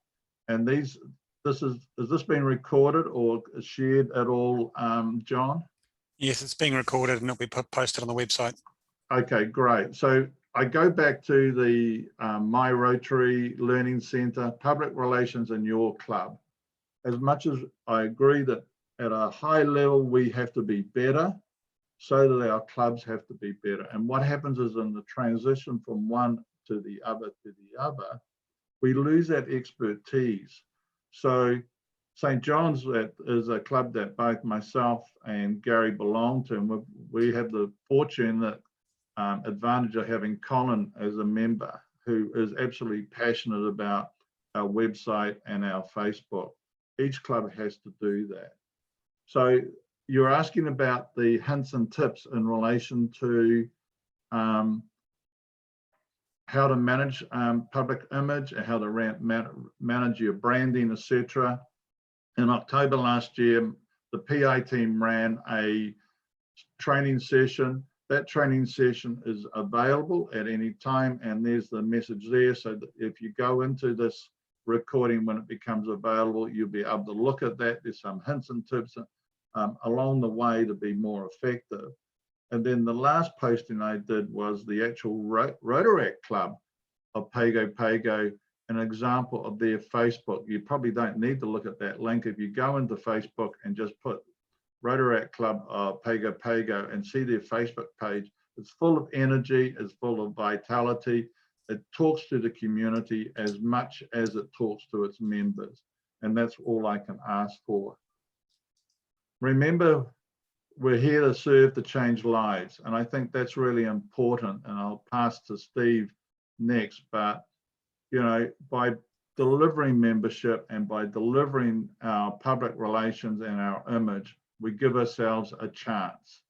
And is this being recorded or shared at all, John? Yes, it's being recorded and it'll be posted on the website. Okay, great. So I go back to the My Rotary Learning Centre, public relations in your club. As much as I agree that at a high level, we have to be better, so that our clubs have to be better. And what happens is in the transition from one to the other, we lose that expertise. So St. John's is a club that both myself and Gary belong to, and we have the fortune that advantage of having Colin as a member who is absolutely passionate about our website and our Facebook. Each club has to do that. So you're asking about the hints and tips in relation to how to manage public image and how to manage your branding, etc. In October last year, the PI team ran a training session. That training session is available at any time, and there's the message there. So that if you go into this recording when it becomes available, you'll be able to look at that. There's some hints and tips along the way to be more effective. And then the last posting I did was the actual Rotaract Club of Pago Pago, an example of their Facebook. You probably don't need to look at that link. If you go into Facebook and just put Rotaract Club of Pago Pago and see their Facebook page, it's full of energy, it's full of vitality. It talks to the community as much as it talks to its members. And that's all I can ask for. Remember, we're here to serve, to change lives. And I think that's really important. And I'll pass to Steve next. But, you know, by delivering membership and by delivering our public relations and our image, we give ourselves a chance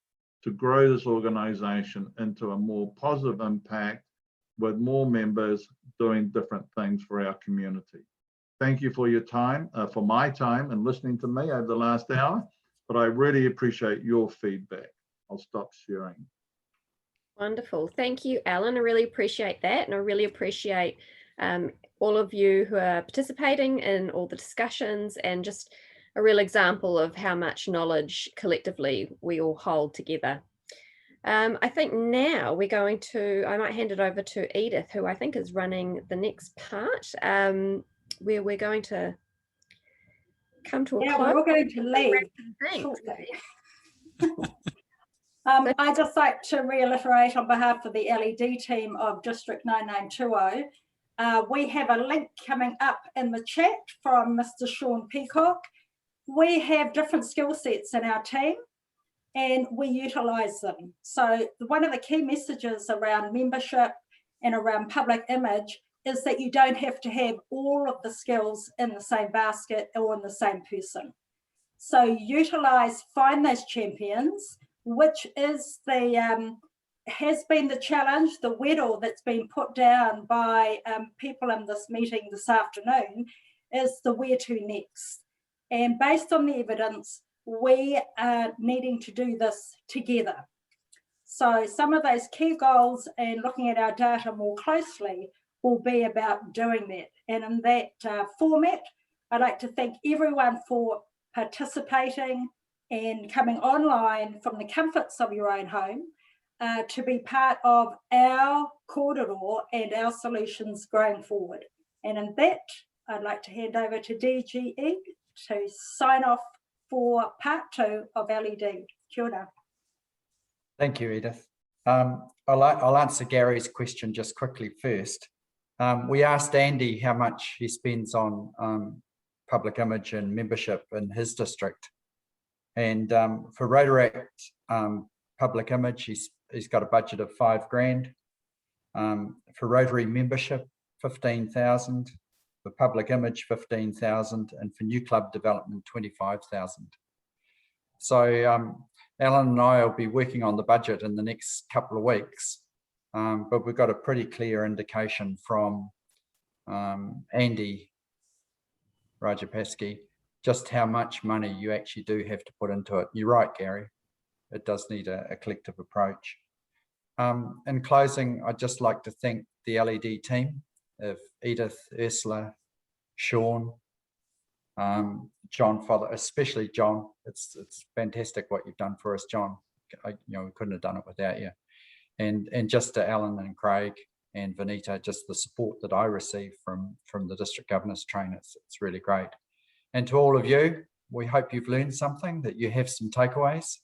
to grow this organization into a more positive impact with more members doing different things for our community. Thank you for your time, for my time and listening to me over the last hour, but I really appreciate your feedback. I'll stop sharing. Wonderful. Thank you, Alan. I really appreciate that. And I really appreciate all of you who are participating in all the discussions, and just a real example of how much knowledge collectively we all hold together. I think now we're going to, I might hand it over to Edith, who I think is running the next part, where we're going to come to a close. We're all going to leave shortly. I'd just like to reiterate on behalf of the LED team of District 9920, we have a link coming up in the chat from Mr. Sean Peacock. We have different skill sets in our team and we utilise them. So one of the key messages around membership and around public image is that you don't have to have all of the skills in the same basket or in the same person. So utilise, find those champions, which is the has been the challenge, the whittle that's been put down by people in this meeting this afternoon, is the where to next. And based on the evidence, we are needing to do this together. So some of those key goals and looking at our data more closely will be about doing that. And in that format, I'd like to thank everyone for participating and coming online from the comforts of your own home to be part of our corridor and our solutions going forward. And in that, I'd like to hand over to DGE to sign off for part 2 of LED. Kia ora. Thank you, Edith. I'll answer Gary's question just quickly first. We asked Andy how much he spends on public image and membership in his district. And for Rotaract public image, he's got a budget of $5,000. For Rotary membership, 15,000. For public image, 15,000, and for new club development, 25,000. So Alan and I will be working on the budget in the next couple of weeks, but we've got a pretty clear indication from Andy Rajapaksa just how much money you actually do have to put into it. You're right, Gary. It does need a collective approach. In closing, I'd just like to thank the LED team of Edith, Ursula, Sean, John, especially John. It's fantastic what you've done for us, John. We couldn't have done it without you. And just to Alan and Craig and Vanita, just the support that I receive from the District Governors Train, it's really great. And to all of you, we hope you've learned something, that you have some takeaways,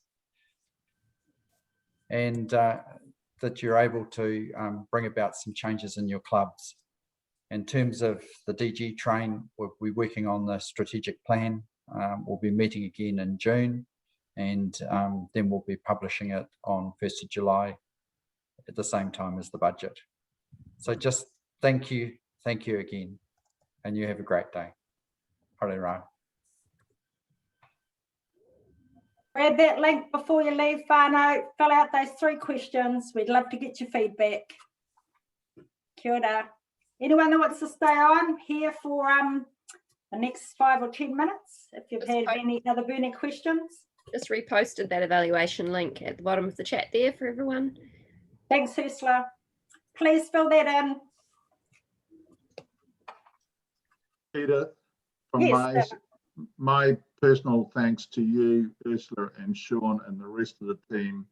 and that you're able to bring about some changes in your clubs. In terms of the DG train, we'll be working on the strategic plan. We'll be meeting again in June, and then we'll be publishing it on 1st of July at the same time as the budget. So just thank you again, and you have a great day. Haere rā. Grab that link before you leave, whānau. Fill out those 3 questions. We'd love to get your feedback. Kia ora. Anyone that wants to stay on here for the next 5 or 10 minutes, if you've had any other burning questions? Just reposted that evaluation link at the bottom of the chat there for everyone. Thanks, Ursula. Please fill that in. Peter, from Yes, my personal thanks to you, Ursula and Sean and the rest of the team.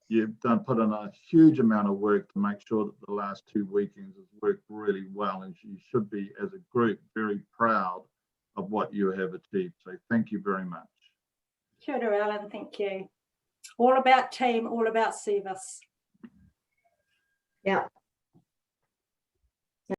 You've put in a huge amount of work to make sure that the last 2 weekends has worked really well, and you should be, as a group, very proud of what you have achieved. So thank you very much. Kia ora, Alan, thank you. All about team, all about service. Yeah,